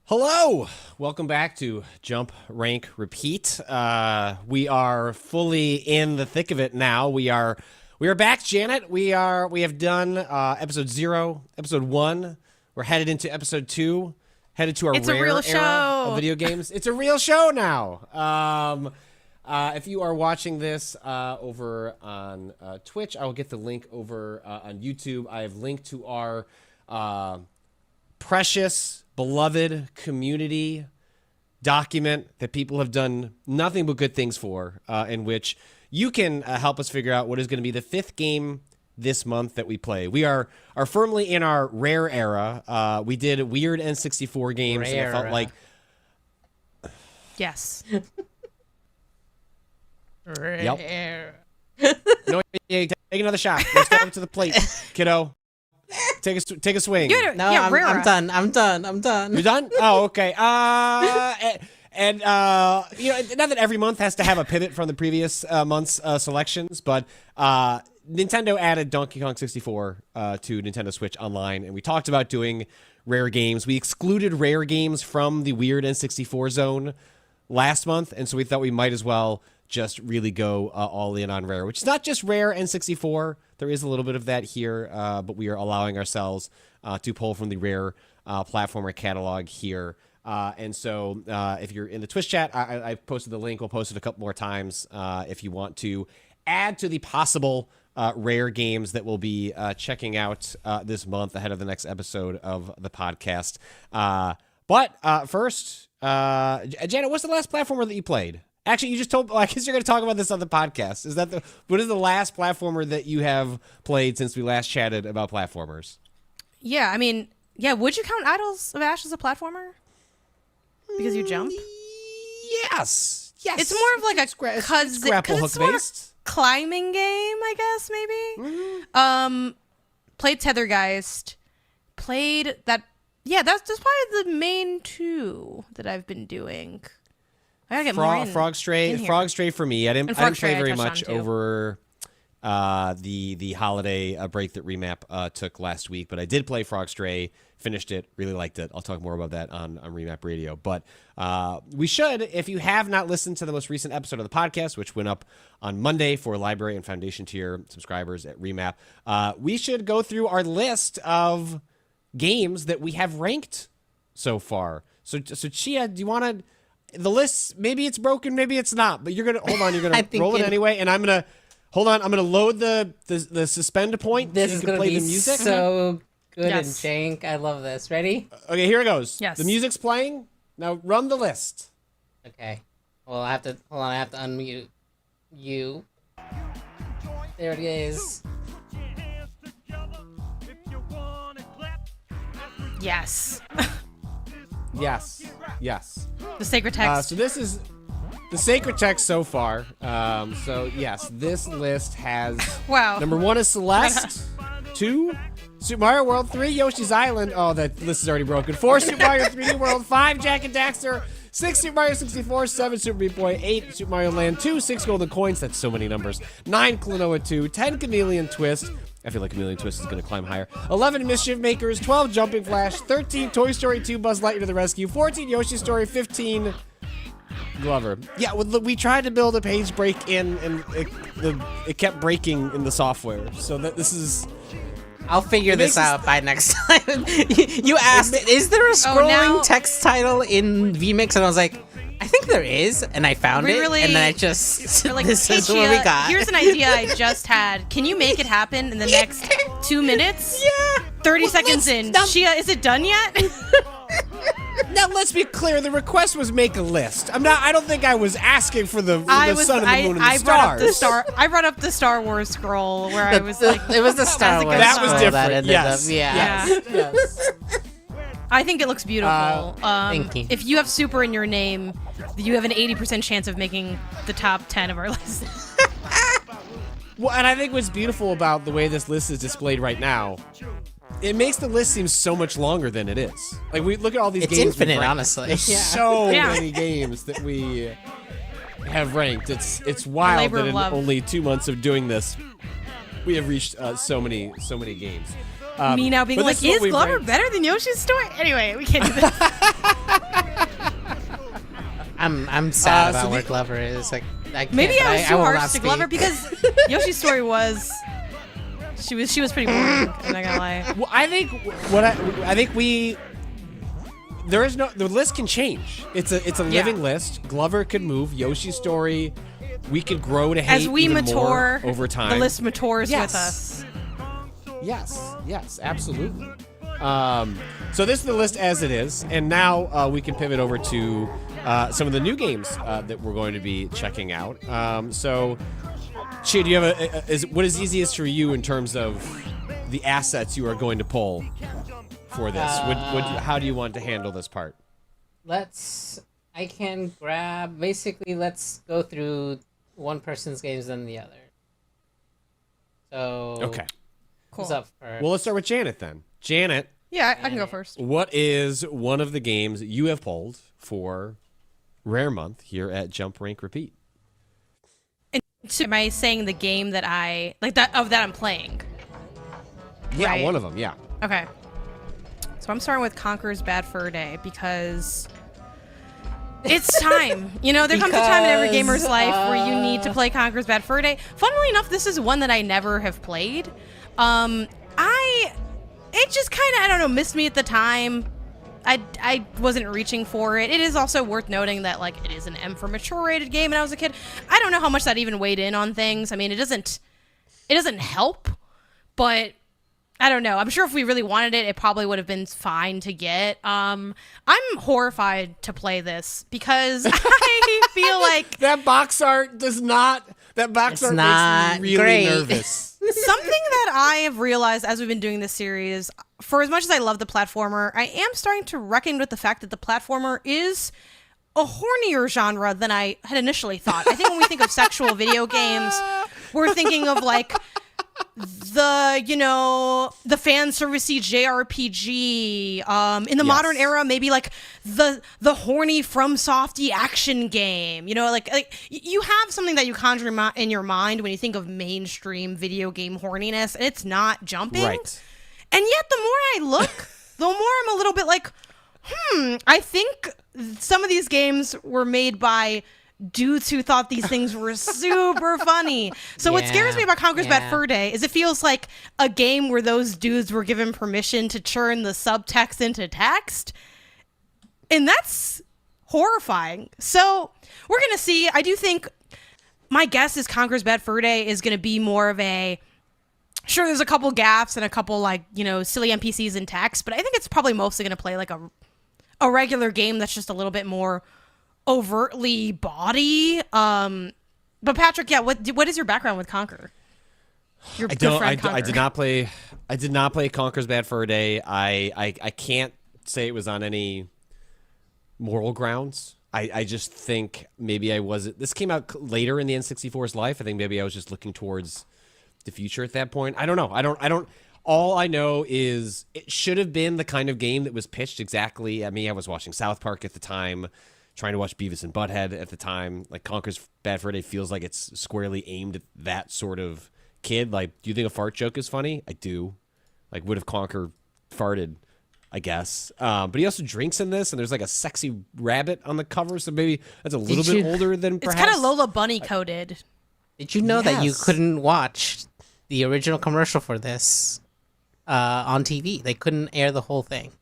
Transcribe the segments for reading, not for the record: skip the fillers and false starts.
Hello! Welcome back to Jump, Rank, Repeat. We are fully in the thick of it now. We are back, Janet. We have done episode 0, episode 1. We're headed into episode 2, headed to our rare era of video games. It's a real show now. If you are watching this over on Twitch, I will get the link over on YouTube. I have linked to our precious, beloved community document that people have done nothing but good things for, in which you can help us figure out what is going to be the 5th game this month that we play. We are firmly in our rare era. We did weird N64 games, and it felt like... Yes. Yep. No, take another shot. Let's go to the plate, kiddo. Take a swing. No, yeah, I'm done. I'm done. You're done? Oh, okay. And not that every month has to have a pivot from the previous month's selections, but Nintendo added Donkey Kong 64 to Nintendo Switch Online, and we talked about doing rare games. We excluded rare games from the weird N64 zone last month, and so we thought we might as well just really go all in on rare, which is not just rare N64. There is a little bit of that here, but we are allowing ourselves to pull from the rare platformer catalog here. And so if you're in the Twitch chat, I posted the link. We'll post it a couple more times if you want to add to the possible rare games that we'll be checking out this month ahead of the next episode of the podcast. But first, Janet, what's the last platformer that you played? Actually, you just told. I guess you're going to talk about this on the podcast. What is the last platformer that you have played since we last chatted about platformers? Yeah, I mean, would you count Idols of Ash as a platformer? Because you jump. Yes. It's more of like a grapple hook based climbing game, I guess maybe. Mm-hmm. Played Tethergeist. Played that. Yeah, that's probably the main 2 that I've been doing. I gotta get more Frog Stray for me. I didn't play very much over the holiday break that Remap took last week, but I did play Frog Stray, finished it, really liked it. I'll talk more about that on Remap Radio. But we should, if you have not listened to the most recent episode of the podcast, which went up on Monday for Library and Foundation tier subscribers at Remap, we should go through our list of games that we have ranked so far. So Chia, do you want to... The list, maybe it's broken, maybe it's not, but you're gonna roll it anyway, and I'm gonna load the suspend point. This so is gonna play be the music. so good and jank. I love this. Ready? Okay, here it goes. Yes. The music's playing. Now run the list. Okay. Well, I have to unmute you. There it is. Yes. Yes. The sacred text. So this is the sacred text so far. So yes, this list has number 1 is Celeste, 2 Super Mario World, 3 Yoshi's Island. Oh, that list is already broken. 4 Super Mario 3D World, 5 Jak and Daxter, 6 Super Mario 64, 7 Super Meat Boy, 8 Super Mario Land 2, 6 Golden Coins. That's so many numbers. 9 Klonoa 2, 10 Chameleon Twist. I feel like Chameleon Twist is going to climb higher. 11 Mischief Makers, 12 Jumping Flash, 13 Toy Story 2 Buzz Lightyear to the Rescue, 14 Yoshi Story, 15 Glover. Yeah, we tried to build a page break in, and it kept breaking in the software. So that this is... I'll figure this out by next time. You asked, is there a scrolling text title in VMix? And I was like, I think there is, and I found it, and then I just, like, this is what we got. Here's an idea I just had. Can you make it happen in the next 2 minutes? Yeah. 30 seconds in. Chia, is it done yet? Now let's be clear. The request was make a list. I don't think I was asking for the sun and the moon and the stars. I brought up the Star Wars scroll where I was like, it was the Star Wars. That was different. That ended Yes. Up, yeah. Yes. I think it looks beautiful. Thank you. If you have super in your name, you have an 80% chance of making the top 10 of our list. Well, and I think what's beautiful about the way this list is displayed right now, it makes the list seem so much longer than it is. Like, we look at all these games. It's infinite, honestly. There's so many games that we have ranked. It's wild that in only 2 months of doing this, we have reached so many games. Me now being like, is Glover better than Yoshi's Story? Anyway, we can't do this. I'm sad about where Glover is. Like, maybe I was too harsh to Glover because Yoshi's Story was. She was pretty boring. I'm not gonna lie. Well, I think the list can change. It's a living list. Glover could move. Yoshi's Story, we could grow to hate as we even mature more over time. The list matures with us. Yes, absolutely. So this is the list as it is, and now we can pivot over to some of the new games that we're going to be checking out. So, Chia, do you have what is easiest for you in terms of the assets you are going to pull for this? How do you want to handle this part? I can grab, basically, let's go through one person's games than the other. So, okay. Cool. Who's up first? Well, let's start with Janet then. Janet. Yeah, I can go first. What is one of the games you have pulled for Rare Month here at Jump Rank Repeat? Am I saying the game that I like that I'm playing? Yeah, right? One of them. Yeah. Okay. So I'm starting with Conker's Bad Fur Day because it's time. You know, there comes a time in every gamer's life where you need to play Conker's Bad Fur Day. Funnily enough, this is one that I never have played. It just kind of, I don't know, missed me at the time. I wasn't reaching for it. It is also worth noting that, like, it is an M for mature rated game, and I was a kid. I don't know how much that even weighed in on things. I mean, it doesn't help, but I don't know. I'm sure if we really wanted it, it probably would have been fine to get. I'm horrified to play this because I feel like that box art makes me really great. nervous. Something that I have realized as we've been doing this series, for as much as I love the platformer, I am starting to reckon with the fact that the platformer is a hornier genre than I had initially thought. I think when we think of sexual video games, we're thinking of like the fan servicey JRPG. In the modern era, maybe like the horny From Softy action game. You know, like you have something that you conjure in your mind when you think of mainstream video game horniness, and it's not jumping. Right. And yet, the more I look, the more I'm a little bit like, I think some of these games were made by dudes who thought these things were super funny. So what scares me about Conker's Bad Fur Day is it feels like a game where those dudes were given permission to turn the subtext into text. And that's horrifying. So we're going to see. I do think my guess is Conker's Bad Fur Day is going to be more of a, sure, there's a couple gaffes and a couple silly NPCs in text, but I think it's probably mostly going to play like a regular game that's just a little bit more overtly baudy. But Patrick, what is your background with Conker? Your good friend Conker. I did not play Conker's Bad Fur Day. I can't say it was on any moral grounds. I just think maybe I wasn't. This came out later in the N64's life. I think maybe I was just looking towards the future at that point. I don't know. I don't. All I know is it should have been the kind of game that was pitched exactly at me. I was watching South Park at the time, trying to watch Beavis and Butthead at the time. Like, Conker's Bad Fur Day feels like it's squarely aimed at that sort of kid. Like, do you think a fart joke is funny? I do. Like, would have Conker farted? I guess. But he also drinks in this, and there's like a sexy rabbit on the cover, so maybe that's a little bit older than perhaps. It's kind of Lola Bunny coded. Did you know that you couldn't watch the original commercial for this on TV? They couldn't air the whole thing.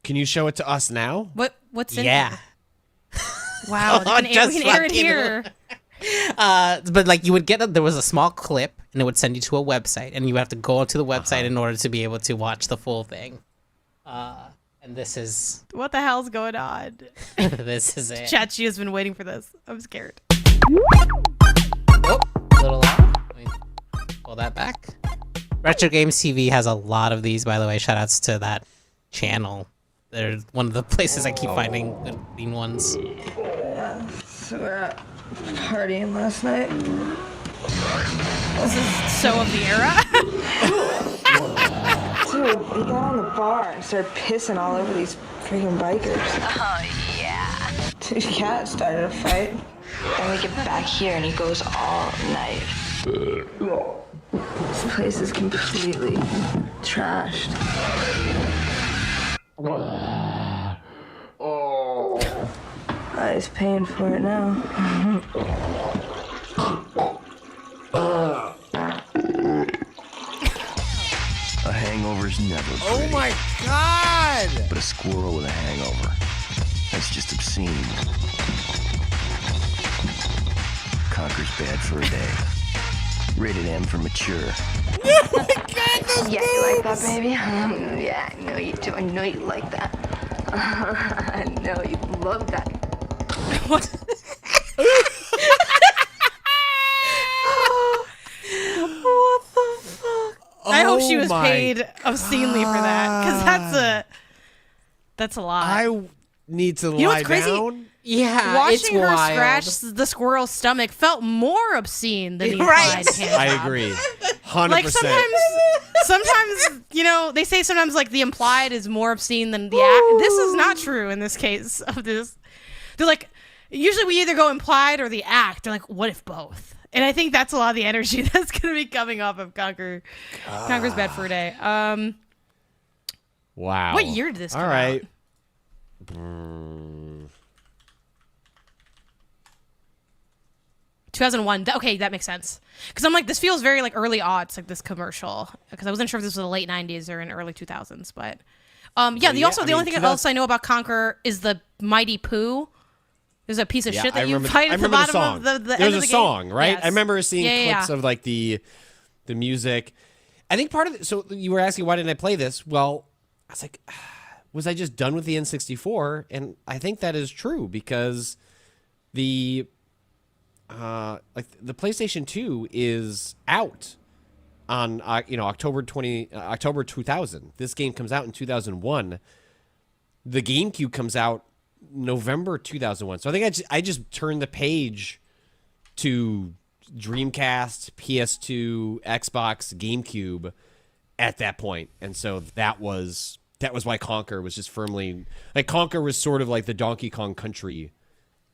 Can you show it to us now? What's in Yeah. Wow, we can air it here. But like you would get there was a small clip, and it would send you to a website, and you would have to go onto the website in order to be able to watch the full thing. And this is what the hell's going on? This is it. Chachi has been waiting for this. I'm scared. Oh, a little loud. Let me pull that back. Retro Games TV has a lot of these, by the way. Shout outs to that channel. They're one of the places I keep finding good clean ones. Yeah, so we're out partying last night. This is so of the era. Dude, we got on the bar and started pissing all over these freaking bikers. Oh, yeah. Dude, Cat started a fight. Then we get back here and he goes all night. This place is completely trashed. He's paying for it now. A hangover's never pretty. Oh my god! But a squirrel with a hangover, that's just obscene. Conker's bad for a day. Rated M for mature. Oh my god, those Yeah, you like that, baby? Yeah, I know you do. I know you like that. I know you love that. What? What the fuck? I hope she was my paid obscenely for that, because that's a lot. I need to know lie what's crazy? down. Yeah, it's Watching her wild. scratch the squirrel's stomach felt more obscene than the Right. implied hand I job. agree. 100%. Like sometimes, you know, they say sometimes like the implied is more obscene than the act. This is not true in this case of this. They're like, usually we either go implied or the act. They're like, what if both? And I think that's a lot of the energy that's going to be coming off of Conker's Bad for a Day. Wow. What year did this come All right. out? 2001. Okay, that makes sense. Because I'm like, this feels very like early aughts, like this commercial. Because I wasn't sure if this was the late 90s or in early 2000s. But yeah, the only thing else I know about Conker is the Mighty Pooh. There's a piece of shit that you fight at the bottom of the There's end of a the song, game. right? Yes. I remember seeing Yeah, clips of like the music. I think part of it, so you were asking why didn't I play this? Well, I was like, was I just done with the N64? And I think that is true because the like the PlayStation 2 is out on October 2000. This game comes out in 2001. The GameCube comes out November 2001. So I think I just turned the page to Dreamcast, PS2, Xbox, GameCube at that point. And so that was why Conker was just firmly like Conker was sort of like the Donkey Kong Country,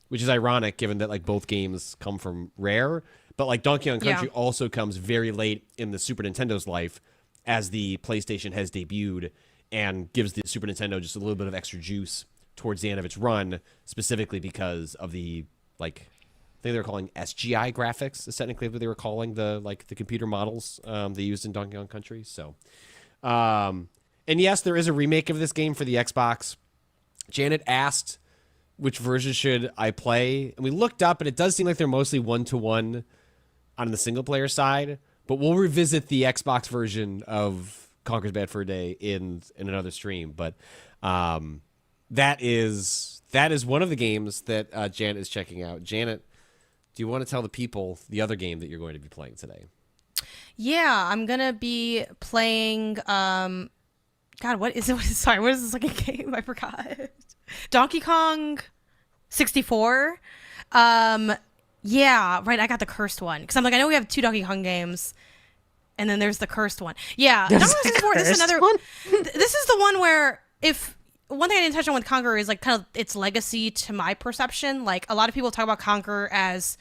which is ironic given that like both games come from Rare, but like Donkey Kong Country also comes very late in the Super Nintendo's life as the PlayStation has debuted and gives the Super Nintendo just a little bit of extra juice towards the end of its run, specifically because of the like I think they were calling SGI graphics is technically what they were calling the computer models they used in Donkey Kong Country. So and yes, there is a remake of this game for the Xbox. Janet asked which version should I play, and we looked up and it does seem like they're mostly 1-to-1 on the single player side, but we'll revisit the Xbox version of Conker's Bad for a Day in another stream. But that is one of the games that Janet is checking out. Janet, do you want to tell the people the other game that you're going to be playing today? Yeah, I'm gonna be playing. God, what is it? Sorry, what is this like a game? I forgot. Donkey Kong 64. Yeah, right. I got the cursed one because I'm like, I know we have 2 Donkey Kong games, and then there's the cursed one. Yeah, Donkey Kong 64. This is another one. This is the one where one thing I didn't touch on with Conker is like kind of its legacy to my perception. Like a lot of people talk about Conker as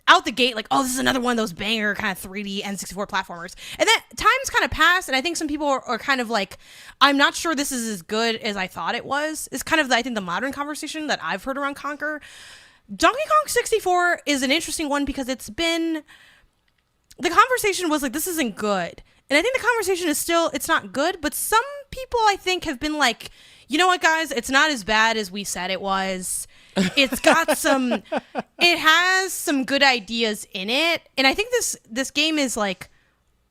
out the gate, like, oh, this is another one of those banger kind of 3D N64 platformers. And then time's kind of passed, and I think some people are kind of like, I'm not sure this is as good as I thought it was. It's kind of, I think, the modern conversation that I've heard around Conker. Donkey Kong 64 is an interesting one because it's been, the conversation was like, this isn't good. And I think the conversation is still, it's not good, but some people I think have been like, you know what, guys, it's not as bad as we said it was. It's got it has some good ideas in it, and I think this game is like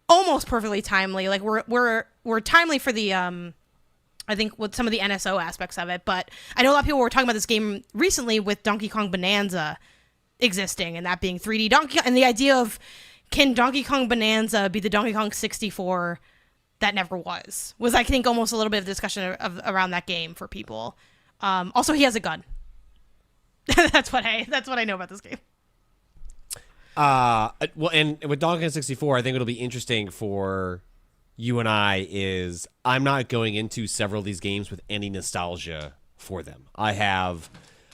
almost perfectly timely. Like we're timely for the I think with some of the NSO aspects of it, but I know a lot of people were talking about this game recently with Donkey Kong Bonanza existing and that being 3D Donkey Kong, and the idea of can Donkey Kong Bonanza be the Donkey Kong 64 that never was I think almost a little bit of discussion around that game for people. Also, he has a gun. That's what I know about this game. Well, and with Donkey Kong 64, I think it'll be interesting for you and I is I'm not going into several of these games with any nostalgia for them. I'm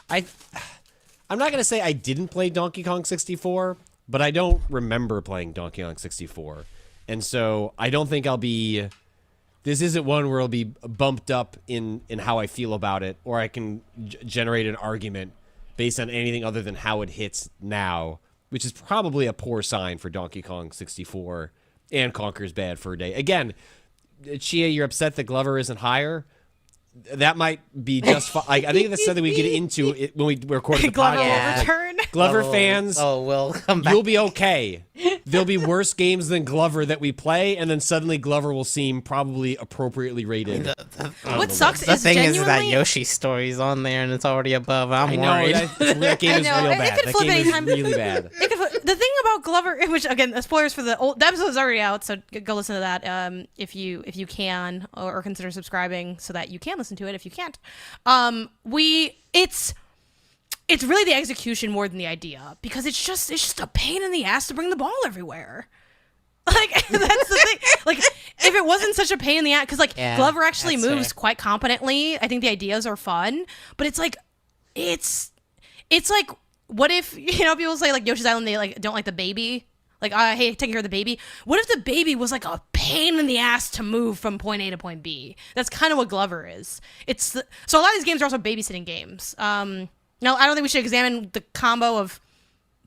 not going to say I didn't play Donkey Kong 64, but I don't remember playing Donkey Kong 64. And so I don't think I'll be this isn't one where it'll be bumped up in how I feel about it, or I can generate an argument based on anything other than how it hits now, which is probably a poor sign for Donkey Kong 64 and Conker's Bad Fur Day. Again, Chia, you're upset that Glover isn't higher. That might be just fine. I think that's something we get into it when we record the Glover will podcast. return. Glover fans, we'll come back. you'll be okay. There'll be worse games than Glover that we play, and then suddenly Glover will seem probably appropriately rated. What sucks The is thing genuinely... is that Yoshi story's on there and it's already above. I'm I know worried. that game is I know, real it bad. could That flip game is anytime. really bad. The thing about Glover, which again, spoilers for the episode is already out, so go listen to that if you can, or consider subscribing so that you can listen to it if you can't. It's really the execution more than the idea, because it's just a pain in the ass to bring the ball everywhere. Like, that's the thing. Like, if it wasn't such a pain in the ass, because like Glover actually that's moves fair. quite competently. I think the ideas are fun, but it's like what if, people say like Yoshi's Island, they like don't like the baby. Like, I hate taking care of the baby. What if the baby was like a pain in the ass to move from point A to point B? That's kind of what Glover is. So a lot of these games are also babysitting games. Now, I don't think we should examine the combo of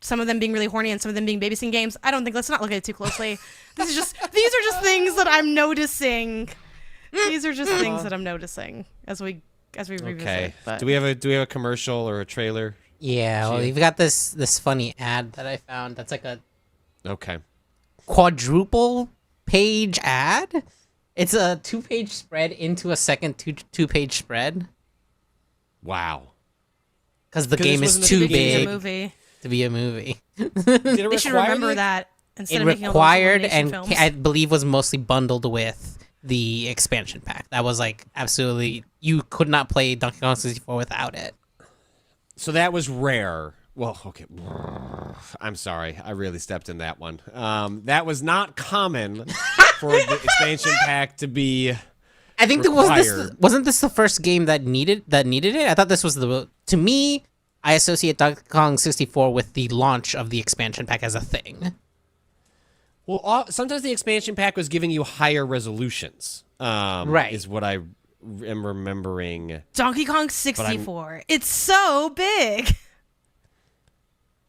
some of them being really horny and some of them being babysitting games. Let's not look at it too closely. These are just things that I'm noticing. These are just things that I'm noticing as we revisit. Okay. But. Do we have a commercial or a trailer? Yeah, well, you've got this funny ad that I found that's like a Okay. quadruple page ad. It's a 2-page spread into a second two-page spread Wow. because the 'Cause game this is wasn't too a big It's a big movie. to be a movie. Did it They should require remember the- that instead It of making all those required elimination and films. I believe was mostly bundled with the expansion pack. That was like absolutely, you could not play Donkey Kong 64 without it. So that was rare. Well, okay. I'm sorry. I really stepped in that one. That was not common for the expansion pack to be. I think required. wasn't this the first game that needed it? I thought this was to me, I associate Donkey Kong 64 with the launch of the expansion pack as a thing. Well, sometimes the expansion pack was giving you higher resolutions. Right. Is what I am remembering. Donkey Kong 64. It's so big.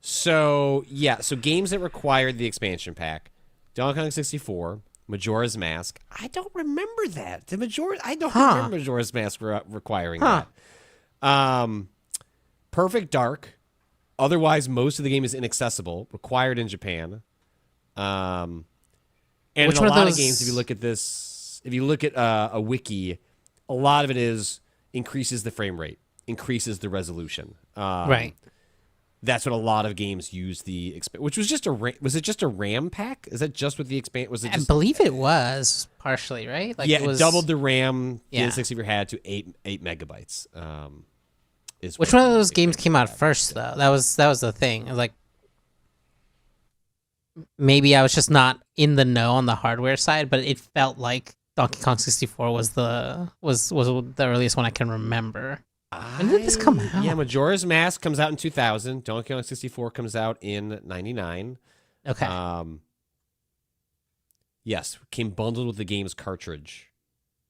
So, yeah. So games that required the expansion pack. Donkey Kong 64. Majora's Mask. I don't remember that. I don't remember Majora's Mask requiring that. Perfect Dark. Otherwise, most of the game is inaccessible. Required in Japan. And Which in a one of lot of those- games, if you look at a wiki, a lot of it is increases the frame rate, increases the resolution. Right. That's what a lot of games use which was just was it just a RAM pack? Is that just with the was it I just believe it was partially, right? Like yeah, it was, doubled the RAM the Yeah. N64 had to 8 megabytes. Which one of those games came out first though? That was the thing. Like maybe I was just not in the know on the hardware side, but it felt like Donkey Kong 64 was the earliest one I can remember. When did this come out? Yeah, Majora's Mask comes out in 2000. Donkey Kong 64 comes out in 99. Okay. Yes, came bundled with the game's cartridge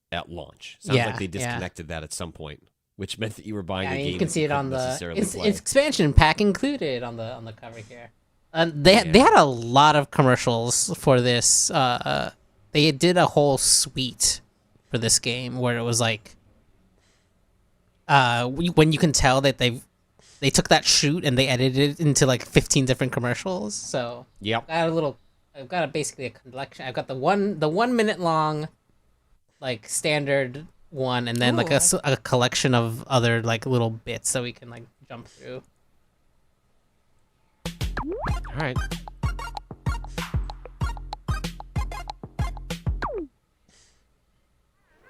at launch. Sounds Yeah, like they yeah. disconnected that at some point, which meant that you were buying a game. you can see it on couldn't the necessarily it's play. expansion pack included on the cover here. They had a lot of commercials for this. They did a whole suite for this game where it was like when you can tell that they took that shoot and they edited it into like 15 different commercials. So Yep. I've got basically a collection. I've got the 1 minute long, like standard one, and then like a collection of other like little bits that we can like jump through. All right.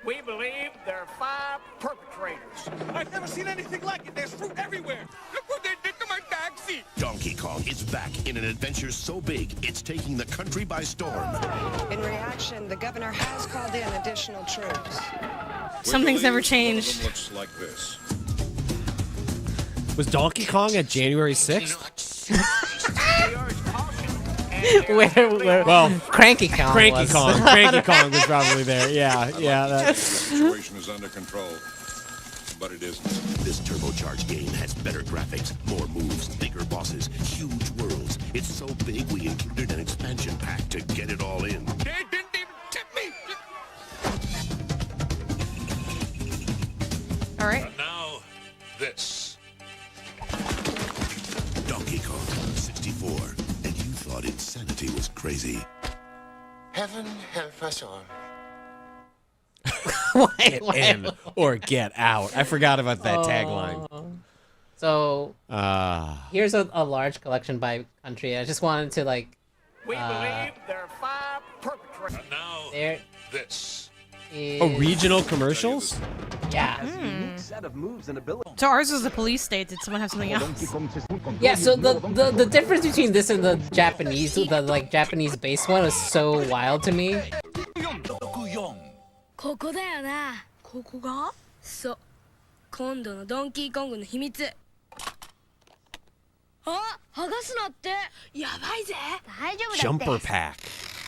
We believe there are 5 perpetrators. I've never seen anything like it. There's fruit everywhere. Look what they did to my backseat. Donkey Kong is back in an adventure so big, it's taking the country by storm. In reaction, the governor has called in additional troops. Something's never changed. Looks like this. Was Donkey Kong at January 6th? We urge caution where Well, Cranky Kong Cranky was. Kong. Cranky Kong was probably there. Yeah. The situation is under control, but it isn't. This turbocharged game has better graphics, more moves, bigger bosses, huge worlds. It's so big we included an expansion pack to get it all in. They didn't even tip me. All right. And now, this. Donkey Kong 64. And you thought insanity was crazy. Heaven help us all. Get in or get out. I forgot about that tagline. So here's a large collection by country. I just wanted to like. We believe there are 5 perpetrators. And now, There this. is. Oh, regional commercials? Yeah. So ours was a police state. Did someone have something else? Yeah, so the difference between this and the Japanese, the like Japanese base one is so wild to me. ここだよな。ここが？そう。今度のドンキーコングの秘密。あ、剥がすなって。やばいぜ。大丈夫だって。 Jumper Pack.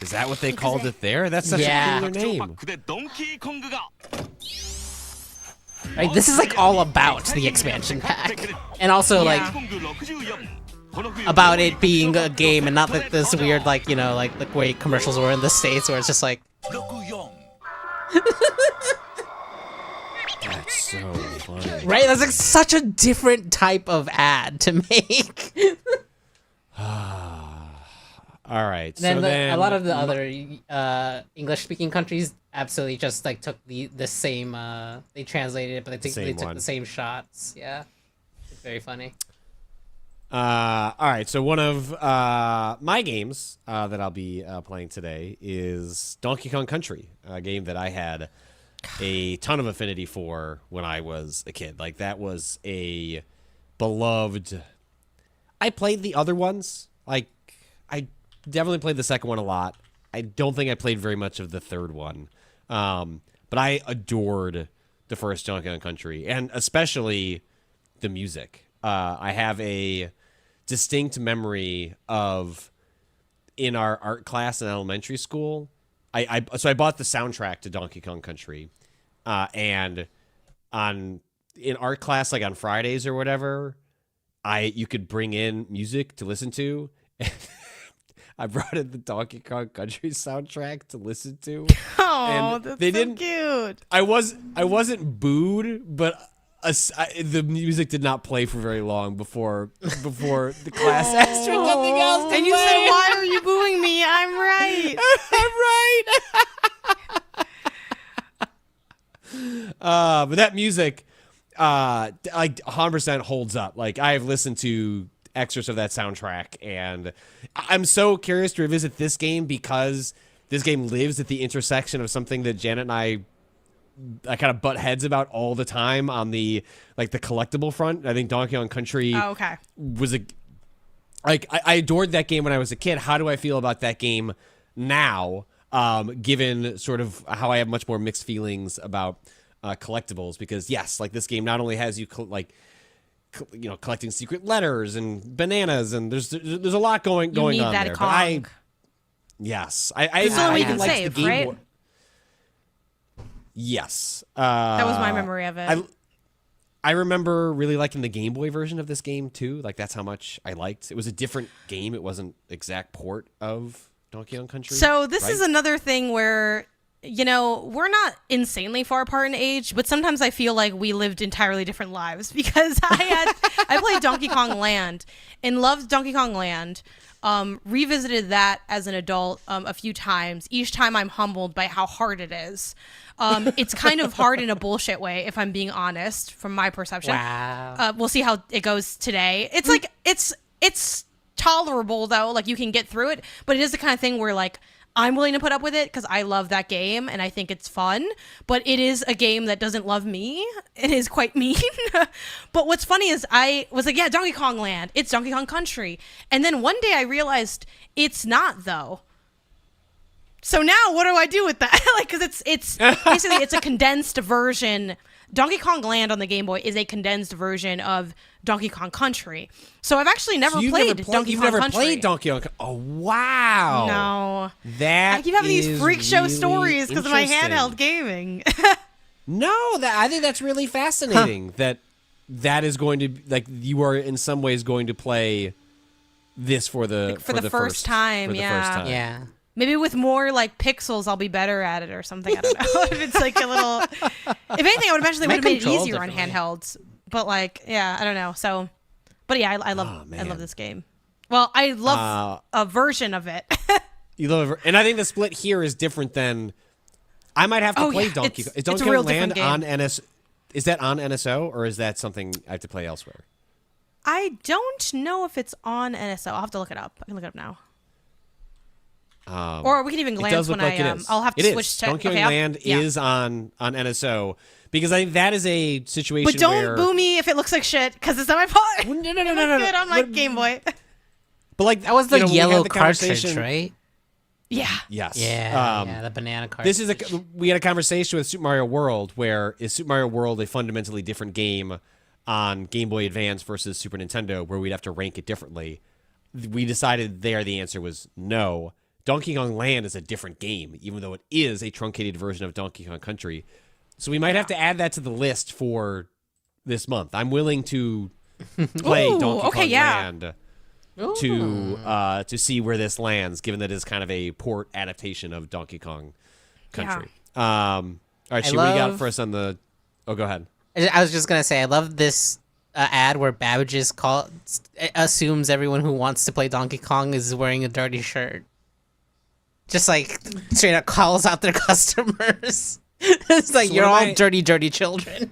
Is that what they called it there? That's such Yeah. a cooler name. Right, this is like all about the expansion pack, and also like about it being a game and not like this weird like like the way commercials were in the States where it's just like. That's so funny. Right, that's like such a different type of ad to make. All right. Then, So a lot of the other English-speaking countries absolutely just like took the same. They translated it, but they took one. the same shots. Yeah, it's very funny. All right. So one of my games that I'll be playing today is Donkey Kong Country, a game that I had a ton of affinity for when I was a kid. Like that was a beloved. I played the other ones. Like I definitely played the second one a lot. I don't think I played very much of the third one. But I adored the first Donkey Kong Country, and especially the music. I have a distinct memory of in our art class in elementary school. So I bought the soundtrack to Donkey Kong Country, and in art class, like on Fridays or whatever, you could bring in music to listen to. I brought in the Donkey Kong Country soundtrack to listen to. Oh, and that's they so didn't, cute. I wasn't booed, but the music did not play for very long before the class asked for something else to And you play. said, "Why are you booing me? I'm right." I'm right. But that music, like 100% holds up. Like I have listened to excerpts of that soundtrack, and I'm so curious to revisit this game because this game lives at the intersection of something that Janet and I kind of butt heads about all the time on the like the collectible front. I think Donkey Kong Country was I adored that game when I was a kid. How do I feel about that game now? Given sort of how I have much more mixed feelings about collectibles, because yes, like this game not only has you collecting secret letters and bananas, and there's a lot going on there. But I It's the only way you can save, right? Yes. That was my memory of it. I remember really liking the Game Boy version of this game too. Like that's how much I liked. It was a different game. It wasn't exact port of Donkey Kong Country. So this is another thing where, we're not insanely far apart in age, but sometimes I feel like we lived entirely different lives because I played Donkey Kong Land and loved Donkey Kong Land. Revisited that as an adult a few times. Each time I'm humbled by how hard it is. It's kind of hard in a bullshit way, if I'm being honest, from my perception. Wow. We'll see how it goes today. It's like it's tolerable though, like you can get through it, but it is the kind of thing where like I'm willing to put up with it because I love that game and I think it's fun, but it is a game that doesn't love me. It is quite mean. But what's funny is I was like, yeah, Donkey Kong Land, it's Donkey Kong Country. And then one day I realized it's not though. So now what do I do with that? Like, cause it's basically, it's a condensed version Donkey Kong Land on the Game Boy is a condensed version of Donkey Kong Country. So I've actually never played Donkey Kong Country. You've never played Donkey Kong. Oh wow! No, that I keep having these freak show really stories because of my interesting. handheld gaming. No, I think that's really fascinating. That is going to like you are in some ways going to play this for the first time. Yeah. Maybe with more like pixels, I'll be better at it or something. I don't know. If it's like a little. If anything, I would imagine they would have made it easier on handhelds. But like, yeah, I don't know. So, but yeah, I love this game. Well, I love a version of it. You love it, and I think the split here is different than. I might have to play Donkey Kong. Is Donkey Kong Land on NS? Is that on NSO or is that something I have to play elsewhere? I don't know if it's on NSO. I'll have to look it up. I can look it up now. Or we can even glance when I'll have to switch to Donkey Kong Land is on NSO because I think that is a situation. But don't boo me if it looks like shit because it's not my part. No. Good on my Game Boy. But like that was the yellow cartridge, right? Yeah. Yes. Yeah. The banana cartridge. We had a conversation with Super Mario World where is Super Mario World a fundamentally different game on Game Boy Advance versus Super Nintendo where we'd have to rank it differently. We decided there the answer was no. Donkey Kong Land is a different game, even though it is a truncated version of Donkey Kong Country. So we might have to add that to the list for this month. I'm willing to play Donkey Kong Land to see where this lands, given that it's kind of a port adaptation of Donkey Kong Country. All right, what do you got for us on the... Oh, go ahead. I was just going to say, I love this ad where Babbage assumes everyone who wants to play Donkey Kong is wearing a dirty shirt. Just like straight up calls out their customers. It's like, you're all dirty, dirty children.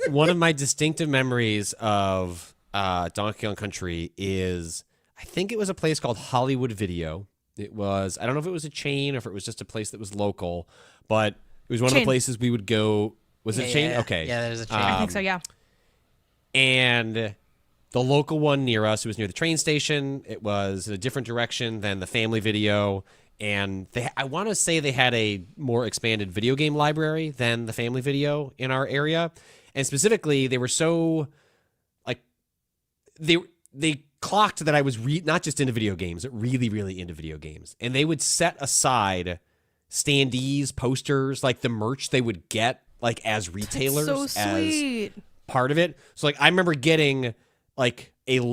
One of my distinctive memories of Donkey Kong Country is, I think it was a place called Hollywood Video. It was, I don't know if it was a chain or if it was just a place that was local, but it was one of the places we would go. Was it a chain? Okay. Yeah, there's a chain. I think so, yeah. And the local one near us, it was near the train station. It was in a different direction than the Family Video. And I want to say they had a more expanded video game library than the Family Video in our area. And specifically, they were so, like, they clocked that I was not just into video games, but really, really into video games. And they would set aside standees, posters, like the merch they would get, like, as retailers. That's so sweet. As part of it. So, like, I remember getting, like, an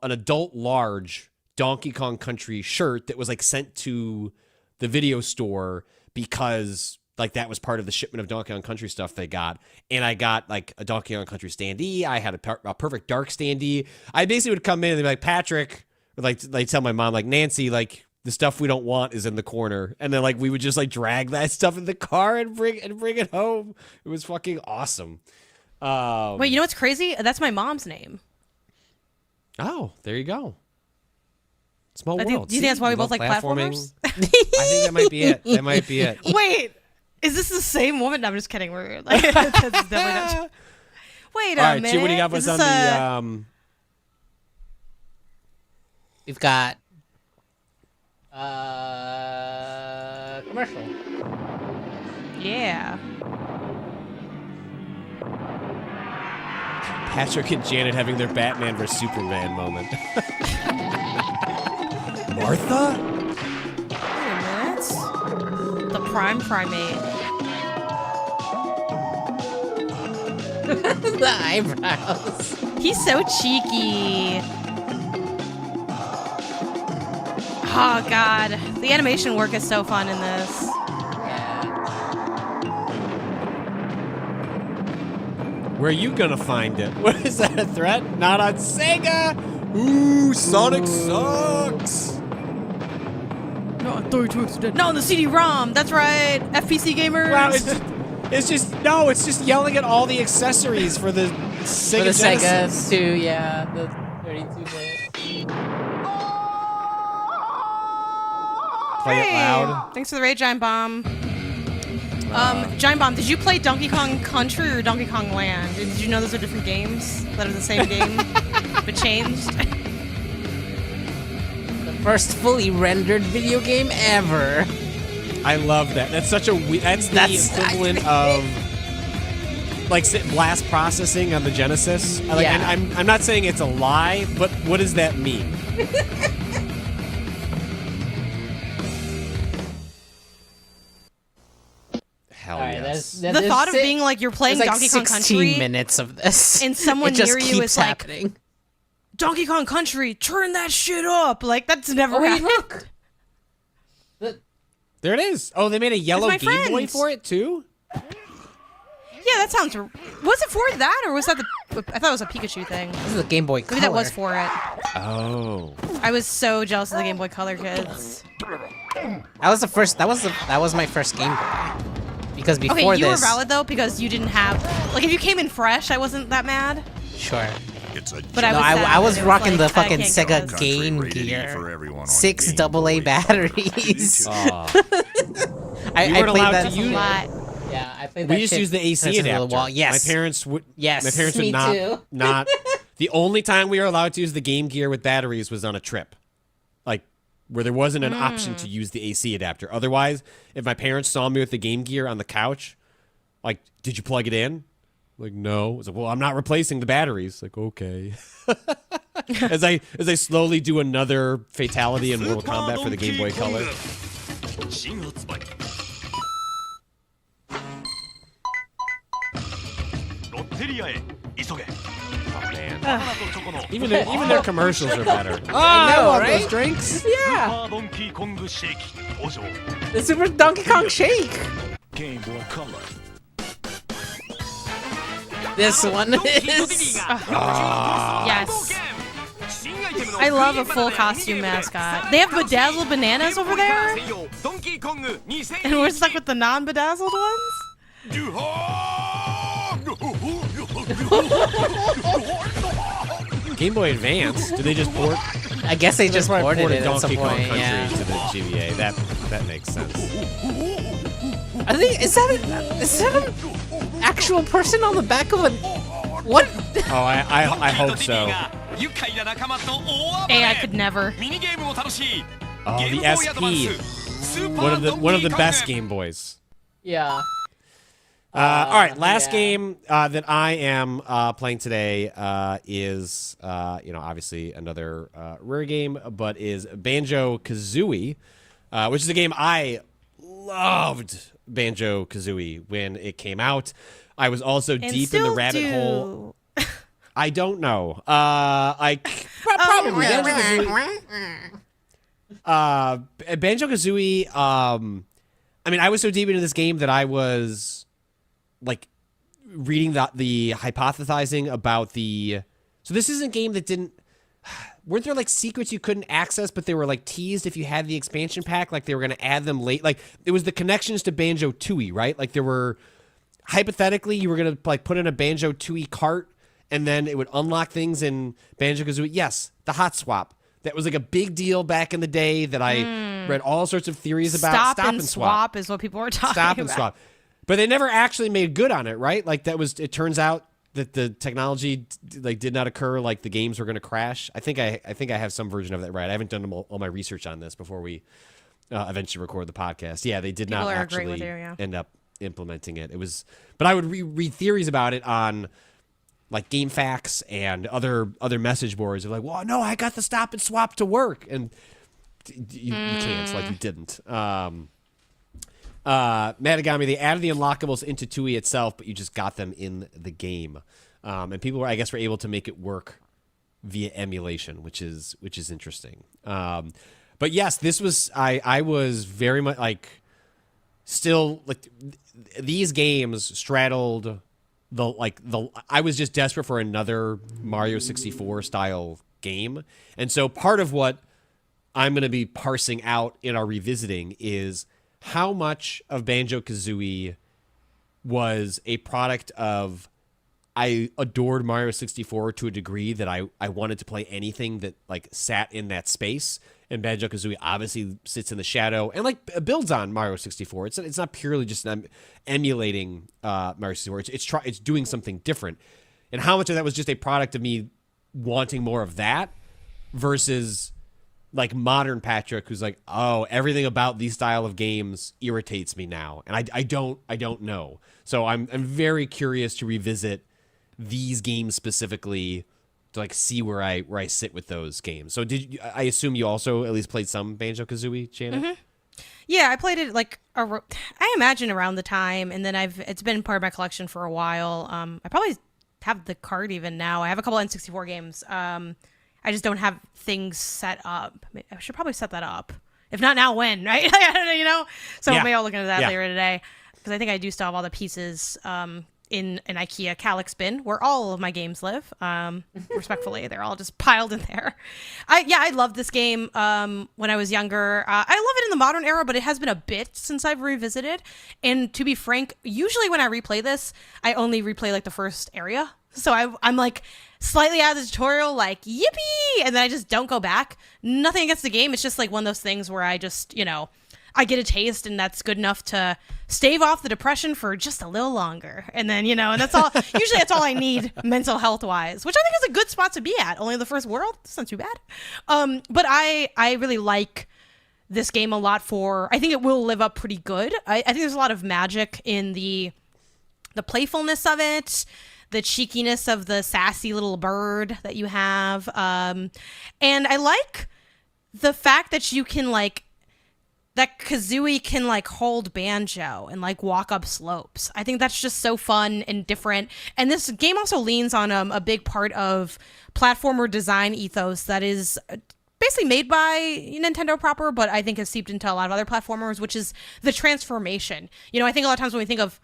adult large Donkey Kong Country shirt that was like sent to the video store because like that was part of the shipment of Donkey Kong Country stuff they got. And I got like a Donkey Kong Country standee. I had a perfect dark standee. I basically would come in and they'd be like, Patrick, or like they tell my mom, like, Nancy, like the stuff we don't want is in the corner. And then like we would just like drag that stuff in the car and bring it home. It was fucking awesome. Wait, you know what's crazy? That's my mom's name. Oh, there you go. Small world. Do you think that's why we both like platformers? I think that might be it. That might be it. Wait, is this the same woman? No, I'm just kidding. We're like, that's definitely not. Wait a minute. Chi, what do you got for us on the? We've got commercial. Yeah. Patrick and Janet having their Batman vs Superman moment. Martha? Wait a minute. The Prime Primate. The eyebrows. He's so cheeky. Oh, God. The animation work is so fun in this. Where are you gonna find it? What is that, a threat? Not on Sega! Ooh, Sonic sucks! No, no, the CD-ROM. That's right. FPC gamers. Wow, it's just yelling at all the accessories for the Sega Genesis. Sega too, yeah, the 32-bit. Play it loud. Thanks for the raid, Giant Bomb. Giant Bomb, did you play Donkey Kong Country or Donkey Kong Land? Did you know those are different games that are the same game but changed? The first fully rendered video game ever. I love that. That's such a that's the equivalent of like blast processing on the Genesis. Like, Yeah. and I'm not saying it's a lie, but what does that mean? Hell yes. The thought of being like you're playing like Donkey Kong 16 Country minutes of this, and someone it just near you keeps is like, happening. Donkey Kong Country, turn that shit up. Like, that's never happened. Look. There it is. Oh, they made a yellow my Game Boy friend. for it too? Yeah, that sounds. Was it for that, or was that the? I thought it was a Pikachu thing. This is a Game Boy Color. Maybe that was for it. Oh. I was so jealous of the Game Boy Color kids. That was the first. That was my first Game Boy. Because before Okay, you were this, valid though because you didn't have. Like, if you came in fresh, I wasn't that mad. sure. It's a But I No, was. sad I was that it rocking like, the I fucking can't Sega get this. Game rated E Gear. for everyone on 6 Game AA Boy. batteries. Oh. I weren't played allowed that. to use- Lot. Yeah, I played that. We just shit used the AC into the adapter. wall. Yes. My parents would. Yes, My parents me would not. too. Not. The only time we were allowed to use the Game Gear with batteries was on a trip, like where there wasn't an option to use the AC adapter. Otherwise, if my parents saw me with the Game Gear on the couch, like, did you plug it in? Like, no. I was like, well, I'm not replacing the batteries. Like, okay. as I slowly do another fatality in Mortal Kombat for the Game Boy Color. Oh man. Even their commercials are better. Oh, I want those drinks. Yeah. The Super Donkey Kong Shake. Game Boy Color. This one is. Yes. I love a full costume mascot. They have bedazzled bananas over there, and we're stuck with the non-bedazzled ones. Game Boy Advance. Do they just port? I guess they just Probably ported it at Donkey some Kong point. Country Yeah. to the GBA. That makes sense. I think is that an actual person on the back of a what? Oh, I hope so. Hey, I could never. Oh, the SP. One of the best Game Boys. Yeah. All right, last game that I am playing today is obviously another rare game, but is Banjo Kazooie, which is a game I loved. Banjo Kazooie when it came out. I was also And deep in the still rabbit do. hole. I don't know. I probably Banjo Kazooie. I mean, I was so deep into this game that I was like reading the hypothesizing about the. So this isn't a game that didn't. Weren't there like secrets you couldn't access, but they were like teased if you had the expansion pack? Like they were going to add them late. Like it was the connections to Banjo Tooie, right? Like there were hypothetically you were going to like put in a Banjo Tooie cart, and then it would unlock things in Banjo Kazooie. Yes, the hot swap. That was like a big deal back in the day that I read all sorts of theories about. Stop and swap is what people were talking Stop about. and swap. But they never actually made good on it, right? Like that was. It turns out that the technology like did not occur. Like the games were going to crash. I think I have some version of that right. I haven't done all my research on this before we eventually record the podcast. Yeah, they did People not are great actually with you, yeah. end up implementing it. It was, but I would read theories about it on like GameFAQs and other message boards. Of like, well, no, I got the stop and swap to work, and you can't. Like you didn't. Matagami, they added the unlockables into Tooie itself, but you just got them in the game. And people were, I guess, were able to make it work via emulation, which is interesting. But yes, this was I was very much like still like these games straddled the I was just desperate for another Mario 64 style game. And so part of what I'm going to be parsing out in our revisiting is how much of Banjo-Kazooie was a product of I adored Mario 64 to a degree that I wanted to play anything that like sat in that space. And Banjo-Kazooie obviously sits in the shadow and like builds on Mario 64. It's not purely just emulating Mario 64. It's doing something different. And how much of that was just a product of me wanting more of that versus like modern Patrick who's like, oh, everything about these style of games irritates me now, and I don't know. So I'm very curious to revisit these games specifically to like see where I sit with those games. So I assume you also at least played some Banjo Kazooie, Janet? Mm-hmm. Yeah, I played it like I imagine around the time, and then it's been part of my collection for a while. I probably have the card even now. I have a couple N64 games. I just don't have things set up. I should probably set that up. If not now, when? Right? I don't know, you know. So maybe I'll look into that later today, because I think I do still have all the pieces in an IKEA Calyx bin where all of my games live. Respectfully, they're all just piled in there. I loved this game when I was younger. I love it in the modern era, but it has been a bit since I've revisited. And to be frank, usually when I replay this, I only replay like the first area. So I'm like slightly out of the tutorial, like yippee, and then I just don't go back. Nothing against the game. It's just like one of those things where I just, I get a taste, and that's good enough to stave off the depression for just a little longer. And then, and that's all. Usually that's all I need mental health wise, which I think is a good spot to be at. Only the first world. It's not too bad. But I really like this game a lot I think it will live up pretty good. I think there's a lot of magic in the playfulness of it, the cheekiness of the sassy little bird that you have. And I like the fact that you can that Kazooie can hold Banjo and walk up slopes. I think that's just so fun and different. And this game also leans on a big part of platformer design ethos that is basically made by Nintendo proper, but I think has seeped into a lot of other platformers, which is the transformation. I think a lot of times when we think of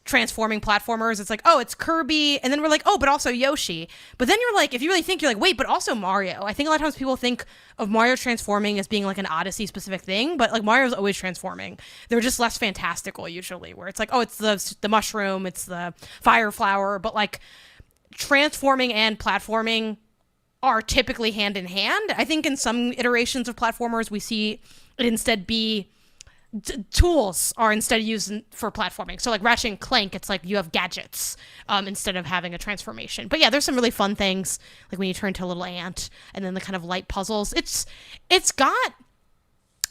transforming platformers, it's like, oh, it's Kirby, and then we're like, oh, but also Yoshi. But then you're like, if you really think, you're like, wait, but also Mario. I think a lot of times people think of Mario transforming as being an Odyssey specific thing, but Mario's always transforming. They're just less fantastical usually, where it's like, oh, it's the mushroom, it's the fire flower, but transforming and platforming are typically hand in hand. I think in some iterations of platformers we see it instead be tools are instead used for platforming. So Ratchet and Clank, it's you have gadgets instead of having a transformation. But yeah, there's some really fun things, when you turn to a little ant, and then the kind of light puzzles. It's got,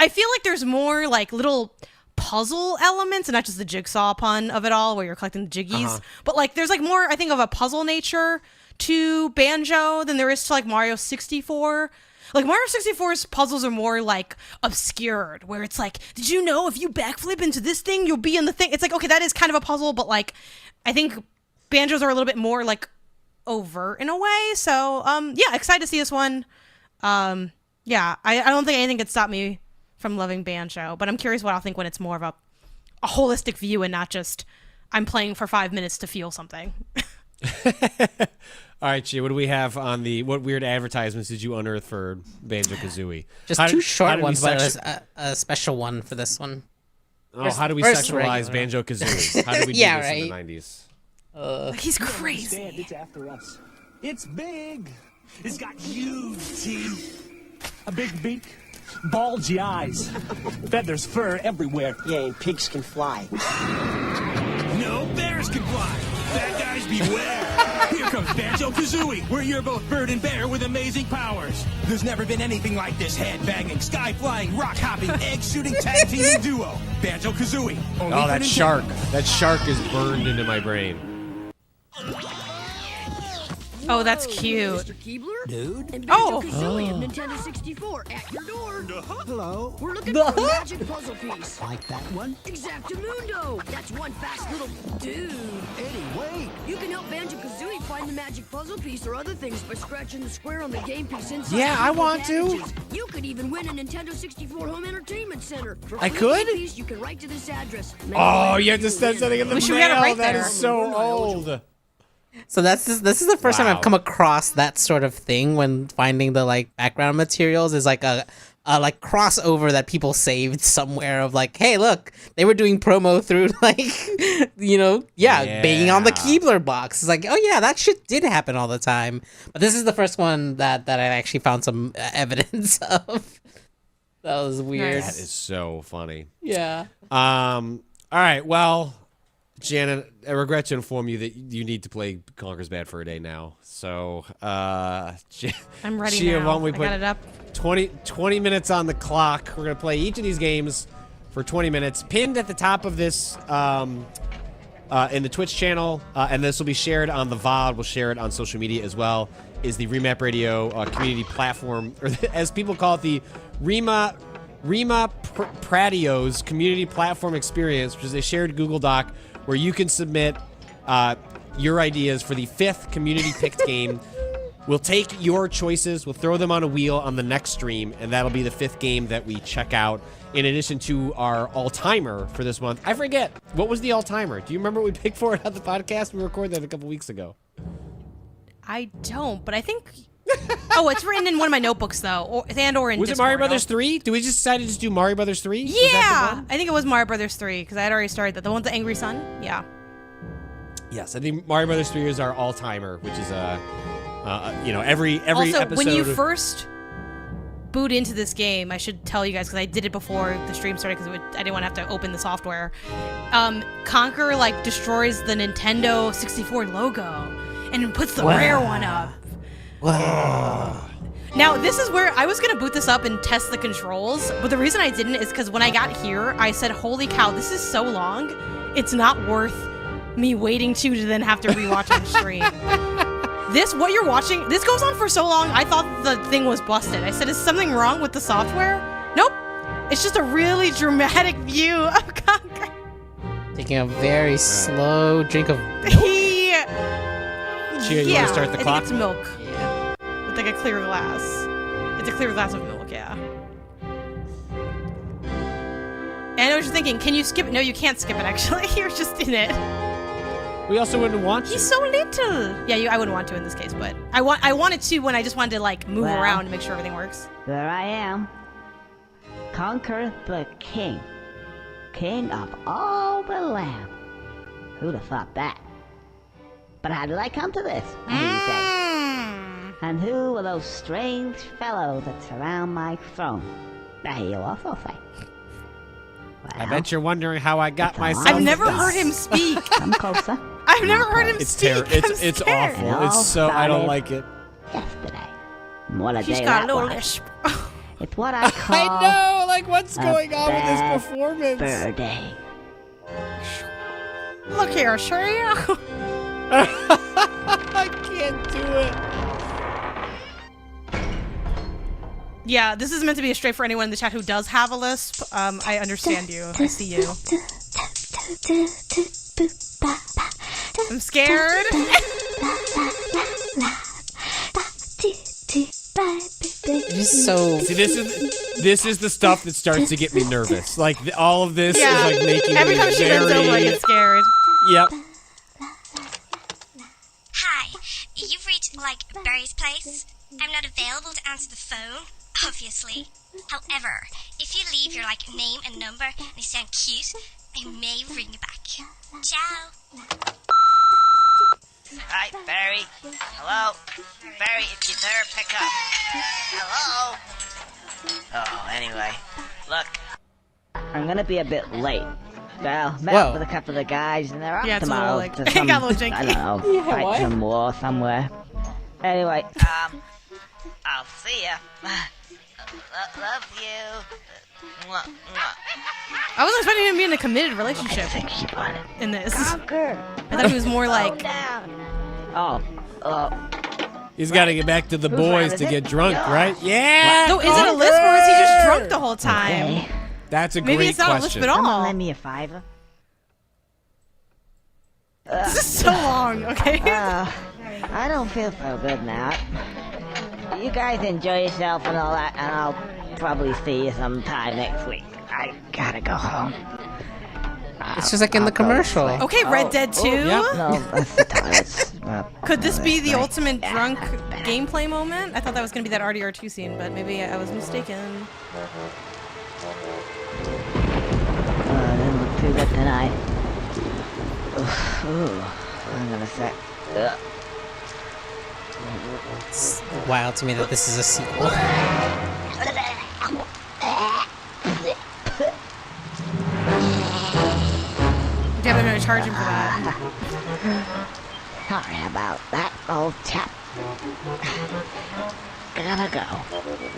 I feel there's more little puzzle elements and not just the jigsaw pun of it all where you're collecting the jiggies. But there's more, I think, of a puzzle nature to Banjo than there is to Mario 64. Mario 64's puzzles are more obscured, where it's did you know if you backflip into this thing, you'll be in the thing? It's okay, that is kind of a puzzle, but I think Banjo's are a little bit more overt in a way. So yeah, excited to see this one. Yeah, I don't think anything could stop me from loving Banjo, but I'm curious what I'll think when it's more of a holistic view and not just I'm playing for 5 minutes to feel something. All right, Chi, what do we have on what weird advertisements did you unearth for Banjo Kazooie? Just two short ones, but a special one for this one. Oh, how do we sexualize Banjo Kazooie? How do we do this in the 90s? He's crazy. It's after us. It's big. It's got huge teeth, a big beak, bulgy eyes, feathers, fur everywhere. Yeah, and pigs can fly. No, bears can fly. Bad guys beware. Here comes Banjo Kazooie, where you're both bird and bear with amazing powers. There's never been anything like this head-banging, sky-flying, rock-hopping, egg-shooting, tag-teaming duo. Banjo Kazooie. Oh, that shark. That shark is burned into my brain. Oh, that's cute. Mr. Keebler? Dude? And Banjo Kazooie of Nintendo 64 at your door. Hello? We're looking for a magic puzzle piece. Like that one? Exactamundo! That's one fast little dude. Eddie, wait! You can help Banjo Kazooie find the magic puzzle piece or other things by scratching the square on the game piece inside. Yeah, I want to. You could even win a Nintendo 64 home entertainment center. For I could? Piece, you can write to this address. Oh, you have to send something in the mail. That is so old. So this is the first time I've come across that sort of thing when finding the background materials is a crossover that people saved somewhere of hey, look, they were doing promo through banging on the Keebler box. It's oh yeah, that shit did happen all the time. But this is the first one that I actually found some evidence of. That was weird. That is so funny. Yeah. All right, well, Janet, I regret to inform you that you need to play Conker's Bad for a Day now. So, I'm ready Gia, now. why don't we I put got it up. 20 minutes on the clock. We're going to play each of these games for 20 minutes. Pinned at the top of this in the Twitch channel, and this will be shared on the VOD. We'll share it on social media as well, is the Remap Radio community platform, or as people call it, the Rima Pratio's community platform experience, which is a shared Google Doc where you can submit your ideas for the 5th community-picked game. We'll take your choices, we'll throw them on a wheel on the next stream, and that'll be the 5th game that we check out, in addition to our all-timer for this month. I forget, what was the all-timer? Do you remember what we picked for it on the podcast? We recorded that a couple weeks ago. I don't, but I think... Oh, it's written in one of my notebooks, though, or in Was Discord. it Mario Brothers 3? Did we just decide to just do Mario Brothers 3? Yeah! I think it was Mario Brothers 3, because I had already started that. The one with the angry sun? Yeah. Yes, I think Mario Brothers 3 is our all-timer, which is, every also, episode... when you first boot into this game, I should tell you guys, because I did it before the stream started, because I didn't want to have to open the software. Conker, destroys the Nintendo 64 logo, and puts the rare one up. Wow. Now, this is where I was going to boot this up and test the controls, but the reason I didn't is because when I got here, I said, holy cow, this is so long, it's not worth me waiting to then have to rewatch on stream. What you're watching, this goes on for so long, I thought the thing was busted. I said, is something wrong with the software? Nope. It's just a really dramatic view of Conker. Taking a very slow drink of milk. Chia, you want to start the clock? I think it's milk. With a clear glass. It's a clear glass of milk, yeah. And I know what you're thinking. Can you skip it? No, you can't skip it, actually. You're just in it. We also wouldn't want to. He's so little. Yeah, I wouldn't want to in this case, but I wanted to when I just wanted to, move around to make sure everything works. There I am. Conker the King. King of all the land. Who'd have thought that? But how did I come to this? I hear you say. And who are those strange fellows that surround my throne? I hear you also say. Well, I bet you're wondering how I got myself. I've never heard him speak. Come closer. I've never heard him speak. It's awful. It's so I don't like it. Yesterday. What a He's day got a that little was. lisp. It's what I call I know, what's going on with bad this performance? fur day. Look here, sure. I can't do it. Yeah, this is meant to be a straight for anyone in the chat who does have a lisp. I understand you. I see you. I'm scared. Just so. See, this is the stuff that starts to get me nervous. All of this is making Every me time she bends over, I get scared. Yep. Hi, you've reached, Barry's place. I'm not available to answer the phone, obviously. However, if you leave your, name and number and you sound cute, I may ring you back. Ciao. Hi, Barry. Hello? Barry, if you're there, pick up. Hello? Oh, anyway. Look. I'm gonna be a bit late. Well, met Whoa. up with a couple of the guys, and they're off Yeah, it's a tomorrow little, to some, got a little janky. I don't know, fight some war somewhere. Anyway, I'll see ya. Love you. Mwah, mwah. I wasn't expecting him to be in a committed relationship in this. Conker. I thought he was more like. He's got to get back to the Whose boys line to is it? get drunk, right? Yeah. No, is it a lisp or is he just drunk the whole time? Okay. That's a Maybe great it's not a lisp question. at all. Someone lend me a $5. This is so long, okay? I don't feel so good now. You guys enjoy yourself and all that, and I'll probably see you sometime next week. I gotta go home. It's just like in the commercial. Okay, Red Dead 2. No, that's the toilets. Could this be the ultimate drunk gameplay moment? I thought that was going to be that RDR2 scene, but maybe I was mistaken. Didn't look too good tonight. Ooh, I'm gonna say. It's wild to me that this is a sequel. Yeah, they're gonna charge him for that. Sorry about that, old chap. Gotta go.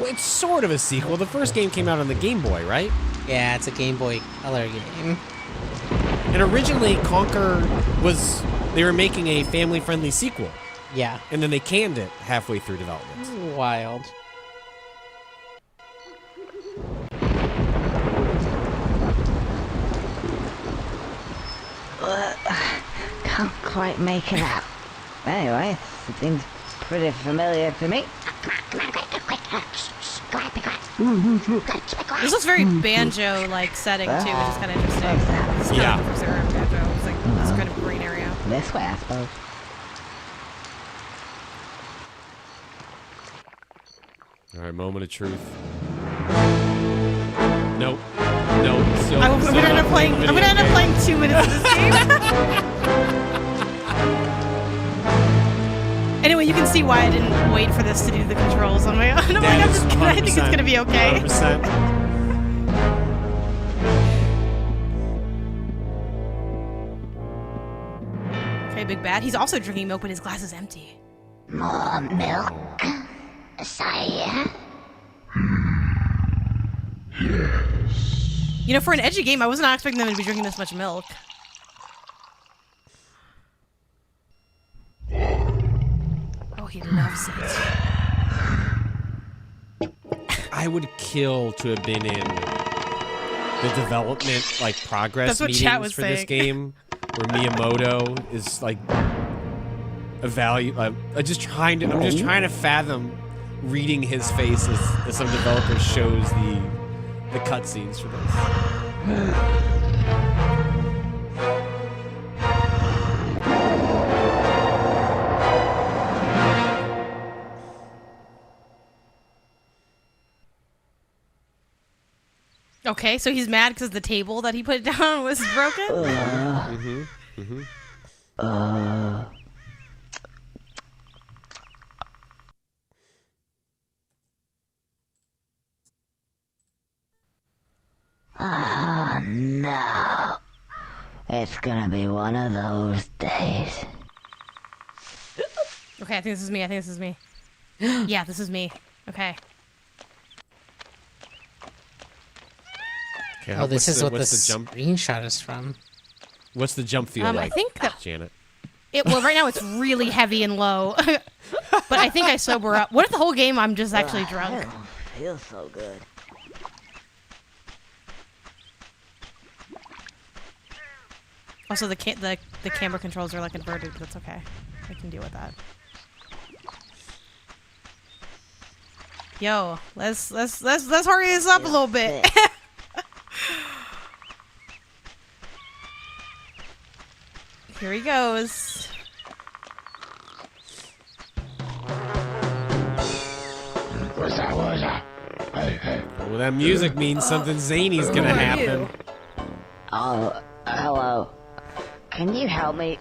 Well, it's sort of a sequel. The first game came out on the Game Boy, right? Yeah, it's a Game Boy Color game. And originally, Conker was... They were making a family-friendly sequel. Yeah. And then they canned it halfway through development. Wild. Can't quite make it out. Anyway, it seems pretty familiar to me. This looks very banjo-like setting too, which is kind of interesting. It's Yeah. kind of Banjo. It's like this kind of green area. This way, I suppose. All right, moment of truth. Nope. Nope. Still, I'm gonna end up playing 2 minutes of this game. Anyway, you can see why I didn't wait for this to do the controls on my own. I think it's gonna be okay. 100%. Okay, Big Bad. He's also drinking milk, but his glass is empty. More milk, sire? You know, for an edgy game, I was not expecting them to be drinking this much milk. Oh, he loves it. I would kill to have been in the development, like, progress That's what chat meetings was for this saying. game, where Miyamoto is, like, I'm just trying to fathom reading his face as some developer shows the cutscenes for this. Okay, so he's mad because the table that he put down was broken? Oh, no. It's gonna be one of those days. Okay, I think this is me. Yeah, this is me. Okay. Okay, Oh, this is what the what's the jump? screenshot is from. What's the jump feel like? I think that Janet. well, right now it's really heavy and low, but I think I sober up. What if the whole game I'm just actually drunk? Feels so good. Also, the camera controls are like inverted, but that's okay. I can deal with that. Yo, let's hurry this up a little bit. Here he goes. Well, that music means something zany's gonna happen. Oh, hello. Can you help me?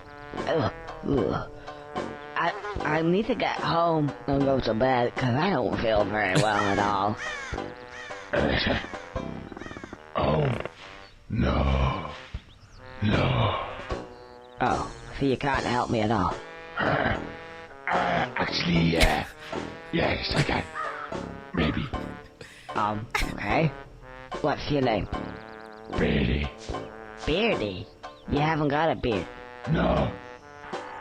I need to get home and go to bed because I don't feel very well at all. Oh, no. No. Oh, so you can't help me at all? Actually, yes, I can. Maybe. Okay. What's your name? Beardy. Beardy? You haven't got a beard. No.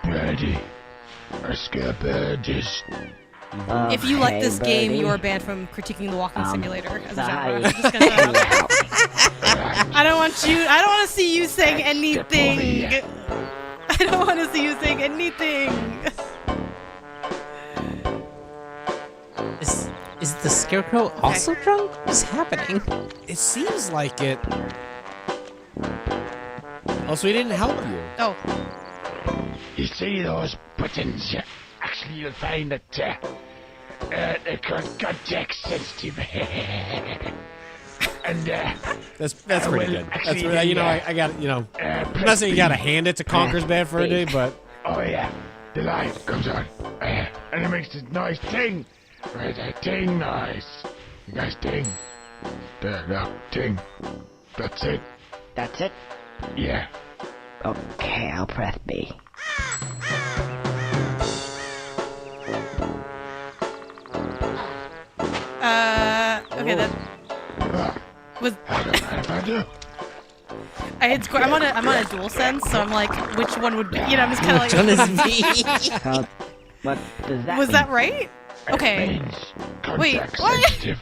Beardy. I scare birdies. If you like this game, you are banned from critiquing the walking simulator as a genre. Just gonna throw it out there. I don't want to see you saying anything. I don't want to see you saying anything. Is the Scarecrow also drunk? What's happening? It seems like it. Also, he didn't help you. Oh. You see those buttons? Actually, you'll find that they're context sensitive. And That's pretty good. actually, That's you know I got I'm not saying you gotta hand it to Conker's Bad for a day, but oh yeah, the light comes on, and it makes this nice ting, right? That ting noise. You guys ting. There, no ting. That's it. That's it? Yeah. Okay, I'll press B. Okay, that was. I had square. I'm on a dual sense, so I'm like, which one would be? You know, I'm just kind of like. Which one is B? What does that Was mean? that right? Okay. Wait, what? Sensitive.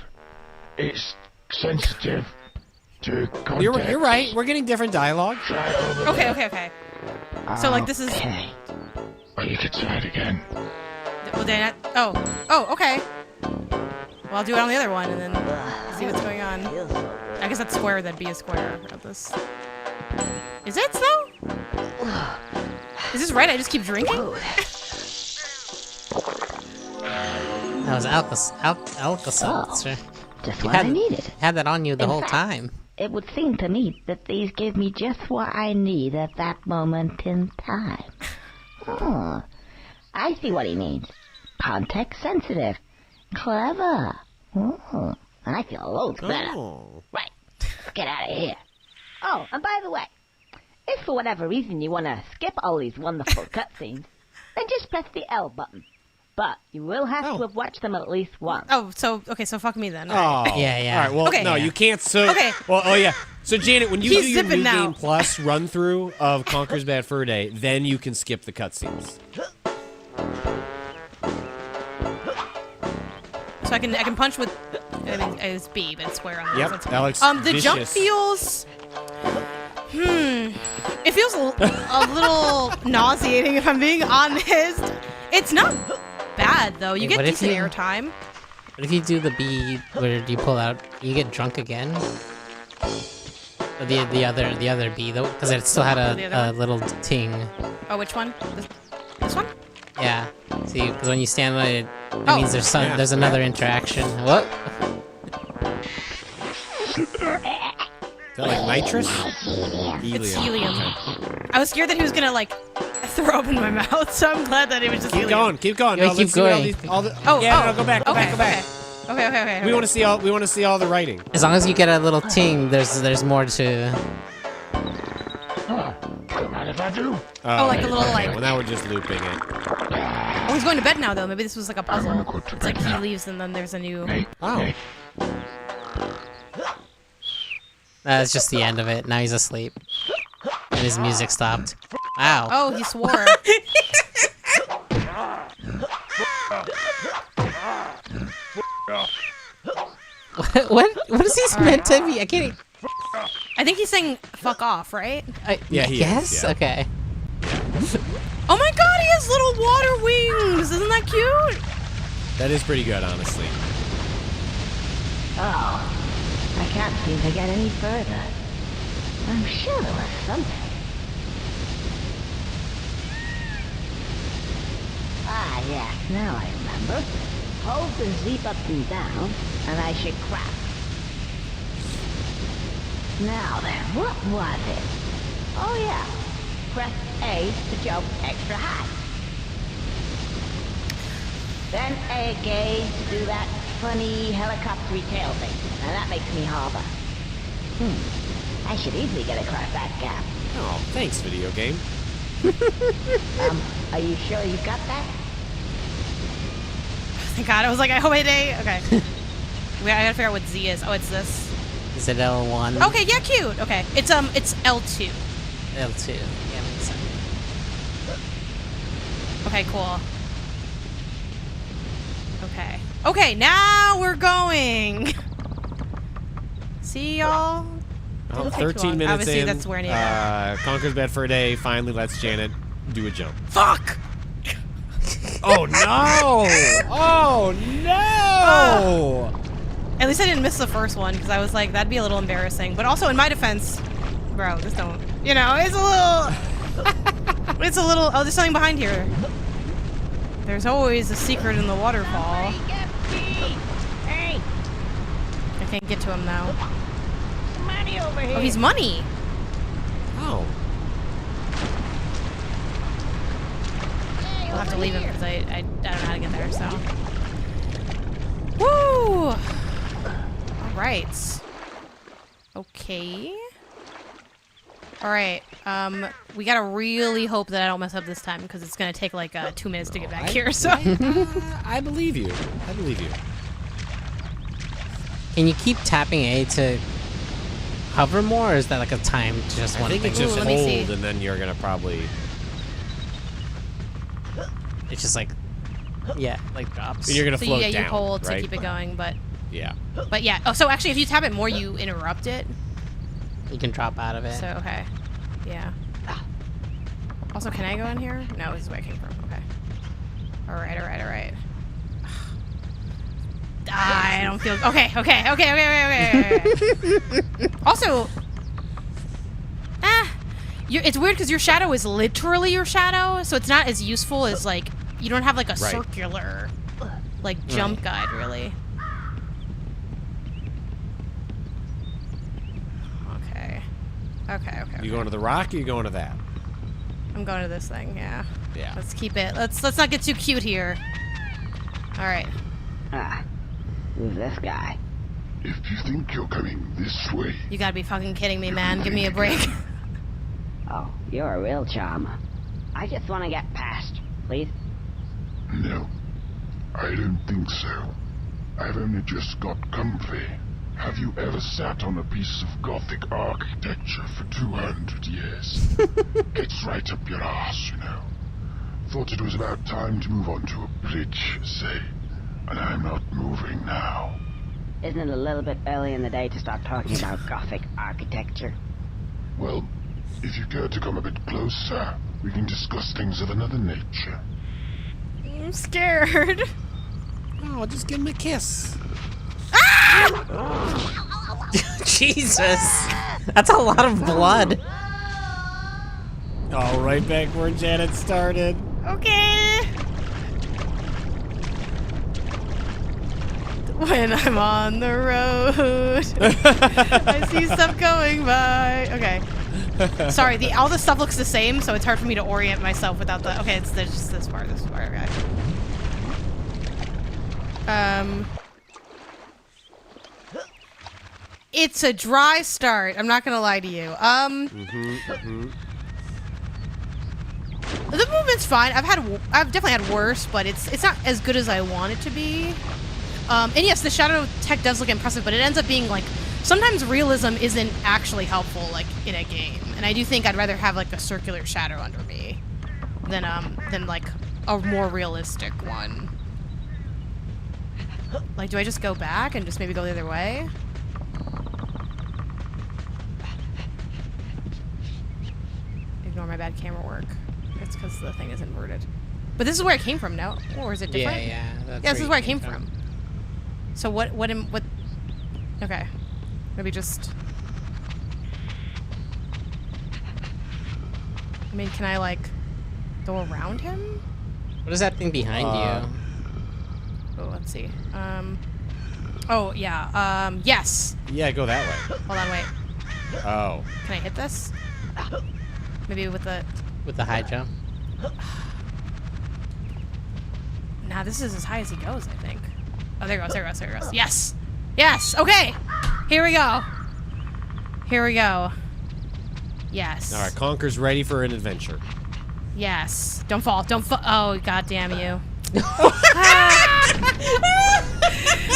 It's sensitive to context. You're right. We're getting different dialogue. Okay. So like this is. Or you could try it again. Well, then. Oh, okay. Well, I'll do it on the other one and then see what's going on. I guess that's square. That'd be a square of this. Is it though? Is this right? I just keep drinking. That was Alka-Seltzer. Just You what I needed. had that on you the In whole fact, time. It would seem to me that these give me just what I need at that moment in time. Oh, I see what he means. Context sensitive. Clever. Oh, I feel loads better. Oh. Right. Let's get out of here. Oh, and by the way, if for whatever reason you want to skip all these wonderful cutscenes, then just press the L button. But you will have to have watched them at least once. Oh, so fuck me then. Oh, Yeah. All right. Well, Okay. no, you can't. So, Okay. Well, oh yeah. So, Janet, when you He's do your zipping New now. Game Plus run through of Conker's Bad Fur Day, then you can skip the cutscenes. So I can punch with. I mean, it's B, but it's square on this. Yep, That's that looks the jump vicious. feels. It feels a little nauseating if I'm being honest. It's not bad though. You Wait, get what if decent you- airtime. What if you do the B where you pull out, you get drunk again? Or the other B though, because it still had The other a one? little ting. Oh, which one? This one? Yeah. See, because when you stand on it, it Oh. means there's Yeah. there's another interaction. What? Is that like nitrous? It's helium. I was scared that he was gonna like throw up in my mouth, so I'm glad that it was just Keep helium. going. Keep going. Yeah, No, keep let's see what going. all the, Oh, yeah, oh. no, go back. Go back. Go back. Okay. We want to see all. We want to see all the writing. As long as you get a little ting, there's more to. Mind if I do? Oh, like a little, okay, like- Well, now we're just looping it. Oh, he's going to bed now though. Maybe this was like a puzzle. It's like he leaves and then there's a new. Oh. That's just the end of it. Now he's asleep. And his music stopped. Wow. Oh, he swore. What is he meant to be? I can't. I think he's saying "fuck off," right? Yeah, he Yes. is. Yeah. Okay. Oh my God, he has little water wings. Isn't that cute? That is pretty good, honestly. Oh, I can't seem to get any further. I'm sure there was something. Ah, yes, now I remember. Hold the Z button down, and I should crack. Now then, what was it? Oh yeah, press A to jump extra high. Then A again to do that funny helicopter tail thing, and that makes me hover. I should easily get across that gap. Oh, thanks, video game. Are you sure you got that? Thank God. I was like, I hope I did. Okay. Wait, I gotta figure out what Z is. Oh, it's this. Is it L1? Okay, yeah, cute. Okay, it's L2. L2. Yeah, makes sense. Okay, cool. Okay. Okay, now we're going. See y'all. Oh, Didn't take too 13 long. minutes Obviously, in. that's where I need to Conker's Bad Fur Day finally lets Janet do a jump. Fuck! Oh no! Oh no! At least I didn't miss the first one, because I was like, that'd be a little embarrassing. But also, in my defense, bro, just don't. You know, it's a little. It's a little. Oh, there's something behind here. There's always a secret in the waterfall. Hey, I can't get to him now. money over here. Oh, he's money. Oh. We'll have to leave him because I don't know how to get there, so. Woo! Alright. Okay. All right. We gotta really hope that I don't mess up this time because it's gonna take like 2 minutes to get back here. So I believe you. I believe you. Can you keep tapping A to hover more, or is that like a time to just I one think thing? it's just let me see. hold, and then you're gonna probably. It's just like, yeah, like drops. You're gonna so float yeah, down, you hold right? to keep it going, but Yeah. yeah. Oh, so actually, if you tap it more, you interrupt it. You can drop out of it. So okay, yeah. Also, can I go in here? No, this is where I came from. Okay. All right. I don't feel okay. Also, it's weird because your shadow is literally your shadow, so it's not as useful as like you don't have like a circular like jump guide really. Okay. You going to the rock? Or you going to that? I'm going to this thing. Yeah. Yeah. Let's keep it. Let's not get too cute here. All right. Who's this guy? If you think you're coming this way, You gotta be fucking kidding me, man. Give me a break. Oh, you're a real charmer. I just want to get past, please. no. I don't think so. I've only just got comfy. Have you ever sat on a piece of Gothic architecture for 200 years? Gets right up your ass, you know. Thought it was about time to move on to a bridge, say. And I'm not moving now. Isn't it a little bit early in the day to start talking about Gothic architecture? Well, if you care to come a bit closer, we can discuss things of another nature. I'm scared. Oh, just give him a kiss. Jesus, that's a lot of blood. Oh, right back where Janet started. Okay. When I'm on the road, I see stuff going by. Okay. Sorry, all the stuff looks the same, so it's hard for me to orient myself without the. Okay, there's just this part. Okay. It's a dry start. I'm not gonna lie to you. The movement's fine. I've definitely had worse, but it's not as good as I want it to be. And yes, the shadow tech does look impressive, but it ends up being like sometimes realism isn't actually helpful, like in a game. And I do think I'd rather have like a circular shadow under me than like a more realistic one. Like, do I just go back and just maybe go the other way? Ignore my bad camera work. It's because the thing is inverted. But this is where I came from, no? Or is it different? Yeah. Yeah, this is where I came from. So what? Okay, maybe just. I mean, can I like go around him? What is that thing behind you? Oh, let's see. Oh yeah. Yes. Yeah, go that way. Hold on, wait. Oh. Can I hit this? Maybe with the high jump. Nah, this is as high as he goes, I think. Oh, there it goes. Yes! Yes! Okay! Here we go. Yes. All right, Conker's ready for an adventure. Yes. Don't fall. Oh, goddamn you.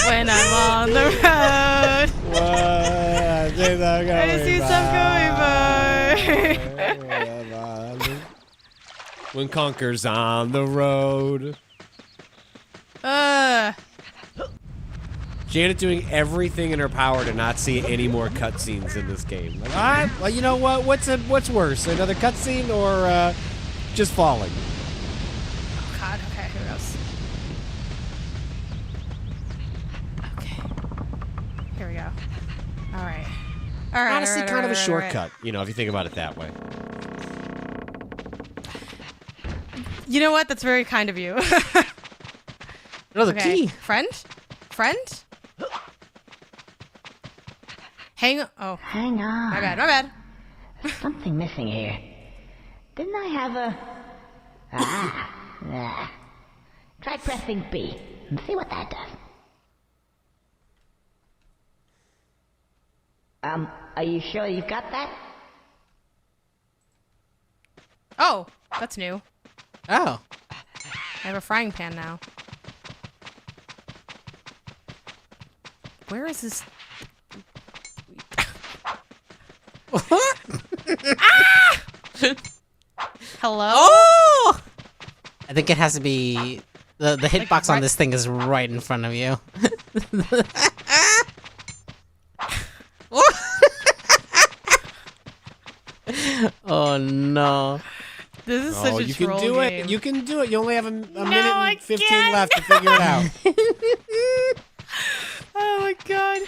When I'm on the road. I see stuff going by. When Conker's on the road. Janet doing everything in her power to not see any more cutscenes in this game. Like, all right, well, you know what? What's worse, another cutscene or just falling? Oh God. Okay, here goes. Okay. Here we go. All right. Honestly, kind of a shortcut, you know, if you think about it that way. You know what? That's very kind of you. Another key. Friend? Hang on. My bad. Something missing here. Didn't I have a... there. Try pressing B and see what that does. Are you sure you've got that? Oh, that's new. Oh. I have a frying pan now. Where is this? Ah! Hello? Oh! I think it has to be... The hitbox on this thing is right in front of you. Oh no. This is such a you can troll do game. it. You can do it. You only have a minute I and 15 can't. left to figure it out. Oh my god.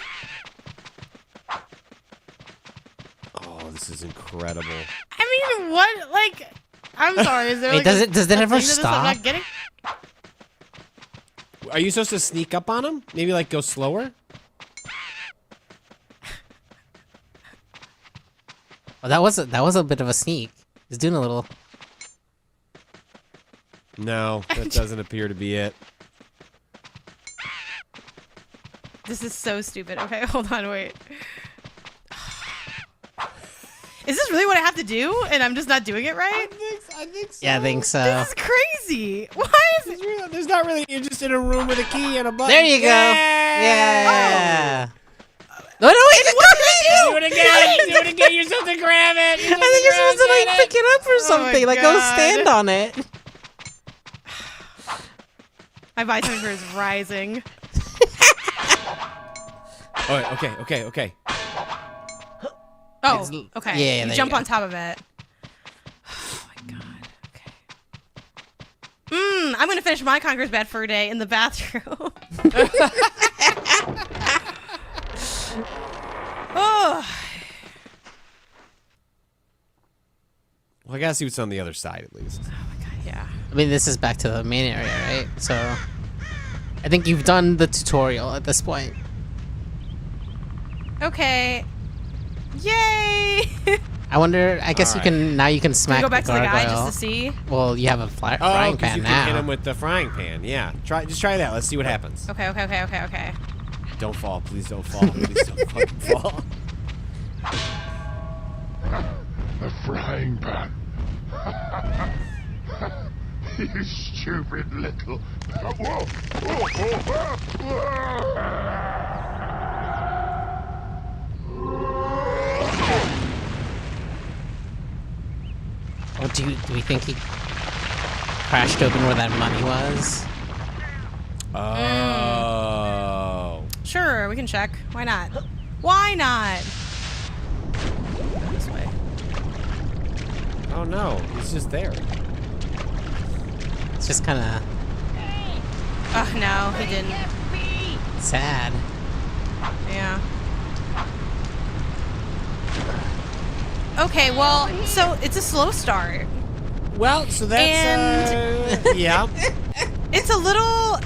Oh, this is incredible. I mean, what? Like, I'm sorry. Is there Wait, like does it a ever thing to this I'm stop? not getting? Are you supposed to sneak up on him? Maybe like go slower? Oh, that was a bit of a sneak. He's doing a little. No, that doesn't appear to be it. This is so stupid. Okay, hold on, wait. Is this really what I have to do? And I'm just not doing it right? I think so. Yeah, I think so. This is crazy. Why is it? There's not really. You're just in a room with a key and a button. There you go. Yeah. No, wait, Do it again. Do it again. You're supposed to grab it. I think you're supposed to like pick it up or something. Like go God. stand on it. My buy temperature is rising. Oh, okay. Oh, okay. Yeah, you there jump you go. on top of it. Oh my god. Okay. I'm gonna finish my Conker's Bad Fur Day in the bathroom. Oh. Well, I gotta see what's on the other side at least. Oh my god, yeah. I mean, this is back to the main area, right? So, I think you've done the tutorial at this point. Okay. Yay! I wonder. I guess Alright. you can now. You can Can smack we go back the to the guy gargoyle. just to see? Well, you have a frying Oh, because pan you now. can hit him with the frying pan. Yeah. Just try that. Let's see what happens. Okay. Don't fall. Please don't fall. Please don't fucking fall. The frying pan. You stupid little. Whoa. Oh, do we think he crashed open where that money was? Oh. Sure, we can check. Why not? Why not? This way. Oh no, he's just there. It's just kind of Oh no, he didn't. sad. Yeah. Okay, well, so it's a slow start. Well, so that's yeah. It's a little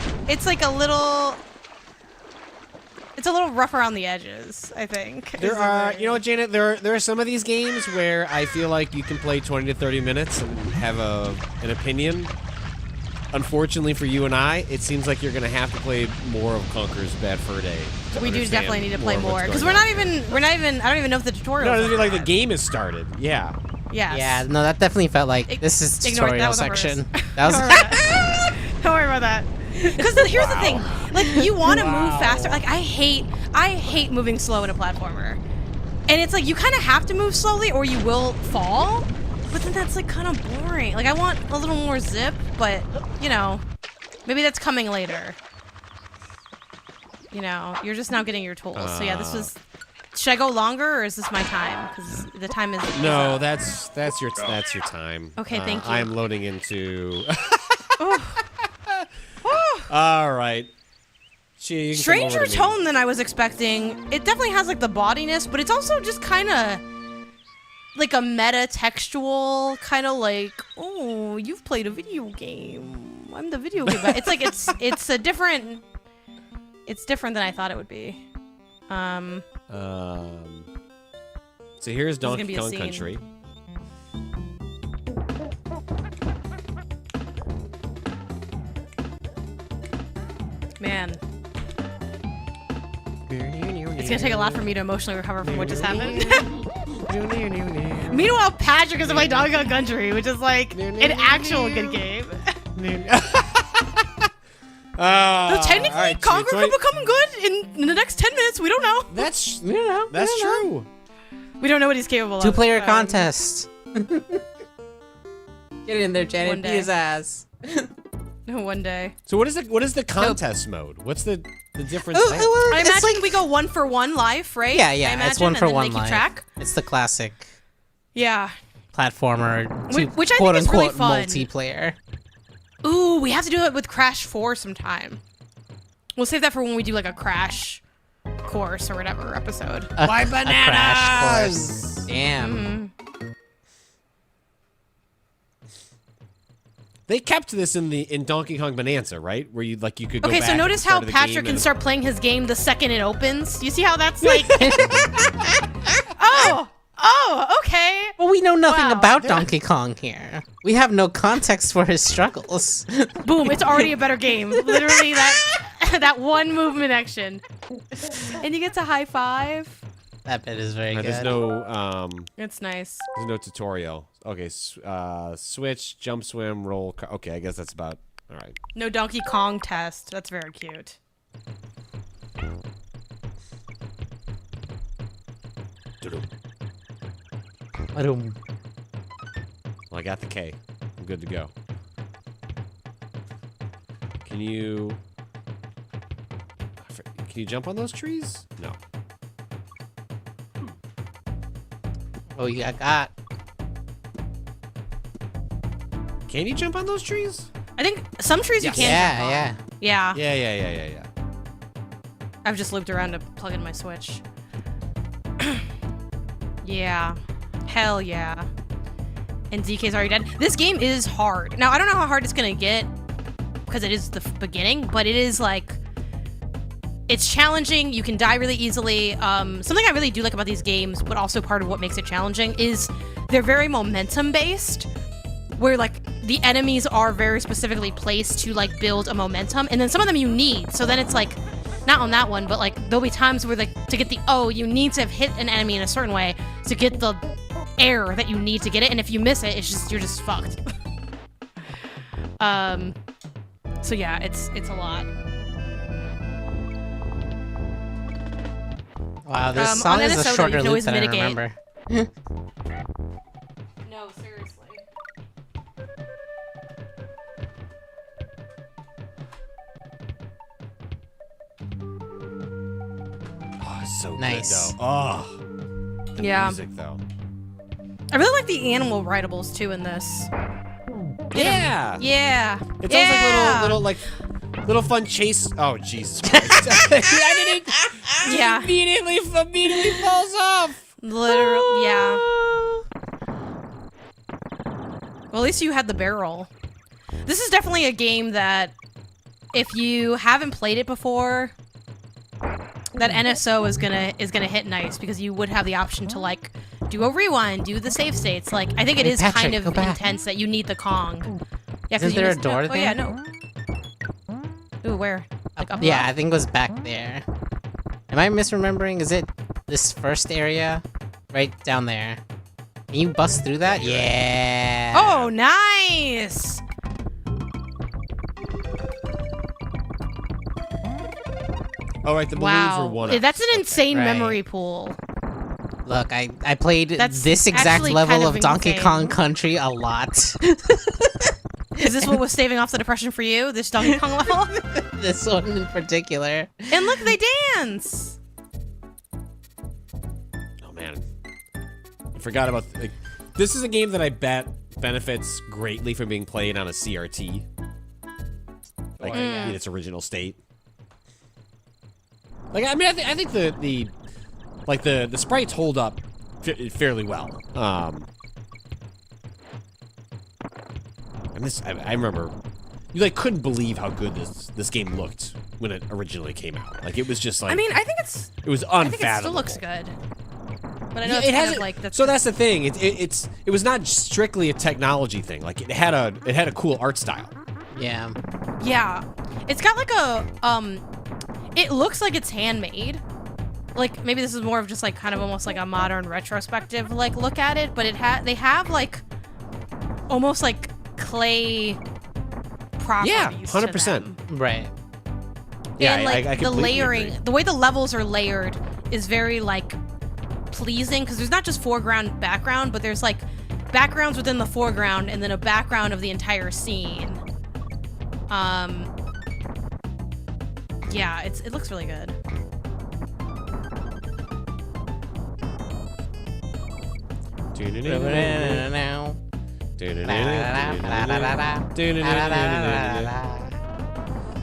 rough around the edges, I think. There are, you know what, Janet? There are some of these games where I feel like you can play 20 to 30 minutes and have an opinion. Unfortunately for you and I, it seems like you're going to have to play more of Conker's Bad Fur Day. We do definitely need to play of what's more because going we're on. not even. I don't even know if the tutorial. No, like the game has started. Yeah. Yes. Yeah, no, that definitely felt like this is Ignore it, that tutorial was on section. purpose. That was. Don't worry about that. Because here's the thing, like you want to move faster. Like I hate moving slow in a platformer, and it's like you kind of have to move slowly or you will fall. But then that's like kind of boring. Like I want a little more zip, but you know, maybe that's coming later. You know, you're just now getting your tools. So yeah, this was. Should I go longer or is this my time? Because the time is. No, that's your time. Okay, thank you. I am loading into. All right. Gee, you can come over Stranger to me. tone than I was expecting. It definitely has like the bodiness, but it's also just kind of like a meta textual kind of like, oh, you've played a video game. I'm the video game guy. It's like it's a different. It's different than I thought it would be. So here's This is gonna Donkey be a Kong scene. Country. Man. It's gonna take a lot for me to emotionally recover from what just happened. Meanwhile, Patrick is playing Donkey Kong Country, which is like an actual good game. Though technically, Conker could become good in the next 10 minutes. We don't know. That's That's true. We don't know what he's capable of. 2-player contest. Get in there, Janet. One Be day. his ass. One day. So what is the contest mode? What's the difference? Ooh, there? ooh, I it's imagine we go 1 for 1 life, right? Yeah, I yeah. imagine, It's 1 for and then 1 they keep life. track. It's the classic Yeah. platformer, Which I think quote is really unquote fun. multiplayer. Ooh, we have to do it with Crash 4 sometime. We'll save that for when we do like a Crash course or whatever episode. Why A bananas? crash course. Damn. They kept this in Donkey Kong Bonanza, right? Where you could go Okay, back so at notice the start how of the Patrick game can and- start playing his game the second it opens. You see how that's like... Oh, okay. Well, we know nothing Wow. about Donkey Kong here. We have no context for his struggles. Boom, it's already a better game. Literally that one movement action. And you get to high five. That bit is very good. There's no It's nice. there's no tutorial. Okay, switch, jump, swim, roll. Okay, I guess that's about all right. No Donkey Kong test. That's very cute. Well, I got the K. I'm good to go. Can you jump on those trees? No. Oh, yeah, got. Can you jump on those trees? I think some trees Yes. you can jump on. Yeah. Yeah. I've just looped around to plug in my Switch. Yeah. Hell yeah. And DK's already dead. This game is hard. Now, I don't know how hard it's gonna get, because it is the beginning, but it is like... It's challenging. You can die really easily. Something I really do like about these games, but also part of what makes it challenging, is they're very momentum-based, where, like, the enemies are very specifically placed to, like, build a momentum, and then some of them you need. So then it's, like, not on that one, but, like, there'll be times where, like, to get the you need to have hit an enemy in a certain way to get the air that you need to get it, and if you miss it, you're just fucked. So yeah, it's a lot. Wow, this On song is NSO, a though, shorter you can loop always than I mitigate. remember. No, seriously. Oh, it's so Nice. good though. Oh. The Yeah. music though. I really like the animal rideables too in this. Yeah. Yeah. It's almost like little fun chase. Oh Jesus Christ! I didn't. Yeah. Immediately falls off. Literally, yeah. Well, at least you had the barrel. This is definitely a game that, if you haven't played it before, that NSO is gonna hit nice, because you would have the option to like do a rewind, do the save states. Like, I think it Hey, is Patrick, kind of go back. intense that you need the Kong. Yeah, 'cause Isn't you there a missed- door Oh there? yeah, no. Ooh, where? Like up Yeah, above? I think it was back there. Am I misremembering? Is it this first area? Right down there. Can you bust through that? Yeah. Oh, nice! Oh right, the balloons Wow, were one. that's an insane Right. memory pool. Look, I played That's this exact actually level kind of of Donkey insane. Kong Country a lot. Is this what was staving off the depression for you? This Donkey Kong level? This one in particular. And look, they dance! Oh man, I forgot about. Like, this is a game that I bet benefits greatly from being played on a CRT, like in its original state. Like, I mean, I think the sprites hold up fairly well. And this, I remember, you like couldn't believe how good this game looked when it originally came out. Like, it was just like, I mean, I think it's... it was I think it unfathomable. still looks good. But I know Yeah, it's it kind hasn't. of like... That's So that's the thing. It was not strictly a technology thing. Like, it had a cool art style. Yeah. Yeah. It's got like a... It looks like it's handmade. like maybe this is more of just like kind of almost like a modern retrospective like look at it, but they have like almost like clay properties. Yeah, 100%. to them. Right. Yeah, And like I the completely layering, agree. the way the levels are layered is very like pleasing because there's not just foreground, background, but there's like backgrounds within the foreground and then a background of the entire scene. Yeah, it looks really good.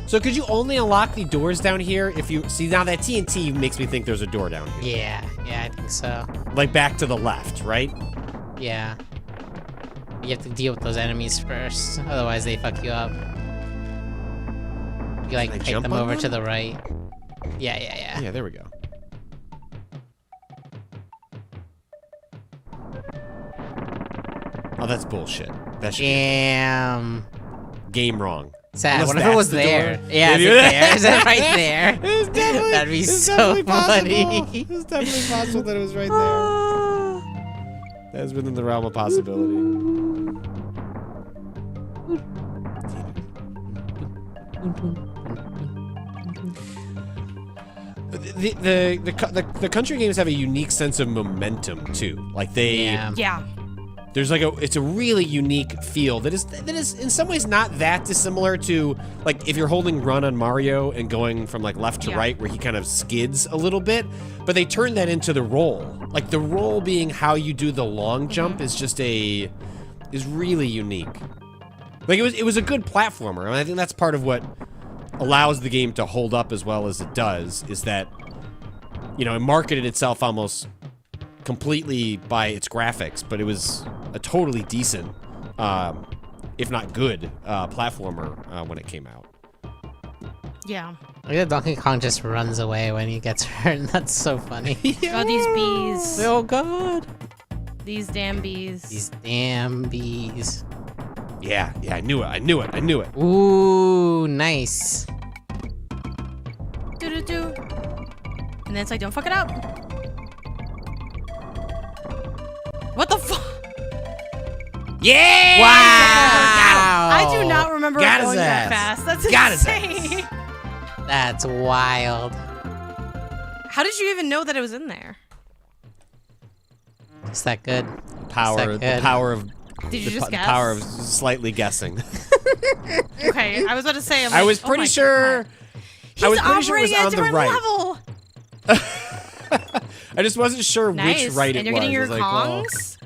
So could you only unlock the doors down here if you see now that TNT makes me think there's a door down here. Yeah, I think so. Like back to the left, right? Yeah. You have to deal with those enemies first, otherwise they fuck you up. You like Can I take jump them on over them? to the right. Yeah. Yeah, there we go. Oh, that's bullshit. That should Damn. game wrong. Sad. Unless What if it that's was the there? door. Yeah, is Maybe it there? Is it right there? It's definitely, That'd be it's so definitely funny. possible. It's definitely possible that it was right there. That is within the realm of possibility. The country games have a unique sense of momentum too. Like they, Yeah. there's like it's a really unique feel that is in some ways not that dissimilar to like if you're holding run on Mario and going from like left to right where he kind of skids a little bit, but they turn that into the roll. Like the roll being how you do the long jump is really unique. Like it was a good platformer, and I think that's part of what allows the game to hold up as well as it does, is that, you know, it marketed itself almost completely by its graphics, but it was a totally decent, if not good, platformer when it came out. Yeah. Look at Donkey Kong just runs away when he gets hurt. That's so funny. Oh, these bees. Oh god. These damn bees. These damn bees. Yeah, I knew it. Ooh, nice. Do. And then it's like, don't fuck it up. What the fuck? Yeah! Wow! I do not remember it Got his going that ass. fast. That's Got his insane. That's wild. How did you even know that it was in there? Is that good? The power of Did you just guess? power of slightly guessing. Okay, I was about to say. I was pretty sure. I was pretty sure it was operating at a on the different right. level. I just wasn't sure Nice. which right and it you're was. getting I your was like, well, Kongs?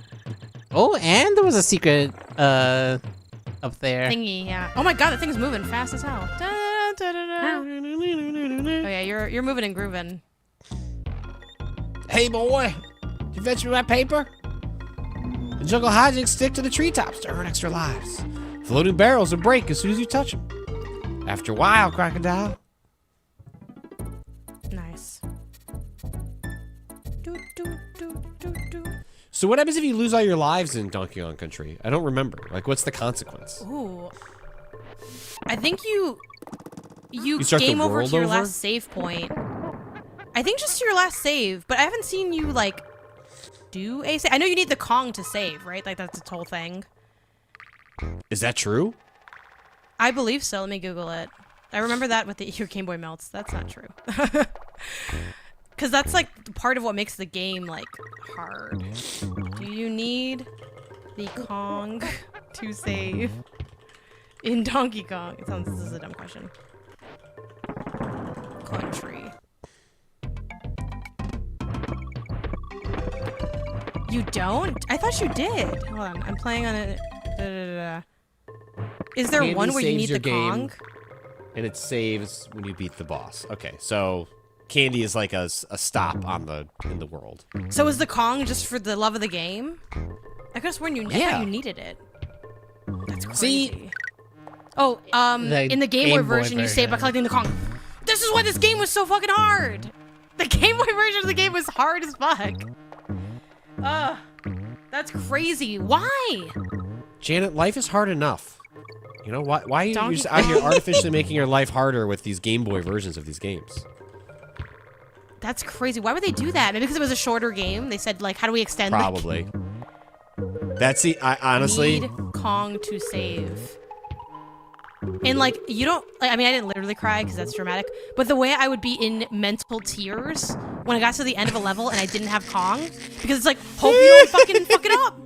Oh, and there was a secret up there. Thingy, yeah. Oh my god, that thing's moving fast as hell. Da, da, da, da. Oh yeah, you're moving and grooving. Hey boy, did you fetch me my paper? The jungle hijinks stick to the treetops to earn extra lives. Floating barrels will break as soon as you touch them. After a while, crocodile. Nice. So what happens if you lose all your lives in Donkey Kong Country? I don't remember. Like, what's the consequence? Ooh. I think you start the game over world to your over? last save point. I think just to your last save, but I haven't seen you like do a save. I know you need the Kong to save, right? Like that's its whole thing. Is that true? I believe so. Let me Google it. I remember that with your Game Boy melts. That's not true. Because that's like part of what makes the game like hard. Do you need the Kong to save in Donkey Kong? This is a dumb question. Country. You don't? I thought you did. Hold on. I'm playing on it. Is there Candy one where you saves need your the game, Kong? and it saves when you beat the boss. Okay, so Candy is like a stop on in the world. So is the Kong just for the love of the game? I could have sworn I thought you needed it. That's crazy. See? Oh, in the Game Boy version, you save by version. collecting the Kong. This is why this game was so fucking hard. The Game Boy version of the game was hard as fuck. That's crazy. Why? Janet, life is hard enough. You know, why are you Donkey just out here artificially making your life harder with these Game Boy versions of these games? That's crazy. Why would they do that? Maybe because it was a shorter game. They said, like, how do we extend Probably. That's the... I honestly... Need Kong to save. And, like, you don't... Like, I mean, I didn't literally cry because that's dramatic. But the way I would be in mental tears when I got to the end of a level and I didn't have Kong, because it's like, hope you don't fucking fuck it up.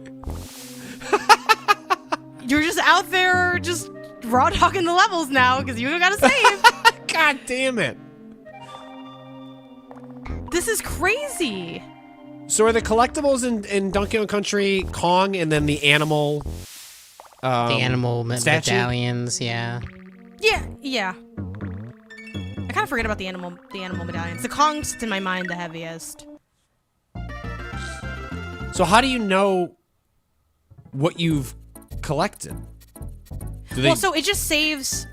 You're just out there just raw talking the levels now because you gotta save. God damn it. This is crazy. So are the collectibles in Donkey Kong Country Kong and then the animal... the animal statue? medallions, yeah. Yeah. I kind of forget about the animal medallions. The Kong sits in my mind the heaviest. So how do you know what you've collected? Well, so it just saves...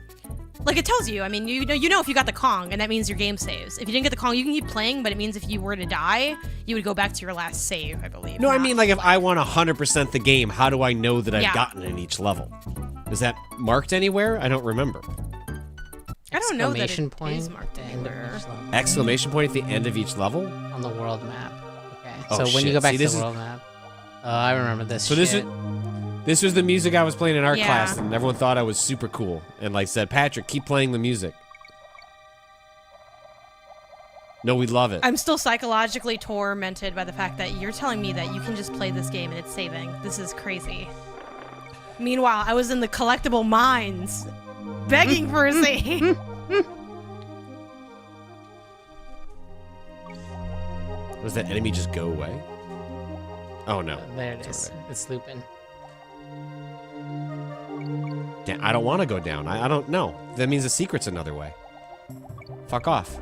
Like, it tells you. I mean, you know if you got the Kong, and that means your game saves. If you didn't get the Kong, you can keep playing, but it means if you were to die, you would go back to your last save, I believe. No, I mean, like, if I want 100% the game, how do I know that I've Yeah. gotten in each level? Is that marked anywhere? I don't remember. I don't know that it Exclamation point is marked at the end of anywhere. each level. Exclamation point at the end of each level? On the world map. Okay. Oh, So when shit. you go back See, to this the is- world map. Oh, I remember this So shit. this was the music I was playing in art Yeah. class, and everyone thought I was super cool. And, like, said, Patrick, keep playing the music. No, we love it. I'm still psychologically tormented by the fact that you're telling me that you can just play this game and it's saving. This is crazy. Meanwhile, I was in the collectible mines, begging for a save. Does that enemy just go away? Oh, no. There it It's is. over there. It's looping. Damn, I don't want to go down. I don't know. That means the secret's another way. Fuck off.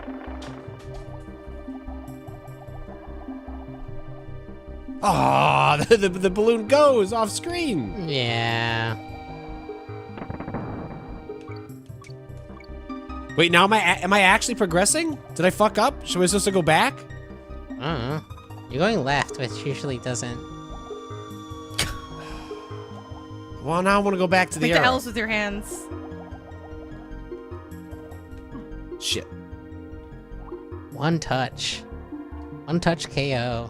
Ah, the balloon goes off screen. Yeah. Wait, now am I actually progressing? Did I fuck up? Should I supposed to go back? I don't know. You're going left, which usually doesn't. Well, now I want to go back to the Make the arrow. L's with your hands. Shit. One touch. One touch KO.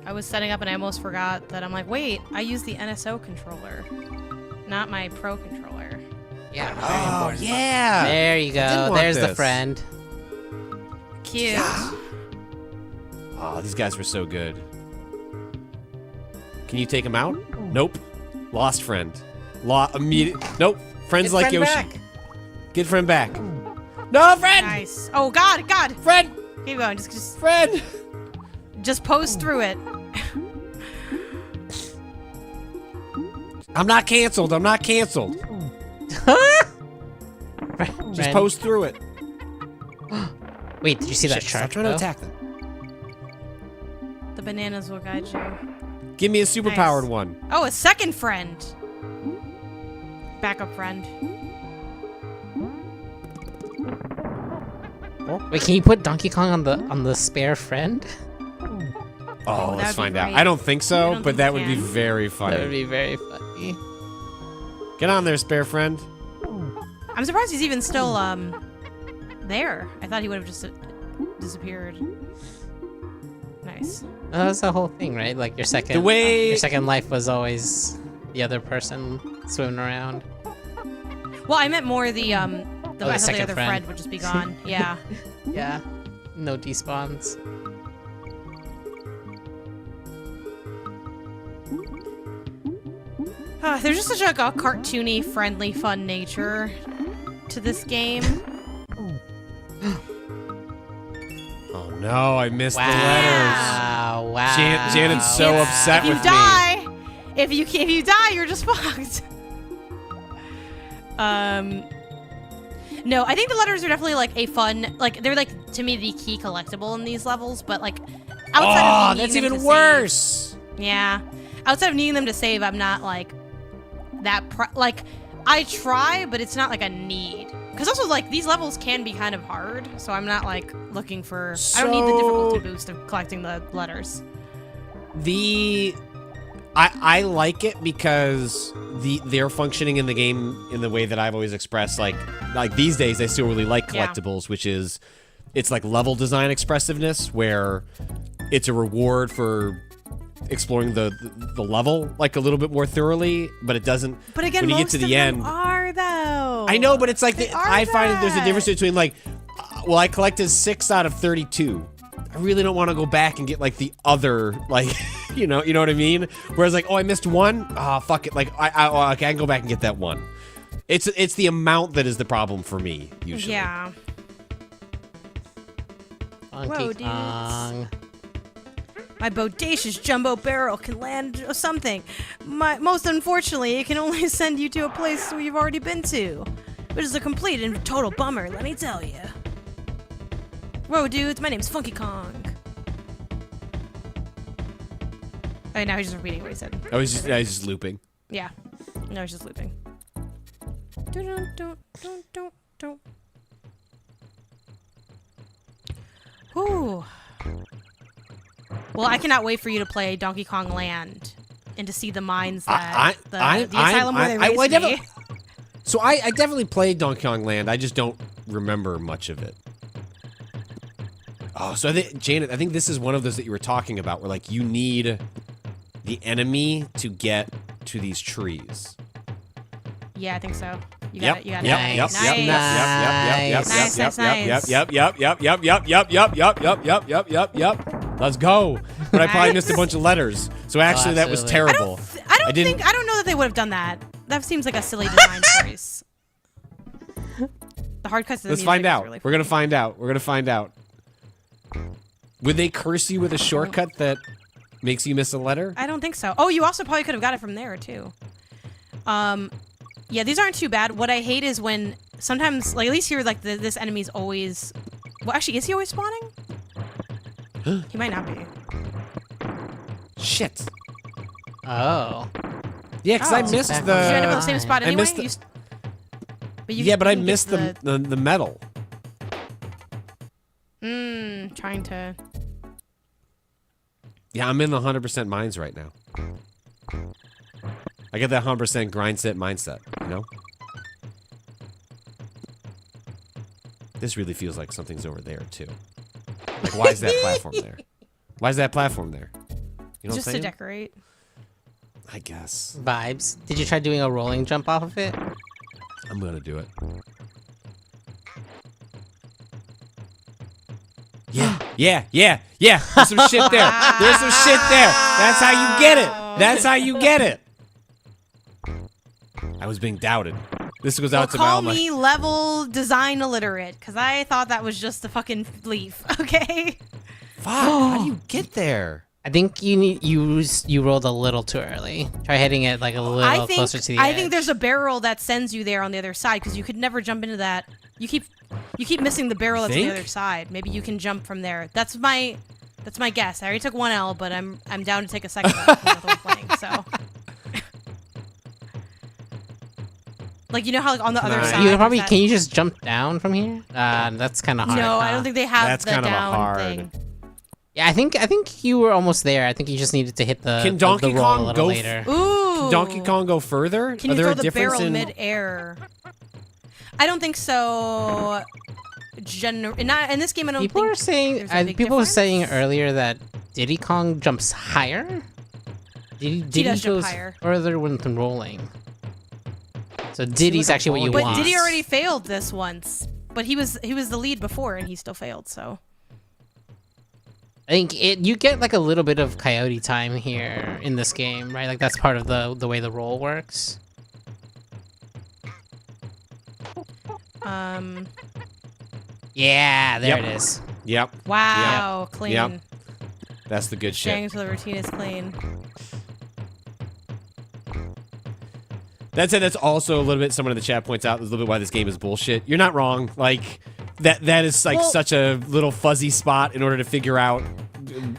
I was setting up and I almost forgot that I'm like, wait, I use the NSO controller, not my Pro controller. Yeah. Very Oh, important. yeah. There you Didn't go. want There's the this. friend. Cute. Oh, these guys were so good. Can you take them out? Nope. Lost friend. Immediate. Nope. Friends Get like friend Yoshi. back. Get friend back. No, friend! Nice. Oh, God. Friend! Keep going. Just Friend! Just post through it. I'm not canceled. I'm not canceled. Just post through it. Wait, did you see that Shit, shark? stop trying to though? attack them. The bananas will guide you. Give me a superpowered Nice. one. Oh, a second friend. Backup friend. Wait, can you put Donkey Kong on the spare friend? Oh, that'd let's be find out. great. I don't think I so, don't but think that you would be can. very funny. That would be very funny. Get on there, spare friend. I'm surprised he's even still there. I thought he would have just disappeared. Nice. That was the whole thing, right? Like your second life was always the other person swimming around. Well, I meant more the I thought the second other friend would just be gone. Yeah. Yeah. No despawns. There's just such a cartoony, friendly, fun nature to this game. Oh no, I missed the letters. Wow! Wow! Janet's so upset If you with die, if you die, you're just fucked. No, I think the letters are definitely like a fun, like they're like to me the key collectible in these levels, but like outside of that's needing them even to worse. save- yeah, outside of needing them to save, I'm not like that. Like I try, but it's not like a need. Because also like these levels can be kind of hard, so I'm not like looking for. I don't need the difficulty boost of collecting the letters. I like it because they're functioning in the game in the way that I've always expressed. Like these days, I still really like Yeah. collectibles, which is its like level design expressiveness, where it's a reward for exploring the level like a little bit more thoroughly, but it doesn't. But again, when you most get to of the them end, are though. I know, but it's like I find that there's a that. difference between like, well, I collected 6 out of 32. I really don't want to go back and get like the other like, you know what I mean? Whereas like, oh, I missed one. Ah, fuck it. Like I can go back and get that one. It's the amount that is the problem for me usually. Yeah. Whoa, dudes. My bodacious jumbo barrel can land something. Most unfortunately, it can only send you to a place we've already been to, which is a complete and total bummer, let me tell you. Whoa, dudes, my name's Funky Kong. Oh, now he's just repeating what he said. I was just looping. Yeah. No, he's just looping. Whew. Well, I cannot wait for you to play Donkey Kong Land and to see the mines that the asylum where they raised me. So I definitely played Donkey Kong Land. I just don't remember much of it. Oh, so I think, Janet, I think this is one of those that you were talking about, where like you need the enemy to get to these trees. Yeah, I think so. You got it. You got it. Yep. Let's go. But I probably missed a bunch of letters. So actually, that was terrible. I don't know that they would have done that. That seems like a silly design choice. The hard cuts to the Let's music find is out. really We're gonna find out. We're gonna find out. Would they curse you with a shortcut that makes you miss a letter? I don't think so. Oh, you also probably could have got it from there too. Yeah, these aren't too bad. What I hate is when sometimes, like at least here, like this enemy's always. Well, actually, is he always spawning? He might not be. Shit. Oh. Yeah, because I missed the. Did you end up in the same spot anyway? But I missed the medal. Trying to. Yeah, I'm in the 100% mines right now. I get that 100% grind set mindset, you know? This really feels like something's over there, too. Like, why is that platform there? Why is that platform there? You know Just what I'm saying? to decorate. I guess. Vibes. Did you try doing a rolling jump off of it? I'm gonna do it. Yeah. There's some shit there. There's some shit there. That's how you get it. That's how you get it. I was being doubted. This goes out to call my me level design illiterate, because I thought that was just a fucking leaf. Okay. Fuck. How do you get there? I think you rolled a little too early. Try hitting it like a little closer to the edge. I think there's a barrel that sends you there on the other side, because you could never jump into that. You keep missing the barrel that's on the other side. Maybe you can jump from there. That's my guess. I already took 1 L, but I'm down to take a second one with what I'm playing. So, like, you know how like on the other side. You probably can you just jump down from here? That's kind of hard. No, I don't think they have the kind of down hard thing. Yeah, I think you were almost there. I think you just needed to hit the Can Donkey the roll Kong a little go later. Ooh. Can Donkey Kong go further? Can you throw the barrel mid-air? I don't think so. In this game, I don't people think are saying people were saying earlier that Diddy Kong jumps higher. Diddy does jump goes higher. further when rolling. So Diddy's actually what you but want. Diddy already failed this once, but he was the lead before, and he still failed. So I think you get like a little bit of coyote time here in this game, right? Like that's part of the way the roll works. Yeah, there it is. Yep. Wow, clean. Yep. That's the good shit. Staying to the routine is clean. That's it. That's also a little bit. Someone in the chat points out a little bit why this game is bullshit. You're not wrong. Like that is like such a little fuzzy spot in order to figure out,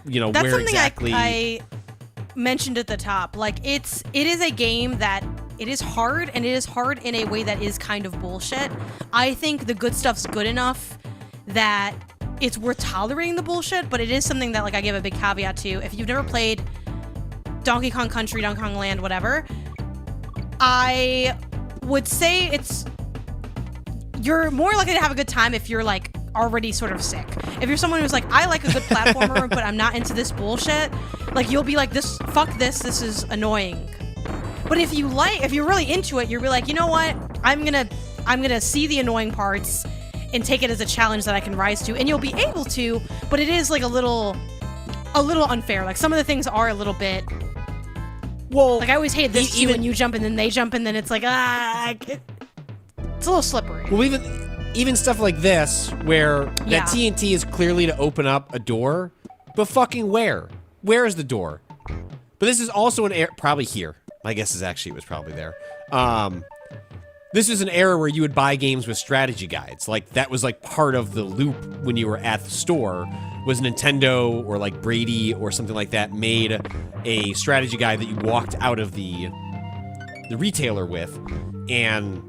you know, that's where something exactly. I mentioned at the top. Like it is a game that it is hard, and it is hard in a way that is kind of bullshit. I think the good stuff's good enough that it's worth tolerating the bullshit, but it is something that like I give a big caveat to. If you've never played Donkey Kong Country, Donkey Kong Land, whatever, I would say you're more likely to have a good time if you're like already sort of sick. If you're someone who's like, I like a good platformer, but I'm not into this bullshit, like you'll be like, fuck this is annoying. But if you're really into it, you'll be like, you know what? I'm gonna see the annoying parts and take it as a challenge that I can rise to, and you'll be able to, but it is like a little unfair. Like some of the things are a little bit. Well, like I always hate this too when you jump and then they jump and then it's like it's a little slippery. Well, even stuff like this where that TNT is clearly to open up a door, but fucking where? Where is the door? But this is also an error, probably here. My guess is actually it was probably there. This is an era where you would buy games with strategy guides. Like, that was, like, part of the loop when you were at the store, was Nintendo or, like, Brady or something like that made a strategy guide that you walked out of the retailer with, and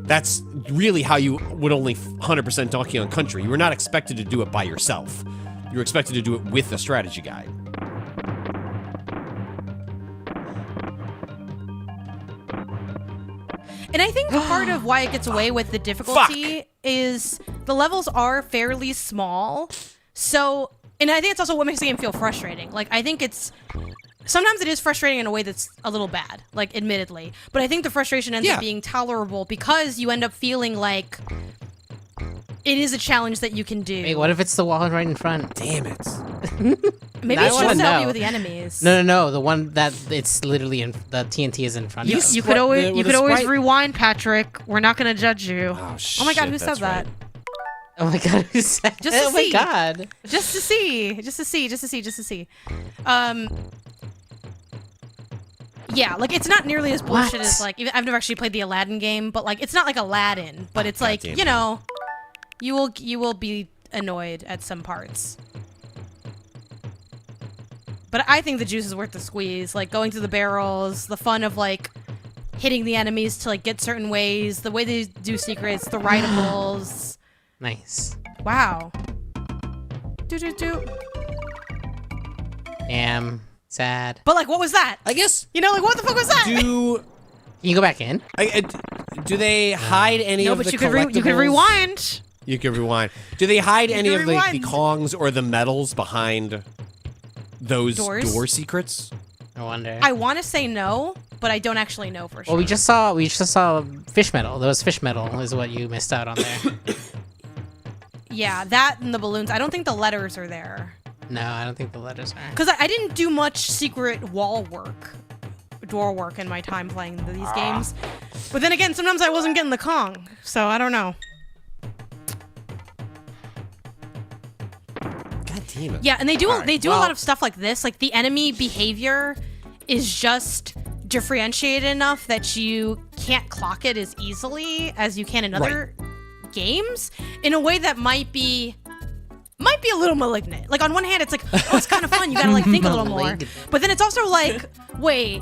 that's really how you would only 100% Donkey Kong Country. You were not expected to do it by yourself. You were expected to do it with a strategy guide. And I think part of why it gets away with the difficulty is the levels are fairly small. So, and I think it's also what makes the game feel frustrating. Like, I think sometimes it is frustrating in a way that's a little bad, like, admittedly. But I think the frustration ends up being tolerable because you end up feeling like it is a challenge that you can do. Wait, what if it's the wall right in front? Damn it. Maybe it's just to help you with the enemies. No. The one that it's literally the TNT is in front of You could always rewind, Patrick. We're not going to judge you. Oh my god, who said that? Oh my god, who said that? Just to see. My god. Just to see. Yeah, like, it's not nearly as bullshit as, like, I've never actually played the Aladdin game, but, like, it's not like Aladdin, but it's like, you know, you will be annoyed at some parts. But I think the juice is worth the squeeze. Like, going through the barrels, the fun of, like, hitting the enemies to, like, get certain ways, the way they do secrets, the rideables. Nice. Wow. Do. Damn. Sad. But, like, what was that? I guess... You know, like, what the fuck was that? Can you go back in? Do they hide any of the collectibles? You could rewind. You could rewind. Do they hide any of the Kongs or the medals behind those door secrets? I wonder. I want to say no, but I don't actually know for sure. Well, we just saw fish metal. Those fish metal is what you missed out on there. Yeah, that and the balloons. I don't think the letters are there. No, I don't think the letters are. Because I didn't do much secret wall work, door work in my time playing these games. But then again, sometimes I wasn't getting the Kong, so I don't know. God damn it. Yeah, and they do a lot of stuff like this. Like, the enemy behavior is just differentiated enough that you can't clock it as easily as you can in other games, in a way that might be a little malignant. Like, on one hand, it's like, oh, it's kind of fun. You gotta, like, think a little more. But then it's also like, wait,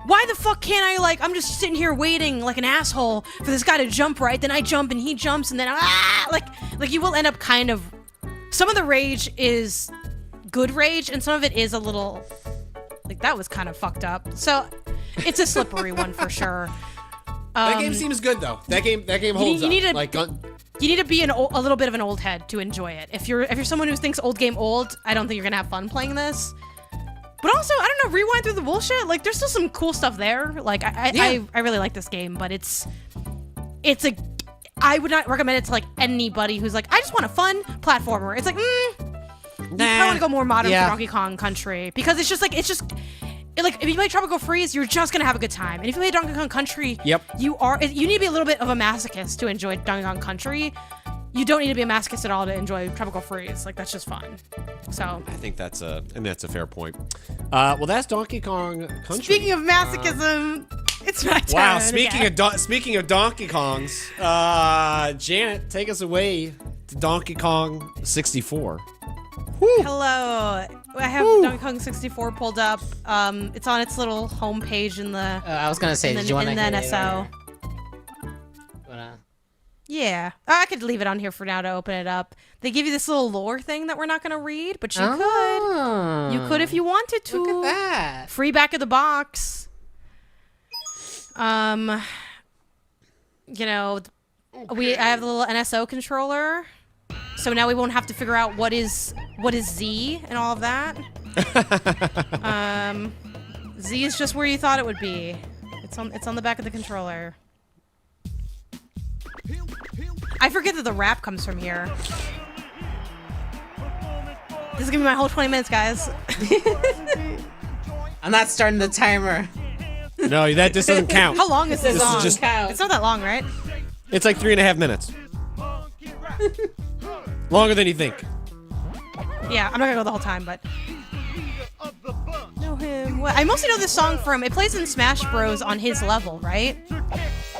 why the fuck can't I, like, I'm just sitting here waiting like an asshole for this guy to jump right, then I jump and he jumps and then, like you will end up kind of, some of the rage is good rage and some of it is a little, like, that was kind of fucked up. So, it's a slippery one for sure. That game seems good, though. That game holds up. You need to be a little bit of an old head to enjoy it. If you're someone who thinks old game old, I don't think you're gonna have fun playing this. But also, I don't know, rewind through the bullshit. Like, there's still some cool stuff there. Like, I really like this game, but I would not recommend it to, like, anybody who's like, I just want a fun platformer. It's like, you probably want to go more modern for Donkey Kong Country, because it's just like, if you play Tropical Freeze, you're just gonna have a good time. And if you play Donkey Kong Country, you need to be a little bit of a masochist to enjoy Donkey Kong Country. You don't need to be a masochist at all to enjoy Tropical Freeze. Like, that's just fun. So I think that's a fair point. Well, that's Donkey Kong Country. Speaking of masochism, it's my turn. Wow, speaking of Donkey Kongs, Janet, take us away to Donkey Kong 64. Woo. Hello. I have Donkey Kong 64 pulled up. It's on its little home page in the. I was gonna say, did you want to NSO? Yeah, I could leave it on here for now to open it up. They give you this little lore thing that we're not gonna read, but you could. You could if you wanted to. Look at that. Free back of the box. You know, I have the little NSO controller. so now we won't have to figure out what is Z and all of that. Z is just where you thought it would be. It's on the back of the controller. I forget that the rap comes from here. This is gonna be my whole 20 minutes, guys. I'm not starting the timer. No, that just doesn't count. How long is this song? Is just, it's not that long, right? it's like 3.5 minutes. Longer than you think. Yeah, I'm not gonna go the whole time, but know him. Well, I mostly know this song from. It plays in Smash Bros. On his level, right?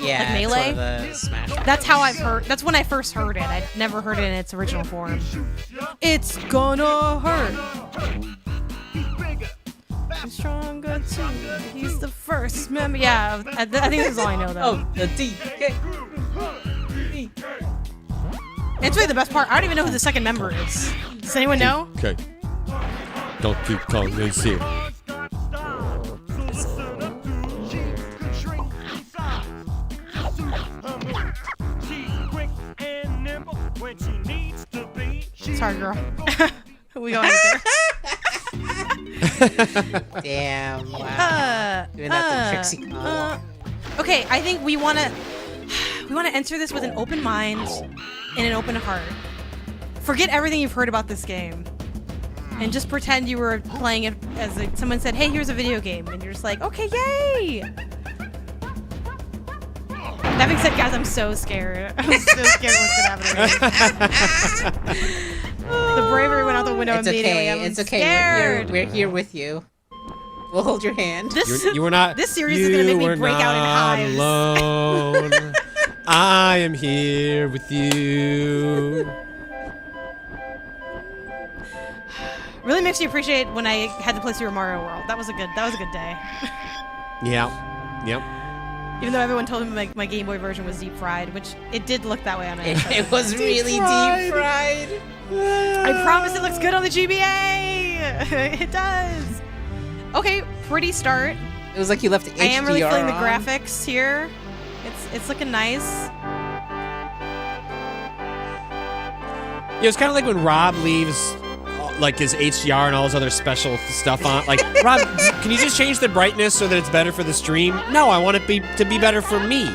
Yeah, like Melee. It's one of the Smash Bros. That's how I've heard. That's when I first heard it. I'd never heard it in its original form. It's gonna hurt. He's stronger too. He's the first member. Yeah, I think this is all I know though. Oh, the D. It's really the best part. I don't even know who the second member is. Does anyone know? Okay. Donkey Kong and see. Sorry, girl. We going right there. Damn. Wow. Doing that to Trixie Kong. Okay, I think we want to enter this with an open mind and an open heart. Forget everything you've heard about this game. And just pretend you were playing it as someone said, hey, here's a video game. And you're just like, okay, yay! That being said, guys, I'm so scared. I'm so scared what's going to happen to me. The bravery went out the window immediately. Okay. It's okay. Scared. We're here with you. We'll hold your hand. You were not. This series is going to make me break out in hives. Alone. I am here with you. Really makes you appreciate when I had to play Super Mario World. That was a good day. Yeah. Yep. Even though everyone told me my Game Boy version was deep fried, which it did look that way on it. It was really deep fried. I promise it looks good on the GBA. It does. Okay, pretty start. It was like you left HDR I am really feeling the on. graphics here. It's looking nice. Yeah, it's kind of like when Rob leaves, like his HDR and all his other special stuff on. Like, Rob, can you just change the brightness so that it's better for the stream? No, I want it to be better for me.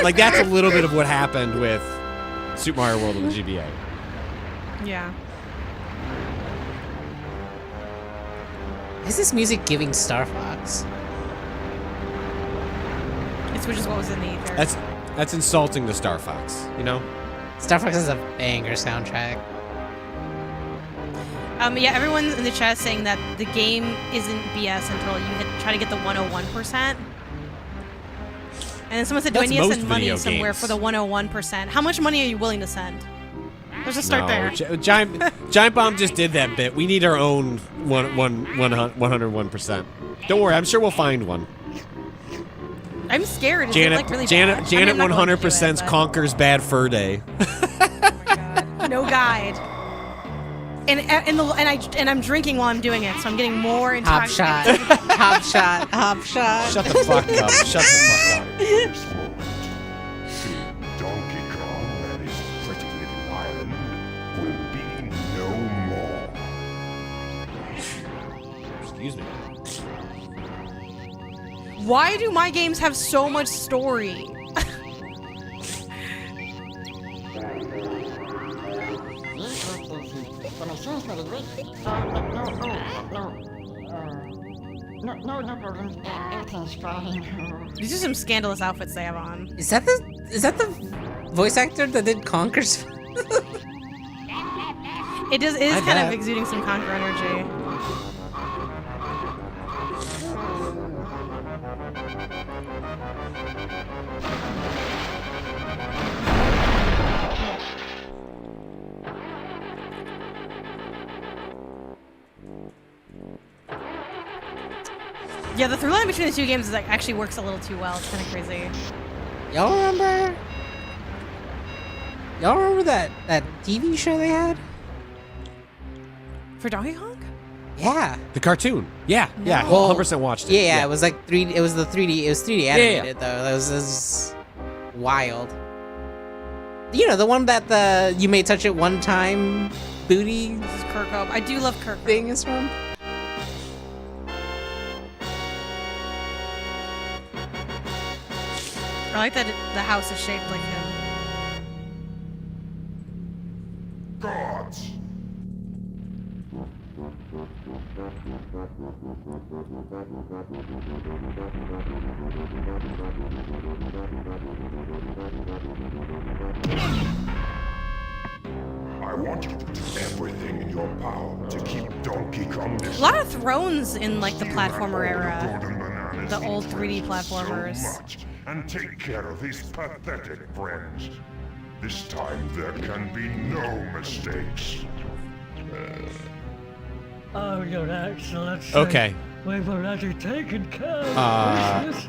Like, that's a little bit of what happened with Super Mario World on the GBA. Yeah. Is this music giving Star Fox? It's which is what was in the ether. That's insulting to Star Fox, you know? Star Fox is a banger soundtrack. Yeah, everyone in the chat is saying that the game isn't BS until you try to get the 101%. And then someone said, do I need to send money somewhere for the 101%? How much money are you willing to send? Let's just start there. Giant Bomb just did that bit. We need our own 101%. Don't worry, I'm sure we'll find one. I'm scared. Is Janet, it like really Janet, bad? Janet 100%'s but... Conker's Bad Fur Day. No guide. And I'm drinking while I'm doing it, so I'm getting more into Hop shot. Hop shot. Hop shot. Shut the fuck up. Shut the fuck up. Donkey Kong and his pretty little island will be no more. Excuse me. Why do my games have so much story? No, everything's fine. These are some scandalous outfits they have on. Is that the voice actor that did Conker's? It is kind of exuding some Conker energy. Yeah, the through line between the two games is, like, actually works a little too well. It's kind of crazy. Y'all remember that TV show they had? For Donkey Kong? Yeah. The cartoon. Yeah, No. yeah. 100% watched it. Yeah, it was like 3D. It was the 3D. It was 3D animated though. That was wild. You know, the one that you may touch it one time booty This is Kirkhope. I do love Kirkhope. thing is from. I like that the house is shaped like him. Gods! I want you to do everything in your power to keep Donkey Kong this. A lot of thrones in like the platformer era. The old 3D platformers. So much, and take care of his pathetic friends. This time there can be no mistakes. Oh, your excellency. Okay. We've already taken care of this.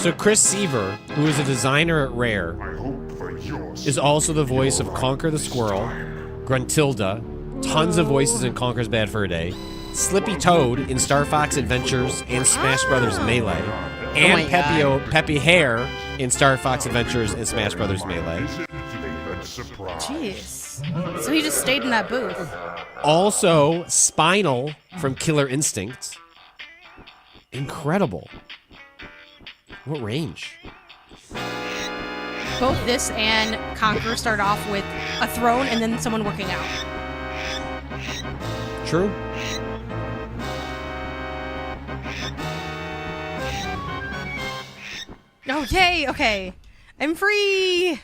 So Chris Seaver, who is a designer at Rare, is also the voice of Conker the Squirrel, Gruntilda, tons of voices in Conker's Bad Fur Day, Slippy Toad in Star Fox Adventures and Smash Brothers Melee, and Peppy Hare in Star Fox Adventures and Smash Brothers Melee. Jeez. So he just stayed in that booth. Also, Spinal from Killer Instinct. Incredible. What range? Both this and Conker start off with a throne and then someone working out. True. Oh, yay! Okay. I'm free!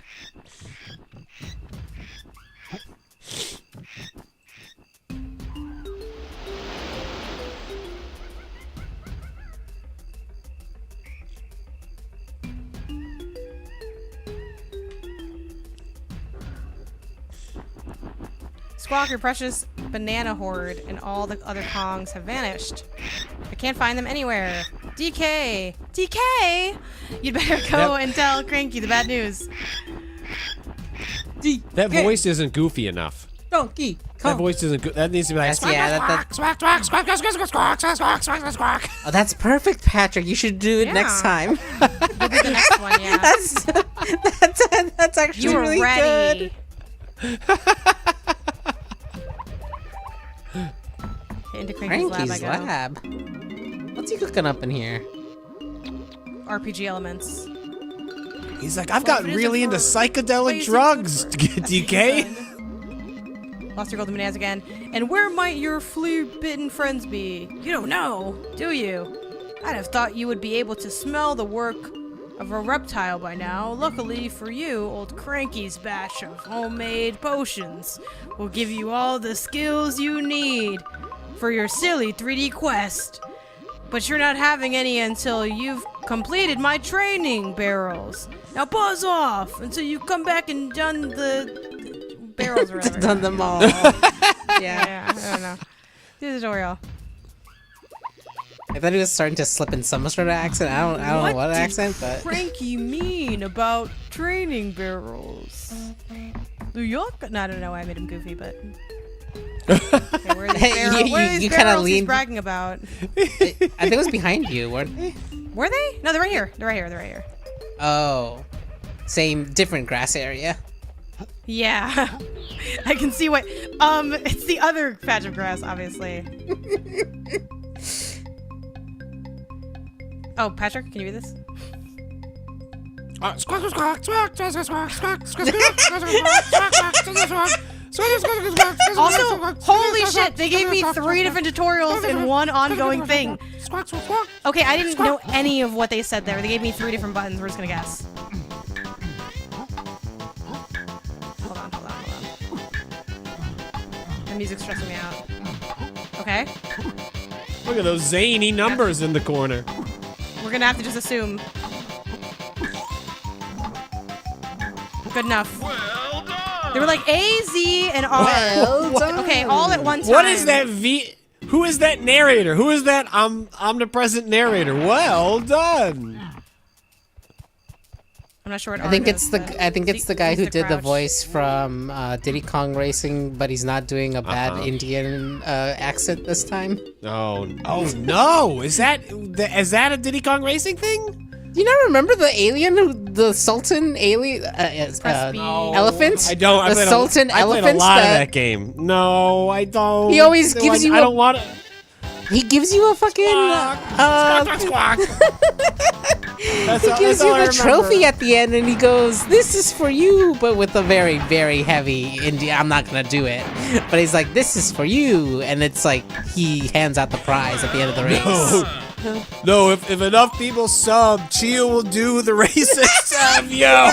Squawk, your precious banana horde, and all the other Kongs have vanished. I can't find them anywhere. DK! DK! You'd better go and tell Cranky the bad news. That voice isn't goofy enough. Donkey That voice isn't good. That needs to be like That's- yeah, that- squawk, squawk, squawk, squawk, squawk, squawk, squawk, squawk, squawk, squawk. Oh, that's perfect, Patrick. You should do it next time. You'll be the next one, yeah. That's actually You were really ready. good. Into Cranky's lab, I Cranky's go. lab. What's he cooking up in here? RPG elements. He's like, I've gotten really into psychedelic drugs, DK. Lost your golden bananas again. And where might your flea-bitten friends be? You don't know, do you? I'd have thought you would be able to smell the work of a reptile by now. Luckily for you, old Cranky's batch of homemade potions will give you all the skills you need for your silly 3D quest. But you're not having any until you've completed my training barrels. Now buzz off until you come back and done the barrels or whatever. Done them all. Yeah, I don't know. Do the tutorial. I thought he was starting to slip in some sort of accent. I don't know what did accent, but Cranky mean about training barrels? New York? No, I don't know why I made him goofy, but. Okay, where are these, you kind of barrels he's leaned. bragging about? I think it was behind you, weren't they? Were they? No, they're right here. They're right here. They're right here. Oh, same, different grass area. Yeah, I can see what. It's the other patch of grass, obviously. Oh, Patrick, can you read this? Squawk, squawk, squawk, squawk, squawk, squawk, squawk, Also, holy shit, they gave me 3 different tutorials in one ongoing thing. Okay, I didn't know any of what they said there. They gave me 3 different buttons. We're just gonna guess. Hold on. The music's stressing me out. Okay. Look at those zany numbers in the corner. We're gonna have to just assume. Good enough. They were like A, Z, and R. Okay, all at one time. What is that Who is that narrator? Who is that omnipresent narrator? Well done. I'm not sure what I think R it's does, the I think it's the guy he's who the did the crouch. voice from Diddy Kong Racing, but he's not doing a bad Indian accent this time. Oh no! Is that a Diddy Kong Racing thing? Do you not remember the alien, the Sultan alien elephant? I don't. The Sultan I played elephant. a lot of that game. No, I don't. He always gives you. I don't want it. He gives you a fucking. Squawk. He gives you the trophy at the end, and he goes, "This is for you," but with a very, very heavy India. I'm not gonna do it, but he's like, "This is for you," and it's like he hands out the prize at the end of the race. No, if enough people sub, Chia will do the racist of you. No.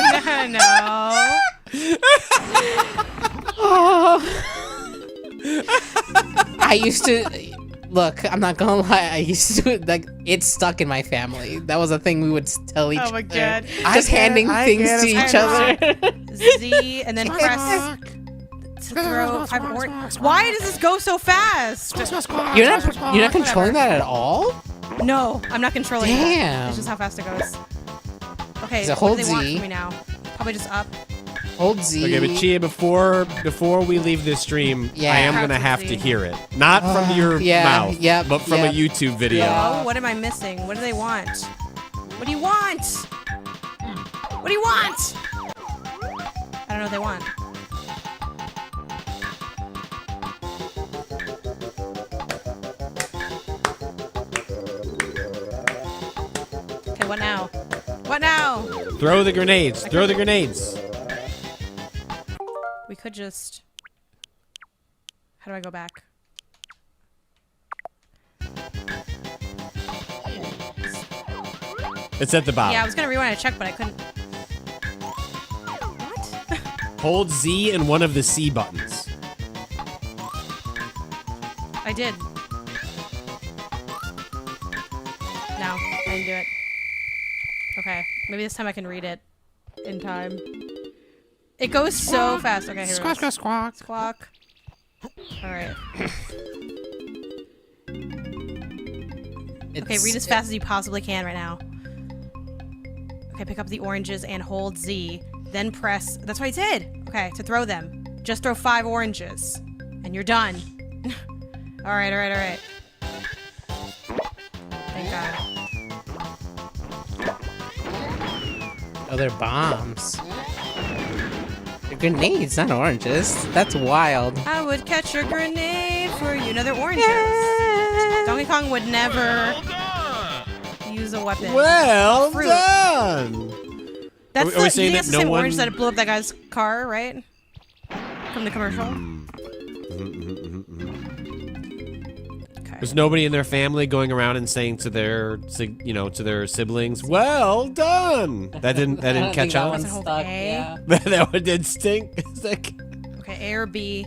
I used to look. I'm not gonna lie. I used to like. It's stuck in my family. That was a thing we would tell each other. Oh my god! Just handing things to each other. Z and then press to throw 5 orange. Why does this go so fast? You're not controlling that at all. No, I'm not controlling it. Damn. It's just how fast it goes. Okay, So what hold do they want Z. from me now? Probably just up. Hold Z. Okay, but Chia, before we leave this stream, Yeah. I am gonna have to hear it, not from your mouth, but from a YouTube video. Oh, what am I missing? What do they want? What do you want? What do you want? I don't know what they want. Okay, what now? What now? Throw the grenades. Throw the grenades. We could just... How do I go back? It's at the bottom. Yeah, I was gonna rewind to check, but I couldn't. Hold Z and one of the C buttons. I did. No, I didn't do it. Okay, maybe this time I can read it in time. It goes so fast. Okay, here Squawk, it goes. squawk, Squawk. Alright. Okay, read as fast as you possibly can right now. Okay, pick up the oranges and hold Z. Then press... That's what I did! Okay, to throw them. Just throw 5 oranges. And you're done. Alright, alright, alright. Thank God. Oh, they're bombs. They're grenades, not oranges. That's wild. I would catch your grenade for you. No, they're oranges. Donkey Kong would never use a weapon. Well Fruit. done. That's Are we the, saying that's that the no same one- orange that blew up that guy's car, right? From the commercial. There's nobody in their family going around and saying to their, to their siblings, "Well done." That didn't catch on. Wasn't hold A. That one did stink. Okay, A or B,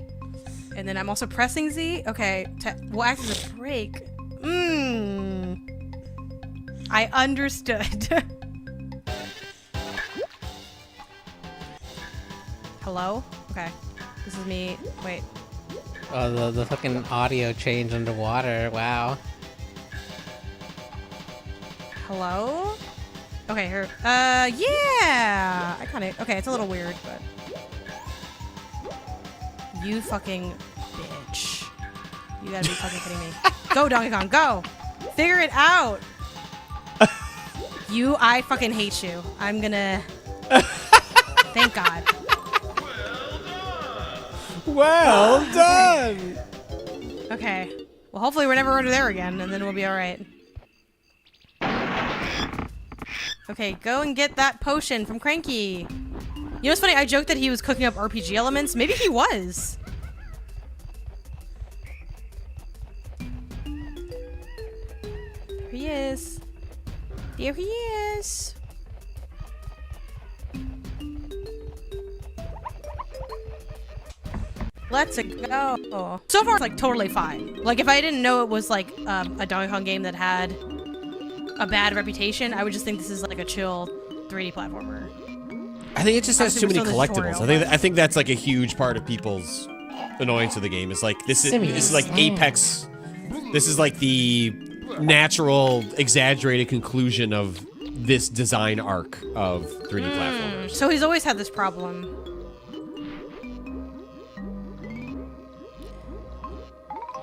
and then I'm also pressing Z. Okay, will act as a brake. I understood. Hello? Okay, this is me. Wait. Oh, the fucking audio change underwater. Wow. Hello? Okay, here. Yeah! I kinda... Okay, it's a little weird, but... You fucking bitch. You gotta be fucking kidding me. Go, Donkey Kong, go! Figure it out! I fucking hate you. I'm gonna... Thank God. Well done! Okay. Well, hopefully we're never under there again, and then we'll be alright. Okay, go and get that potion from Cranky. You know what's funny? I joked that he was cooking up RPG elements. Maybe he was. There he is. There he is. Let's go. So far, it's like totally fine. Like, if I didn't know it was like a Donkey Kong game that had a bad reputation, I would just think this is like a chill 3D platformer. I think it just has too many Obviously, we're still in the collectibles. I think that's like a huge part of people's annoyance of the game. Is like this is like Apex. This is like the natural, exaggerated conclusion of this design arc of 3D platformers. So he's always had this problem.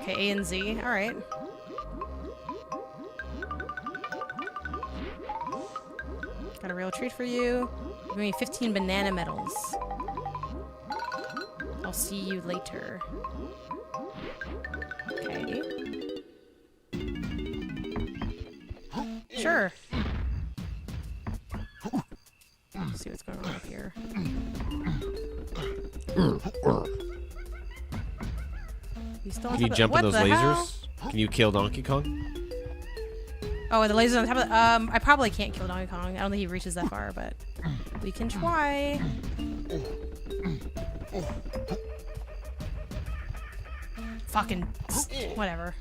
Okay, A and Z. All right. Got a real treat for you. Give me 15 banana medals. I'll see you later. Okay. Sure. Let's see what's going on up here. Can you jump in those lasers? Can you kill Donkey Kong? Oh, the lasers on top of the, I probably can't kill Donkey Kong. I don't think he reaches that far, but we can try. Fucking whatever.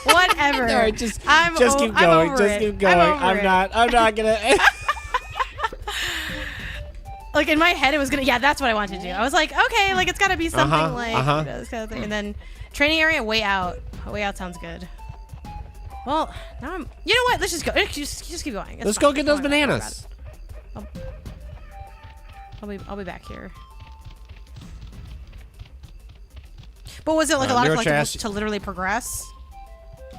Whatever. No, just keep going. Just keep going. I'm not gonna. Like in my head, it was gonna. Yeah, that's what I wanted to do. I was like, okay, like it's gotta be something like this kind of thing. And then training area way out. Way out sounds good. Well, now I'm. You know what? Let's just go. Just keep going. Let's go get those bananas. I'll be back here. But was it like a lot of like to literally progress,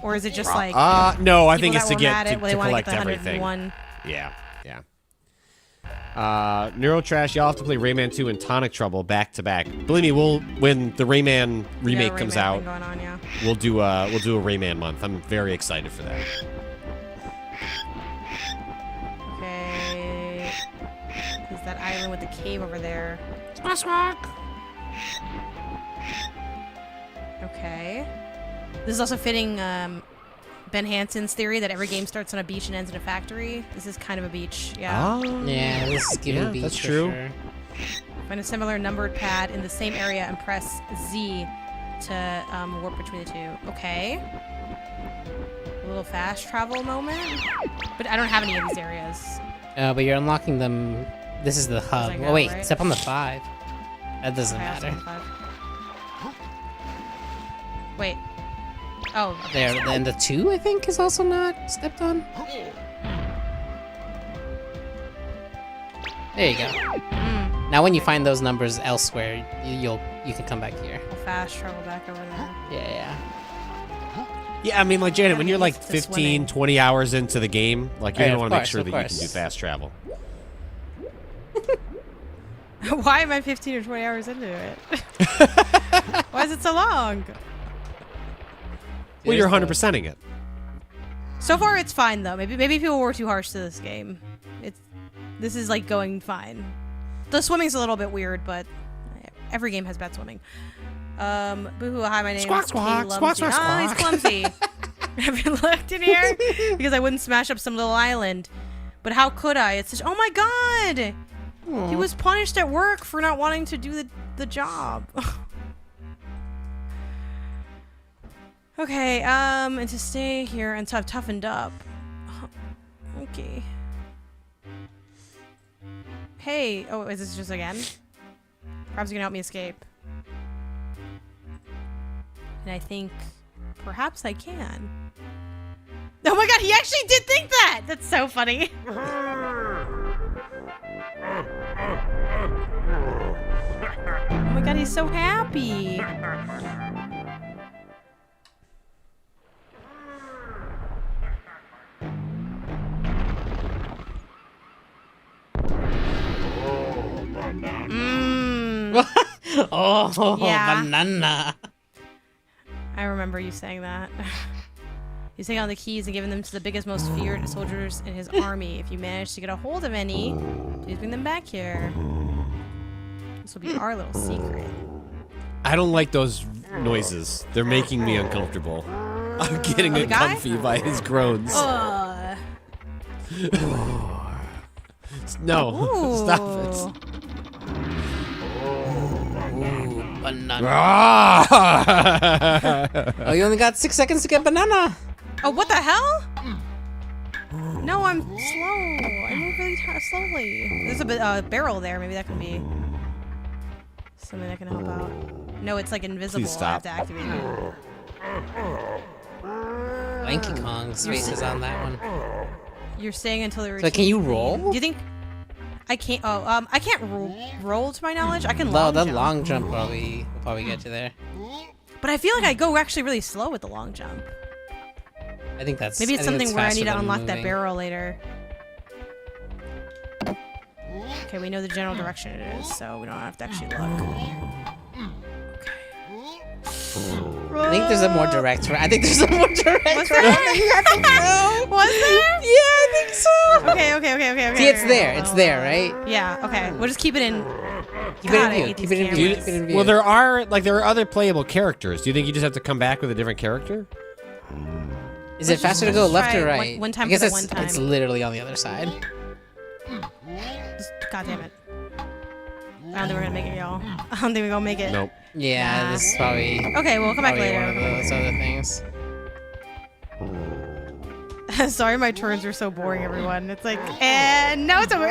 or is it just like? No, I think it's to get to collect everything. Yeah. Neurotrash, y'all have to play Rayman 2 and Tonic Trouble back to back. Believe me, when the Rayman remake comes out, we'll do a Rayman month. I'm very excited for that. Okay. Is that island with the cave over there? Okay. This is also fitting Ben Hansen's theory that every game starts on a beach and ends in a factory. This is kind of a beach, yeah. Oh. Yeah, this is giving beach. That's true. Sure. Find a similar numbered pad in the same area and press Z to warp between the two. Okay. A little fast travel moment. But I don't have any of these areas. But you're unlocking them. This is the hub. Oh wait, right? step on the 5. That doesn't matter. Wait. Oh. There, and the 2, I think, is also not stepped on. There you go. Now when you find those numbers elsewhere, you can come back here. I'll fast travel back over there. Yeah. Yeah, I mean, like, Janet, when you're like 15, 20 hours into the game, like, you're going to want to make sure that you can do fast travel. Why am I 15 or 20 hours into it? Why is it so long? Well, you're 100%ing it. So far, it's fine though. Maybe people were too harsh to this game. This is like going fine. The swimming's a little bit weird, but every game has bad swimming. Boo-hoo, hi, my name is Clumsy. Oh, he's clumsy. Have you looked in here? Because I wouldn't smash up some little island. But how could I? It's just, oh my god! He was punished at work for not wanting to do the job. Okay, and to stay here until I've toughened up. Okay. Hey, oh, is this just again? Perhaps you can help me escape. And I think perhaps I can. Oh my god, he actually did think that! That's so funny. Oh my god, he's so happy. Oh, yeah. banana. I remember you saying that. He's taking on the keys and giving them to the biggest, most feared soldiers in his army. If you manage to get a hold of any, please bring them back here. This will be our little secret. I don't like those noises. They're making me uncomfortable. I'm getting uncomfy by his groans. No, Ooh. stop it. Banana. Oh, you only got 6 seconds to get banana. Oh, what the hell? No, I'm slow. I move really slowly. There's a barrel there. Maybe that can be something that can help out. No, it's like invisible. Please stop. I have to activate it. Donkey Kong's face is on that one. You're staying until they reach. So can you roll? Do you think I can't? Oh, I can't roll to my knowledge. I can No, long the jump. long jump will probably get you there. But I feel like I go actually really slow with the long jump. I think that's Maybe it's something where I need to faster than unlock that moving. barrel later. Okay, we know the general direction it is, so we don't have to actually look. I think there's a more direct. I think there's a more direct. Was there? I think so. Was there? Yeah, I think so. Okay. See, it's there. It's there, right? Yeah. Okay. We'll just keep it in. Keep it in view. Keep it in view. Well, there are other playable characters. Do you think you just have to come back with a different character? Is it faster to go left or try right? one time I guess for the it's, one time. it's literally on the other side. God damn it. I don't think we're gonna make it, y'all. I don't think we're gonna make it. Nope. Yeah, Nah. this is probably. Okay, we'll come back probably later. One of those other things. Sorry, my turns are so boring, everyone. It's like, and now it's over.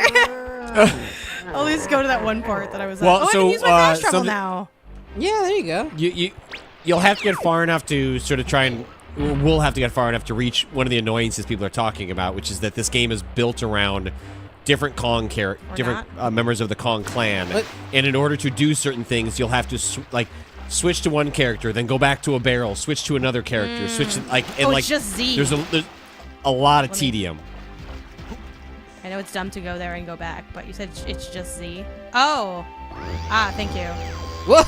I'll just go to that one part that I was. Well, I so, can use my fast travel something- now. Yeah, there you go. You'll have to get far enough to sort of try and. We'll have to get far enough to reach one of the annoyances people are talking about, which is that this game is built around different Kong members of the Kong clan, and in order to do certain things, you'll have to switch to one character, then go back to a barrel, switch to another character, switch to, it's just Z. There's a lot of tedium. I know it's dumb to go there and go back, but you said it's just Z. Oh, thank you. What?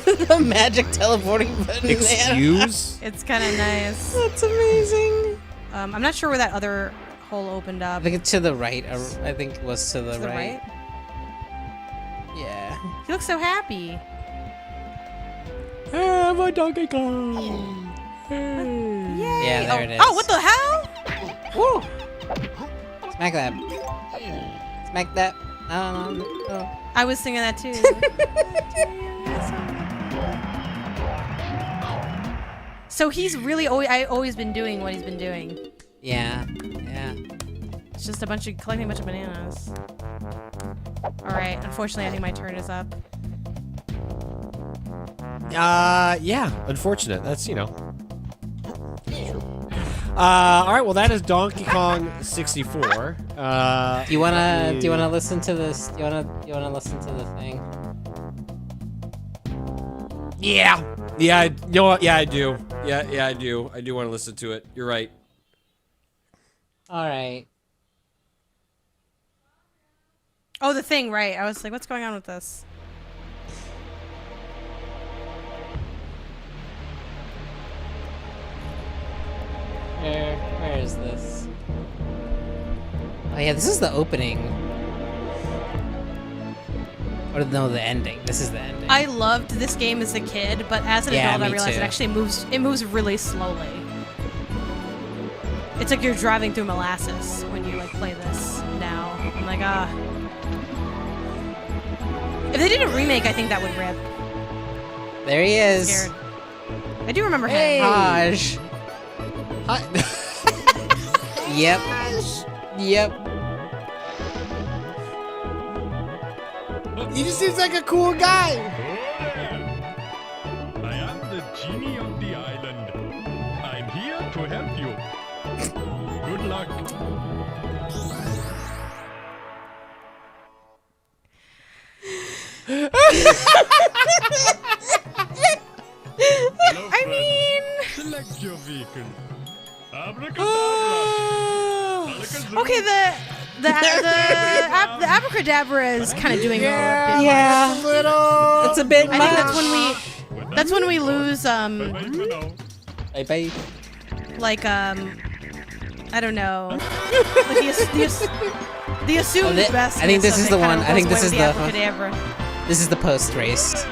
The magic teleporting button. Excuse? It's kind of nice. That's amazing. I'm not sure where that other hole opened up. I think it's to the right. I think it was to the right. Yeah. He looks so happy. Hey, my Donkey Kong. Yay. Yeah, there it is. Oh, what the hell? Woo! Smack that. Smack that. No. I was singing that too. So he's really always been doing what he's been doing. Yeah. It's just collecting a bunch of bananas. All right. Unfortunately, I think my turn is up. Yeah. Unfortunate. That's all right. Well, that is Donkey Kong 64. Do you wanna listen to this? Do you wanna listen to the thing? Yeah. Yeah. You know what? Yeah, I do. Yeah, I do. I do want to listen to it. You're right. All right. Oh, the thing, right. I was like, what's going on with this? Where is this? Oh yeah, this is the opening. Or no, the ending. This is the ending. I loved this game as a kid, but as an adult, I realized too. it actually moves really slowly. It's like you're driving through molasses when you play this now. I'm like, If they did a remake, I think that would rip. There he is. Scared. I do remember him. Haj. Yep. He just seems like a cool guy. I am the genie of the island. I'm here to help you. Good luck. I mean, select your vehicle. Okay, the abracadabra is kind of doing a bit. Yeah, much. It's a bit I much. think that's when we lose Bye. like I don't know, like the assumed best. I think this is the one. I think this is the. abracadabra. This is the post race.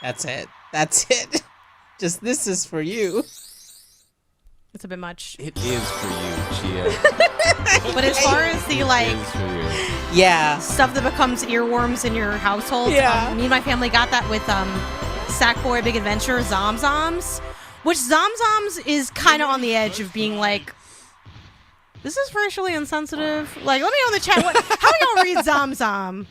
That's it. That's it. Just this is for you. It's a bit much. It is for you, Chia. But as far as the yeah, stuff that becomes earworms in your household, me and my family got that with Sackboy Big Adventure Zomzoms, which Zomzoms is kind of on the edge of being like, this is racially insensitive. Like, let me know in the chat how do y'all read Zomzom?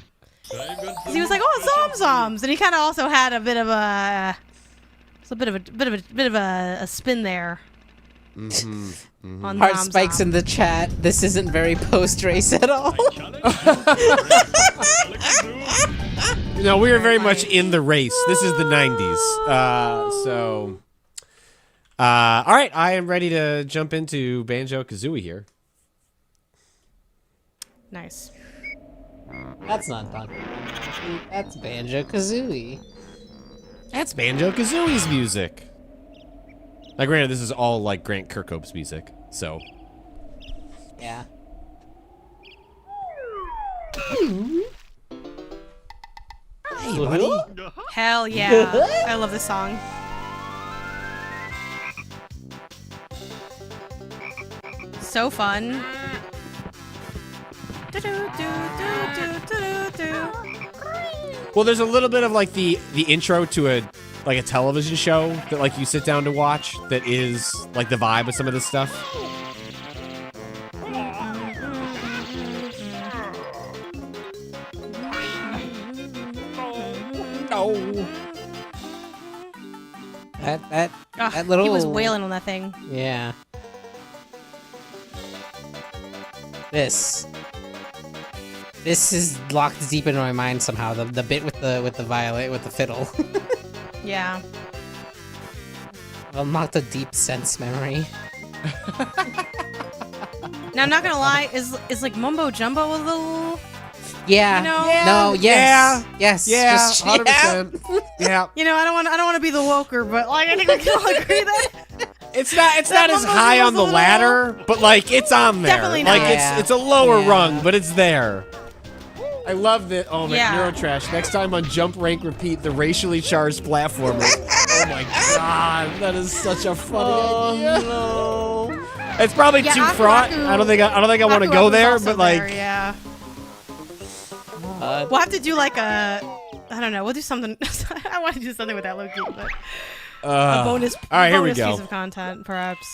He was like, oh, Zomzoms, and he kind of also had a bit of a a spin there. On Heart Zomzom. spikes in the chat. This isn't very post-race at all. No, we are very much in the race. This is the 90s. So, All right, I am ready to jump into Banjo Kazooie here. Nice. That's not Donkey Kong. That's Banjo Kazooie. That's Banjo Kazooie's music. Now, granted, this is all like Grant Kirkhope's music, so. Yeah. Hey, buddy. Hell yeah. I love this song. So fun. Well, there's a little bit of like the intro to a television show that like you sit down to watch that is like the vibe of some of this stuff. Oh. That little. He was wailing on that thing. Yeah. This is locked deep in my mind somehow. The bit with the violet with the fiddle. Yeah. I've unlocked a deep sense memory. Now I'm not gonna lie, is like Mumbo Jumbo a little? Yeah. You know? Yeah. No. Yes. Yeah. Yes. Yeah. Just, 100%. Yeah. You know, I don't want to be the woker, but like I think we can all agree that It's not as Mumbo high on Jumbo's the a little- ladder, but like it's on there. Definitely like not. Yeah. it's a lower Yeah. rung, but it's there. I love that. Oh my Yeah. Neurotrash. Next time on Jump Rank Repeat, the racially charged platformer. Oh my god, that is such a funny idea. No. It's probably Yeah, too fraught. I don't think I want to go there, but like yeah. We'll have to do like I don't know. We'll do something. I want to do something with that Loki, but a bonus. All right, here we bonus go. piece of content, perhaps.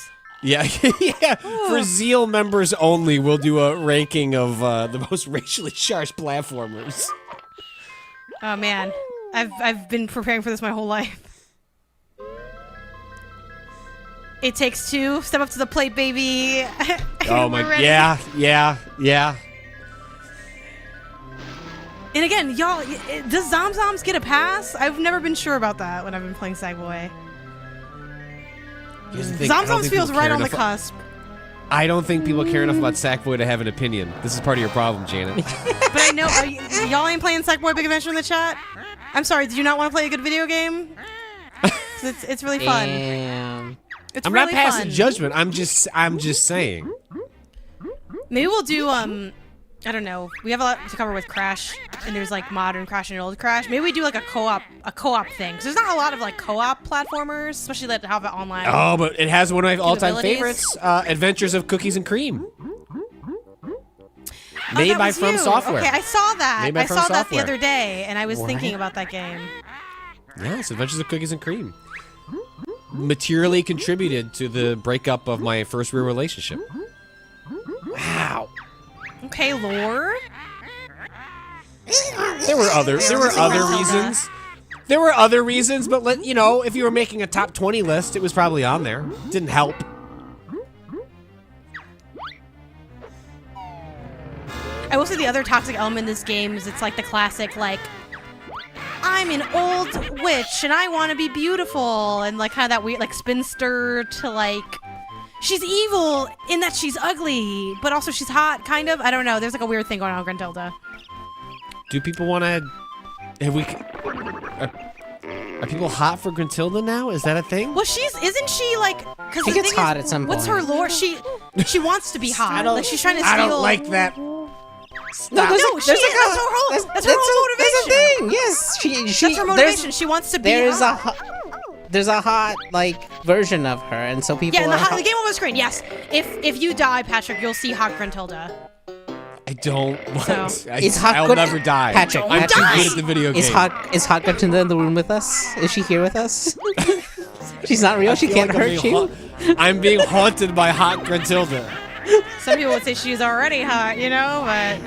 Yeah, yeah. For Zeal members only, we'll do a ranking of the most racially charged platformers. Oh man, I've been preparing for this my whole life. It Takes Two. Step up to the plate, baby. Oh my, yeah. And again, y'all, does Zomzoms get a pass? I've never been sure about that when I've been playing Sackboy. Zomzoms feels right on the cusp. I don't think people care enough about Sackboy to have an opinion. This is part of your problem, Janet. But I know y'all ain't playing Sackboy Big Adventure in the chat. I'm sorry. Did you not want to play a good video game? 'Cause it's really fun. Damn. It's I'm really not passing fun. judgment. I'm just saying. Maybe we'll do I don't know. We have a lot to cover with Crash, and there's like modern Crash and old Crash. Maybe we do like a co-op thing. 'Cause there's not a lot of like co-op platformers, especially that have it online. Oh, but it has one of my all-time capabilities. favorites, Adventures of Cookies and Cream. Oh, Made that by was From you. Software. Okay, I saw that. Made by I From saw that the Software. other day, and I was What? thinking about that game. Yes, Adventures of Cookies and Cream. Materially contributed to the breakup of my first real relationship. Wow. Okay, lore. There were other reasons. There were other reasons, but if you were making a top 20 list, it was probably on there. Didn't help. I will say the other toxic element in this game is it's like the classic, like, I'm an old witch and I want to be beautiful, and like kind of that weird, like, spinster to like, she's evil in that she's ugly, but also she's hot, kind of. I don't know. There's like a weird thing going on with Gruntilda. Do people want to? Are people hot for Gruntilda now? Is that a thing? Well, isn't she like? Because She gets hot at some What's her point. lore? She wants to be hot. Like she's trying to steal. I don't like that. No, that's her whole motivation. That's a thing. Yes, she. That's her motivation. She wants to be hot. There's a hot like version of her, and so people. Yeah, in are the game on the screen. Yes, if you die, Patrick, you'll see hot Gruntilda. I don't want. So- I'll good- never die. Patrick, I'm too Patrick, good at the video game. Is hot Gruntilda in the room with us? Is she here with us? She's not real. She feel can't like I'm hurt being you. I'm being haunted by hot Gruntilda. Some people would say she's already hot, but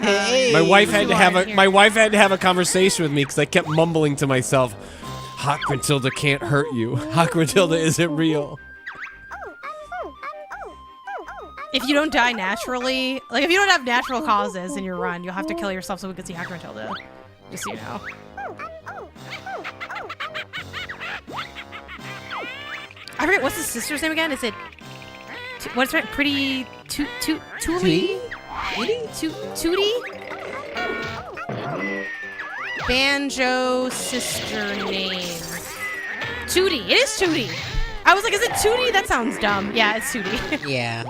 My wife had to have a conversation with me because I kept mumbling to myself, "Hot Gruntilda can't hurt you. Hot Gruntilda isn't real." if you don't die naturally, like if you don't have natural causes in your run, you'll have to kill yourself so we can see hot Gruntilda. Just so you know. I forget what's his sister's name again. Is it what's right? Pretty Tootie? Tootie? Banjo sister name. Tootie. It is Tootie. I was like, is it Tootie? That sounds dumb. Yeah, it's Tootie. Yeah.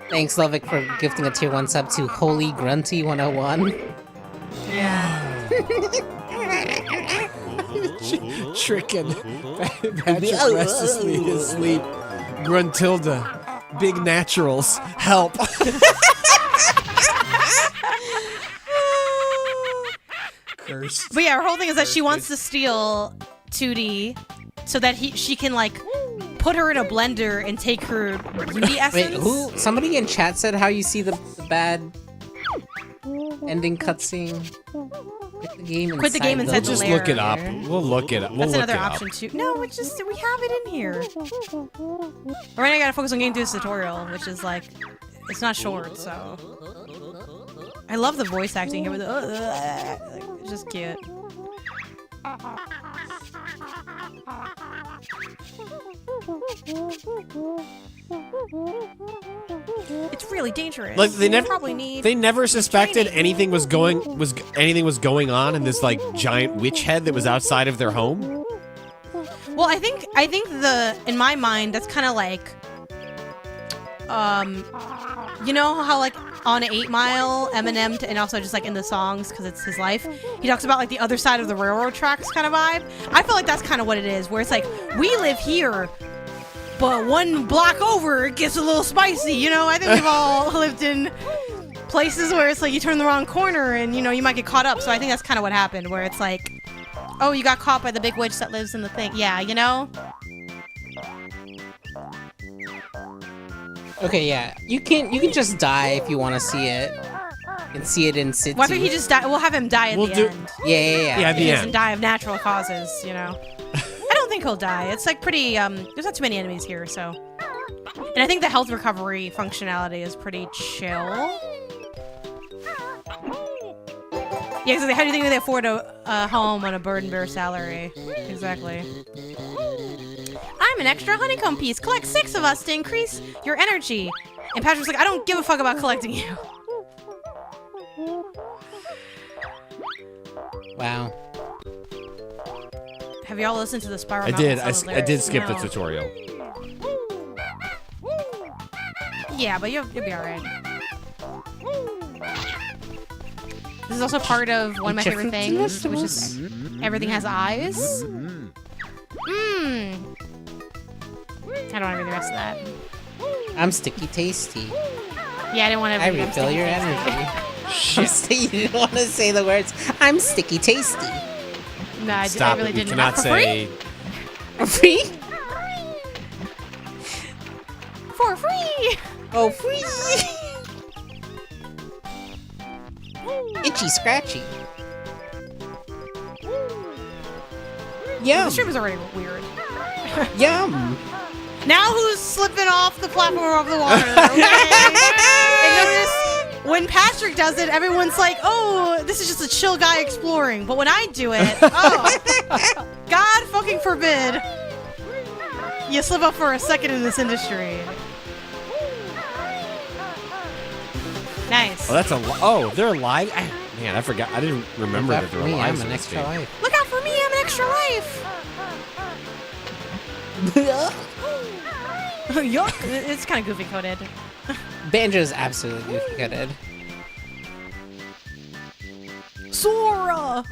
Thanks, Lovic, for gifting a tier 1 sub to Holy Grunty 101. Yeah. Tricking Patrick restlessly in his sleep. Gruntilda. Big naturals. Help. Cursed. But yeah, her whole thing is that she wants to steal Tootie so that she can like put her in a blender and take her beauty essence. Wait, who? Somebody in chat said how you see the bad ending cutscene. Quit the game inside. Quit the game inside the We'll just lair. look it up. We'll look it up. We'll That's look another it up. option too. No, we have it in here. Right now, I gotta focus on getting through this tutorial, which is like, it's not short, so. I love the voice acting here with the, like, it's just cute. It's really dangerous. Like they never, probably need they never suspected training. anything was going on in this like giant witch head that was outside of their home. Well, I think in my mind, that's kind of like, you know how like on 8 Mile, Eminem, and also just like in the songs because it's his life, he talks about like the other side of the railroad tracks kind of vibe. I feel like that's kind of what it is, where it's like we live here, but 1 block over it gets a little spicy. You know, I think we've all lived in places where it's like you turn the wrong corner and you know you might get caught up. So I think that's kind of what happened, where it's like, oh, you got caught by the big witch that lives in the thing. Yeah, you know. Okay, yeah. You can just die if you want to see it. You can see it in situ. Why don't he just die? We'll have him die at the end. Yeah. Yeah, at the He end. doesn't die of natural causes, you know. I don't think he'll die. It's like pretty, there's not too many enemies here, so. And I think the health recovery functionality is pretty chill. Yeah, exactly. How do you think they afford a home on a bird and bear salary? Exactly. I'm an extra honeycomb piece. Collect 6 of us to increase your energy. And Patrick's like, I don't give a fuck about collecting you. Wow. Have y'all listened to the Spiral I Mountain did. Summit I did lyrics? skip the No. tutorial. Yeah, but you'll be alright. This is also part of one of my favorite things, which is everything has eyes. Mmm. I don't want to read the rest of that. I'm sticky tasty. Yeah, I didn't want to I read refill your energy. Shit. You didn't want to say the words. I'm sticky tasty. No, I Stop really it. You didn't. cannot For say. Free? For free! Oh, free! Itchy, scratchy. Yum. The stream is already weird. Yum. Now who's slipping off the platform of the water? Okay? And notice when Patrick does it, everyone's like, oh, this is just a chill guy exploring. But when I do it, oh, God fucking forbid you slip up for a second in this industry. Nice. Oh, that's oh, they're live. Man, I forgot. I didn't remember that they were live. I'm an extra life. Look out for me, I'm an extra life. Yuck. It's kind of goofy coded. Banjo's absolutely goofy coded. Sora.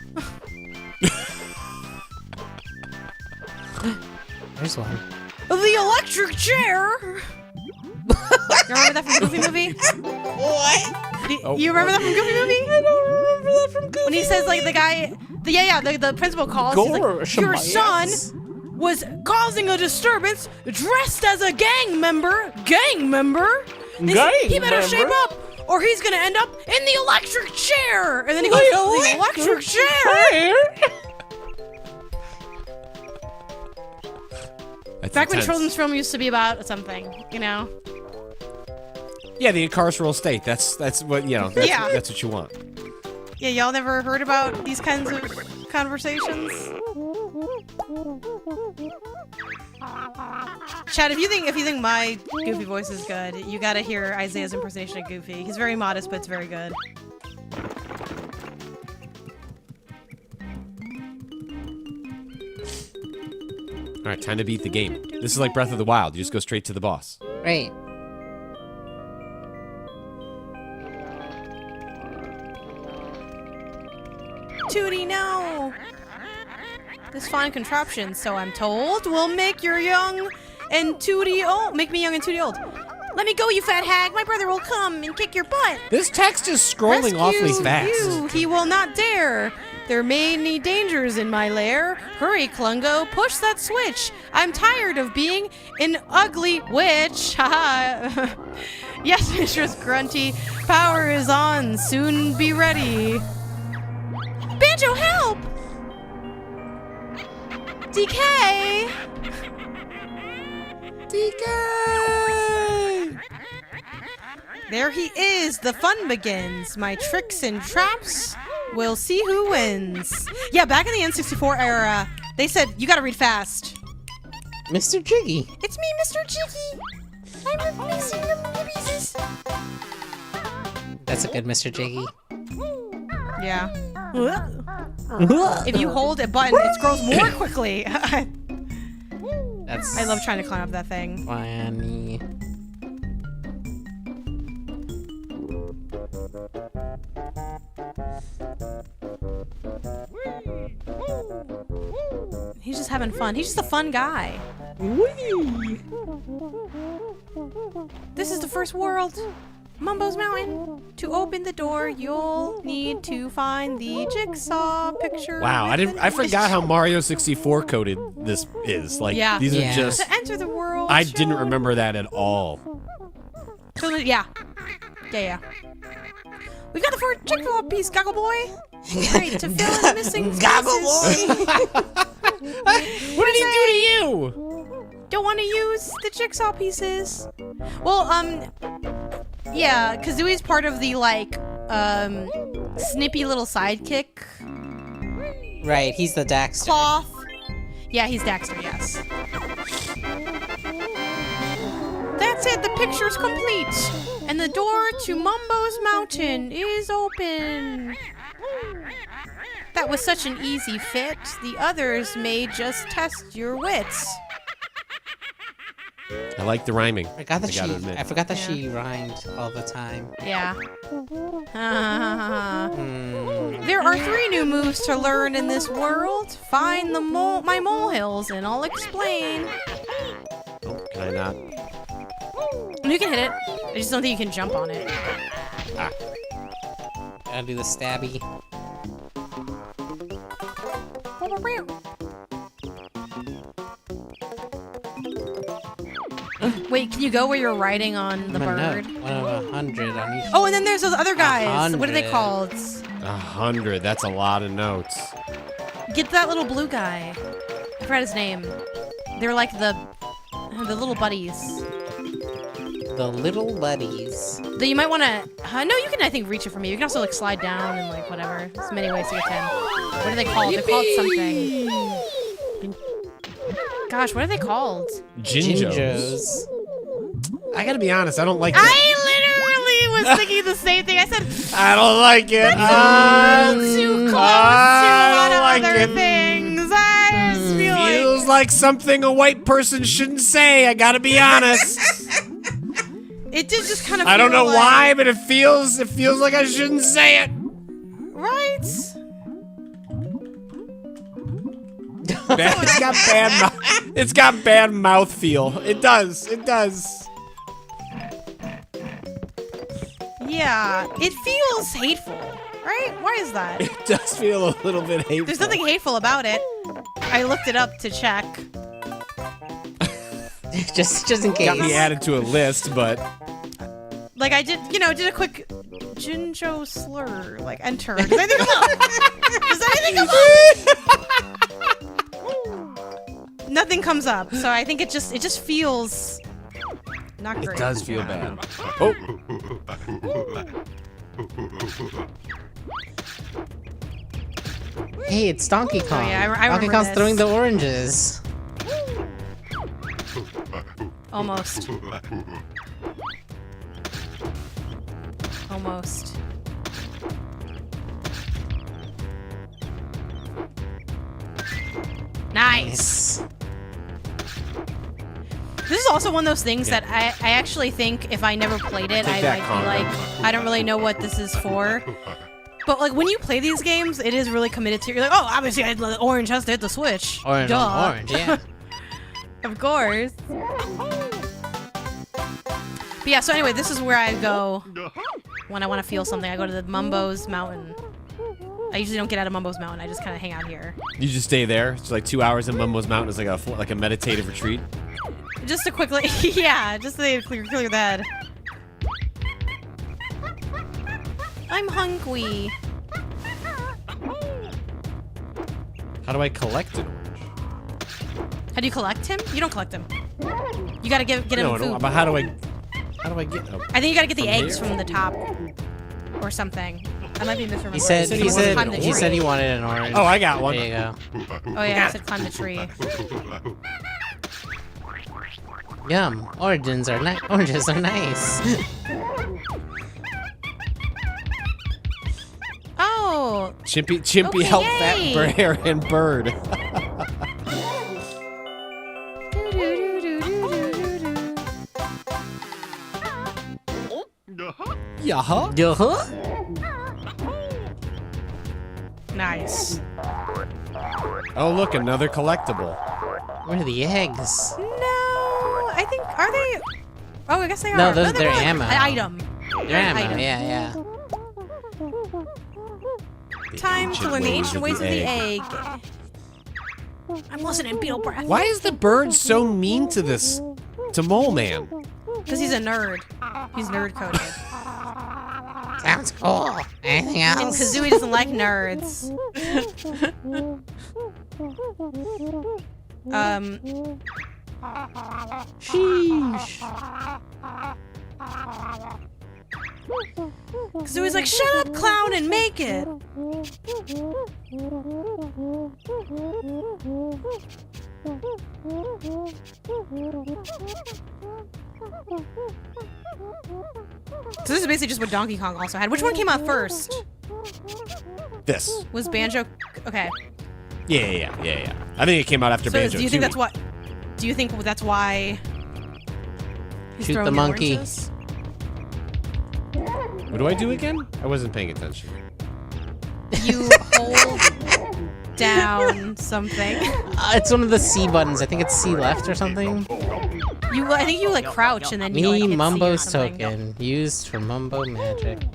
There's one. The electric chair. You remember that from Goofy Movie? What? You remember that from Goofy Movie? I don't remember that from Goofy. When he says like the guy, the principal calls. He's like, your son was causing a disturbance, dressed as a gang member. Gang member. He better shape up, or he's gonna end up in the electric chair. And then he goes, the electric chair. Back when children's film used to be about something, you know. Yeah, the incarceral state. That's what you know. That's what you want. Yeah, y'all never heard about these kinds of conversations? Chad, if you think my Goofy voice is good, you gotta hear Isaiah's impersonation of Goofy. He's very modest, but it's very good. All right, time to beat the game. This is like Breath of the Wild. You just go straight to the boss. Right. Tootie, no! This fine contraption, so I'm told, will make your young and Tootie old. Make me young and Tootie old. Let me go, you fat hag. My brother will come and kick your butt. This text is scrolling awfully fast. You. He will not dare. There may be dangers in my lair. Hurry, Klungo, push that switch. I'm tired of being an ugly witch. Haha. Yes, Mistress Grunty. Power is on. Soon be ready. Banjo, help! DK! DK! There he is. The fun begins. My tricks and traps. We'll see who wins. Yeah, back in the N64 era, they said, you gotta read fast. Mr. Jiggy. It's me, Mr. Jiggy. I'm replacing the pieces. That's a good Mr. Jiggy. Yeah. If you hold a button, it scrolls more quickly. I love trying to climb up that thing. Funny. He's just having fun. He's just a fun guy. This is the first world. Mumbo's Mountain. To open the door, you'll need to find the jigsaw picture. Wow, I forgot how Mario 64 coded this is. Like, yeah. these are just... To enter the world. I didn't remember that at all. Yeah. Yeah. We got the first jigsaw piece, Goggle Boy. Great, to fill in the missing Goggle Boy. What did he do to you? Don't want to use the jigsaw pieces. Well, yeah, Kazooie's part of the, like, snippy little sidekick. Right, he's the Daxter. Cloth. Yeah, he's Daxter, yes. That's it, the picture's complete. And the door to Mumbo's Mountain is open. That was such an easy fit. The others may just test your wits. I like the rhyming. I forgot that she rhymed all the time. Yeah. There are 3 new moves to learn in this world. Find my molehills and I'll explain. Oh, can I not? You can hit it. I just don't think you can jump on it. Ah. Gotta do the stabby. Wait, can you go where you're riding on the bird? 1 of 100 on each. Oh, and then there's those other guys. What are they 100. called? 100. That's a lot of notes. Get that little blue guy. I forgot his name. They're like the little buddies. The little buddies. That you might want to. No, you can. I think reach it from you. You can also like slide down and like whatever. There's many ways to get to him. What are they called? They're called something. Gosh, what are they called? Jinjos. I gotta be honest, I don't like that. I literally was thinking the same thing. I said, I don't like it. That's too close to a lot of other things. I just feel Feels like something a white person shouldn't say, I gotta be honest. It did just kind of I don't know like, why, but it feels like I shouldn't say it. Right? It's got bad mouth feel. It does. Yeah, it feels hateful, right? Why is that? It does feel a little bit hateful. There's nothing hateful about it. I looked it up to check. just in case. Got me added to a list, but like I did a quick Jinjo slur, like enter. Does anything come up? Does anything come up? Nothing comes up, so I think it just feels not great. it does feel bad. Oh. Hey, it's Donkey Kong. yeah, I Donkey remember Kong's this. throwing the oranges. Almost. Almost. Nice. This is also one of those things that I actually think if I never played it, I might be like, I don't really know what this is for. But like when you play these games, it is really committed to. You're like, oh, obviously, orange has to hit the switch. Orange Duh. on orange, yeah. Of course. But yeah, so anyway, this is where I go when I want to feel something. I go to the Mumbo's Mountain. I usually don't get out of Mumbo's Mountain. I just kind of hang out here. You just stay there. It's like 2 hours in Mumbo's Mountain is like a meditative retreat. Just to quickly, yeah, just to clear the head. I'm hungry. How do I collect an orange? How do you collect him? You don't collect him. You gotta get him No, food. but how do I get? Oh. I think you gotta get the From eggs here? from the top, or something. I might be misremembering. He said he wanted an orange. Oh, I got one. There you go. Oh yeah, I said climb the tree. Yum. Oranges are nice. Oh. Chimpy Okay, help yay. fat bear and bird. Yaha. Yaha. Nice. Oh look, another collectible. Where are the eggs? No, I think are they? Oh, I guess they are. No, they're more like ammo. An item. They're ammo. Item. Yeah. Time to learn the ancient ways of the egg. I'm listening, beetle breath. Why is the bird so mean to Mole Man? Because he's a nerd. He's nerd coded. Sounds cool. Anything And else? Kazooie doesn't like nerds. Sheesh. Kazooie's like, shut up, clown, and make it. So this is basically just what Donkey Kong also had. Which one came out first? This. Was Banjo? Okay. Yeah. I think it came out after So Banjo. do you think that's what? Do you think that's why? He's Shoot throwing the monkey. oranges? What do I do again? I wasn't paying attention. You hold down something. It's one of the C buttons. I think it's C left or something. I think you like crouch and then you like hit C or Mumbo's something. token used for Mumbo magic.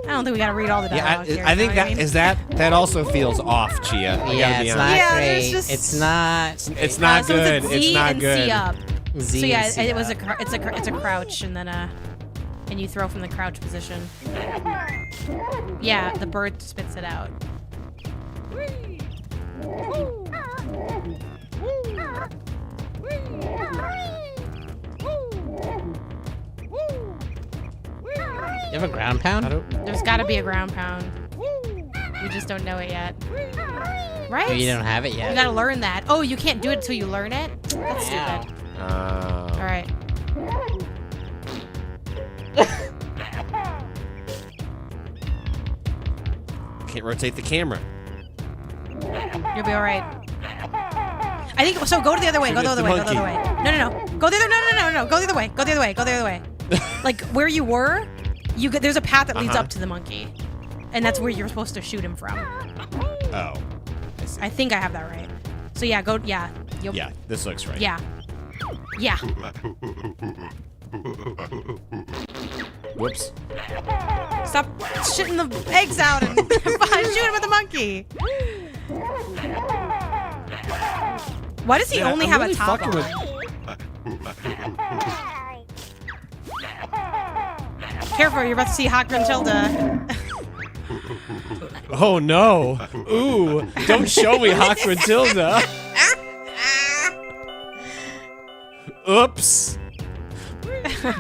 I don't think we gotta read all the Yeah, dialogue here, I think you know what that also feels off, Chia. I Yeah, gotta be it's honest. not Yeah, great. there's just- It's not. It's not So good. it's a Z It's not and good. C up. Z So yeah, and C it was up. it's a crouch and then and you throw from the crouch position. Yeah, the bird spits it out. You have a ground pound? There's gotta be a ground pound. We just don't know it yet. Right? Oh, you don't have it yet. You gotta learn that. Oh, you can't do it until you learn it? That's stupid. Alright. Can't rotate the camera. You'll be alright. I think so. Go to the other way. Go the other way. Go the other way. No. Go the other. No. Go the other way. Go the other way. Go the other way. Like where you were, there's a path that leads up to the monkey, and that's where you're supposed to shoot him from. Oh. I think I have that right. So yeah, go. Yeah. Yeah, this looks right. Yeah. Yeah. Whoops. Stop shitting the eggs out and shoot him with the monkey. Why does he only have a top on? Careful, you're about to see Hot Gruntilda. Oh no! Ooh! Don't show me Hawk Gruntilda! Oops!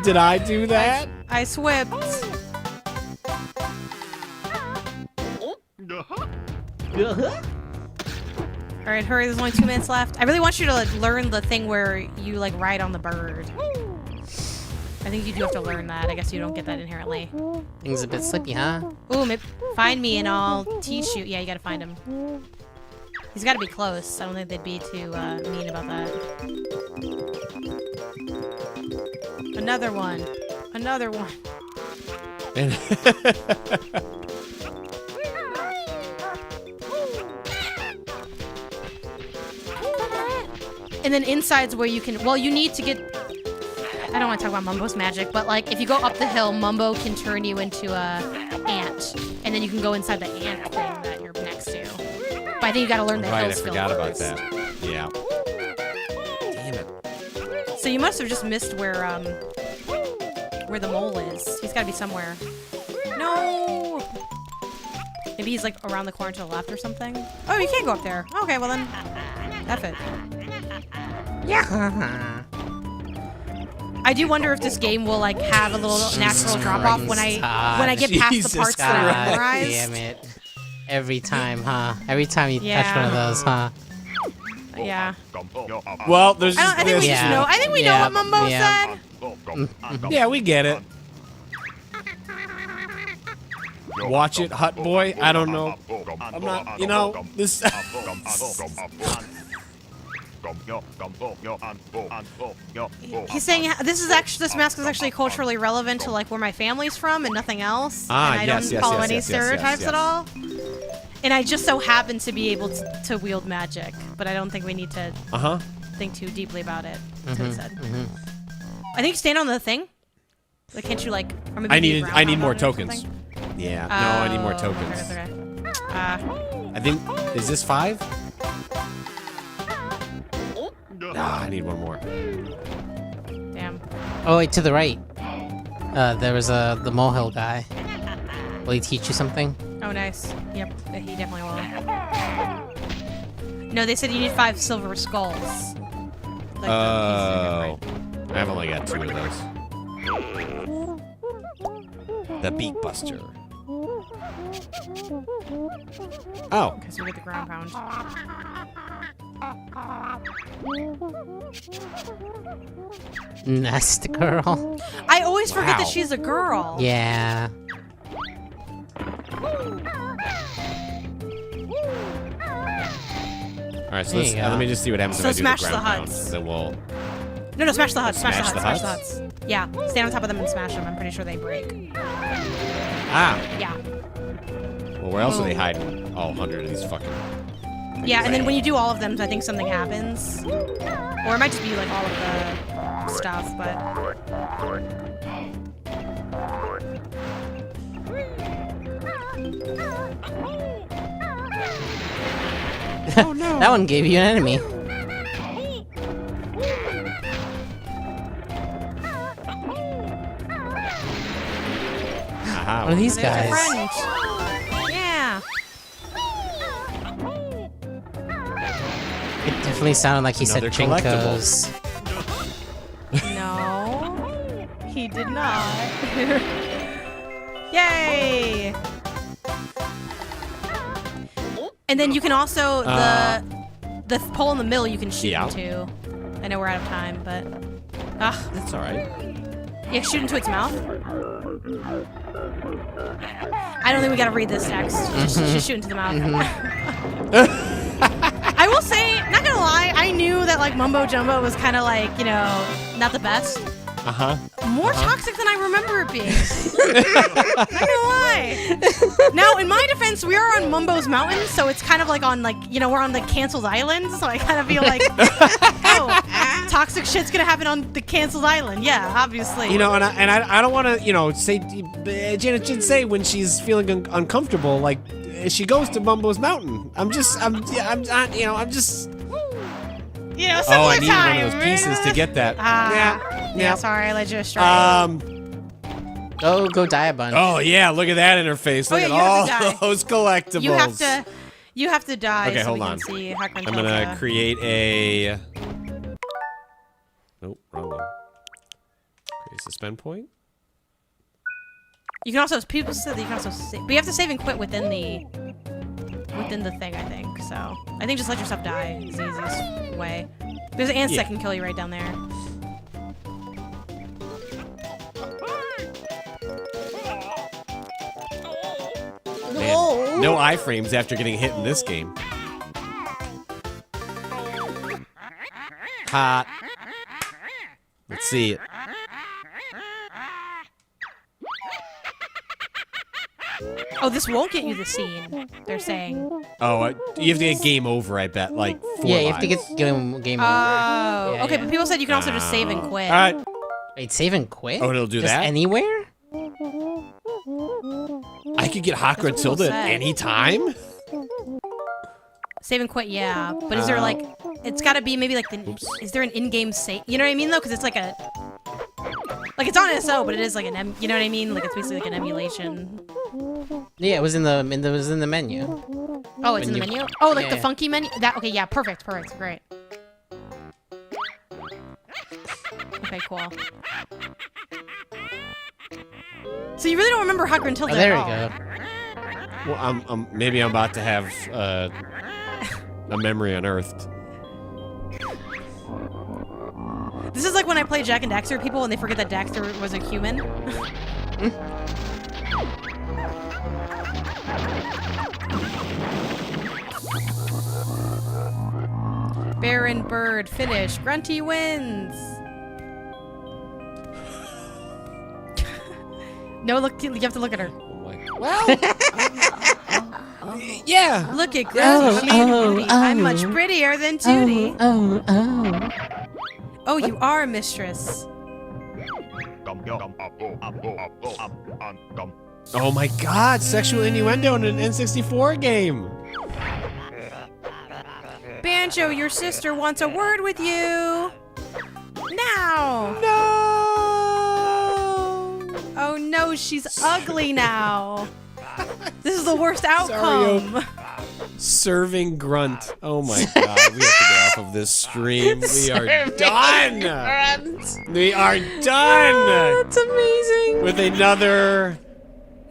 Did I do that? I swipped. All right, hurry. There's only 2 minutes left. I really want you to learn the thing where you like ride on the bird. I think you do have to learn that. I guess you don't get that inherently. Things a bit slippy, huh? Ooh, maybe find me and I'll teach you. Yeah, you gotta find him. He's gotta be close. I don't think they'd be too mean about that. Another one. Another one. And then inside's where you can, well, you need to get, I don't want to talk about Mumbo's magic, but like if you go up the hill, Mumbo can turn you into a ant, and then you can go inside the ant thing that you're next to. But I think you got to learn the hill Right, I skill forgot about first. that. Yeah. Damn it. So you must have just missed where the mole is. He's got to be somewhere. No. Maybe he's like around the corner to the left or something. Oh, you can't go up there. Okay, well then, F it. Yeah. I do wonder if this game will like have a little natural drop off when I get past the parts that I memorized. Damn it! Every time, huh? Every time you touch one of those, huh? Yeah. Well, there's. I think we just know. I think we know what Mumbo said. Yeah, we get it. Watch it, Hut Boy. I don't know. I'm not. You know this. He's saying this mask is actually culturally relevant to like where my family's from and nothing else. Ah, and I don't follow any stereotypes at all. And I just so happen to be able to wield magic, but I don't think we need to think too deeply about it. That's what it said. I think stand on the thing. Like, can't you like? Or maybe I need more tokens. Yeah. No, I need more tokens. Okay. I think is this 5? Ah, I need one more. Damn. Oh wait, to the right. There was the molehill guy. Will he teach you something? Oh, nice. Yep, he definitely will. No, they said you need 5 silver skulls. Like I've only got 2 of those. The Beak Buster. Oh. Okay, so we get the ground pound. Nest girl. I always forget that she's a girl. Yeah. All right, so let me just see what happens if I do smash the the ground pound. huts. Then we'll. No, smash the huts. Smash the Smash huts. the Smash the huts. Yeah, stand on top of them and smash them. I'm pretty sure they break. Ah. Yeah. Well, where else are they hiding? All 100 of these fucking. Yeah, and then when you do all of them, I think something happens. Or it might just be like all of the stuff, but. Oh no! That one gave you an enemy. Aha. What are these There's a guys? friend. Yeah. It definitely sounded like he said Another collectible. Chinkos. No, he did not. Yay! And then you can also the pole in the middle you can shoot into. I know we're out of time, but That's all right. yeah, shoot into its mouth. I don't think we gotta read this text. Just shoot into the mouth. I will say, not gonna lie, I knew that like Mumbo Jumbo was kind of like, you know, not the best. More toxic than I remember it being. Not gonna lie. Now, in my defense, we are on Mumbo's mountain, so it's kind of like on like, you know, we're on the canceled island, so I kind of feel like, oh, toxic shit's gonna happen on the canceled island. Yeah, obviously. You know, and I don't want to, you know, say Janet should say when she's feeling uncomfortable, like she goes to Mumbo's mountain. I'm just. You know, Oh, similar I needed time. one of those pieces to get that. Yeah, sorry, I led you astray. Go die a bunch. Oh yeah, look at that interface. Look yeah, at you have all to die. those collectibles. You have to die. Okay, so hold we on. Can see Hackman I'm gonna Delta. create a. Nope, wrong one. Create a suspend point. You can also, people said that you can also save, but you have to save and quit within the within the thing, I think. So I think just let yourself die is the easiest way. There's ants that can kill you right down there. Man, no iframes after getting hit in this game. Hot. Let's see it. Oh, this won't get you the scene, they're saying. Oh, you have to get game over, I bet. Like 4 Yeah, you have to lives. get game over. Oh, Yeah, okay, yeah. but people said you can also just save and quit. All right. Wait, save and quit? Oh, it'll do Just that? anywhere? I could get Hot That's what Gruntilda people at said. any time? Save and quit, yeah. But is there like, it's gotta be maybe like is there an in-game save? You know what I mean though? Because it's like a, like it's on SO, but it is like an you know what I mean? Like it's basically like an emulation. Yeah, it was in the menu. Oh, it's When in the you- menu? Oh, like Yeah, the yeah. funky menu? That, okay, yeah, perfect, great. Okay, cool. So you really don't remember Hot Gruntilda Oh, there at we all? go. Well, maybe I'm about to have a memory unearthed. This is like when I play Jack and Daxter people and they forget that Daxter was a human. Bear and Bird, finish. Grunty wins. No, look, you have to look at her. Well, yeah. Look at Grunty. She and Tootie. I'm much prettier than Tootie. Oh, you are a mistress. Oh my god, sexual innuendo in an N64 game. Banjo, your sister wants a word with you. Now. No. Oh no, she's ugly now. This is the worst Sorry, outcome. Serving grunt. Oh my god, we have to get off of this stream. We are done. We are done. That's amazing. With another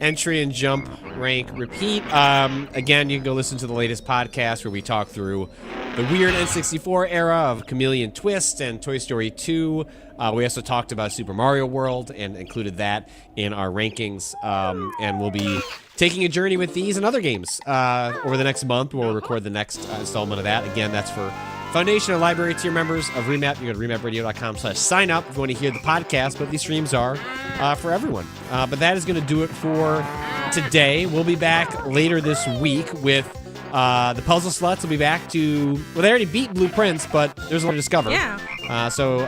entry and jump rank repeat. Again, you can go listen to the latest podcast where we talk through the weird N64 era of Chameleon Twist and Toy Story 2. We also talked about Super Mario World and included that in our rankings. And we'll be taking a journey with these and other games over the next month. We'll record the next installment of that. Again, that's for Foundation and Library tier members of Remap. You go to remapradio.com/sign up if you want to hear the podcast, but these streams are for everyone. But that is going to do it for today. We'll be back later this week with the Puzzle Sluts. Will be back to, well, they already beat Blueprints, but there's more to discover. Yeah. So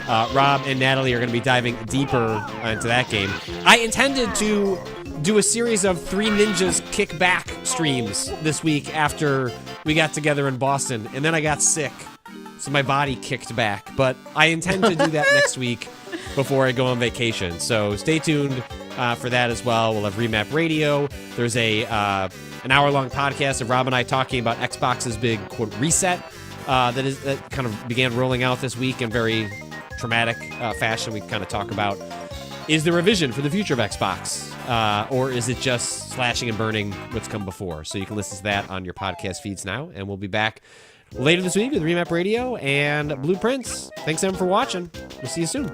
Rob and Natalie are going to be diving deeper into that game. I intended to do a series of 3 Ninjas Kick Back streams this week after we got together in Boston, and then I got sick, so my body kicked back. But I intend to do that next week before I go on vacation. So stay tuned for that as well. We'll have Remap Radio. There's an hour-long podcast of Rob and I talking about Xbox's big quote reset that kind of began rolling out this week in very traumatic fashion. We kind of talk about, is there a vision for the future of Xbox? Or is it just slashing and burning what's come before? So you can listen to that on your podcast feeds now. And we'll be back later this week with Remap Radio and Blueprints. Thanks, everyone, for watching. We'll see you soon.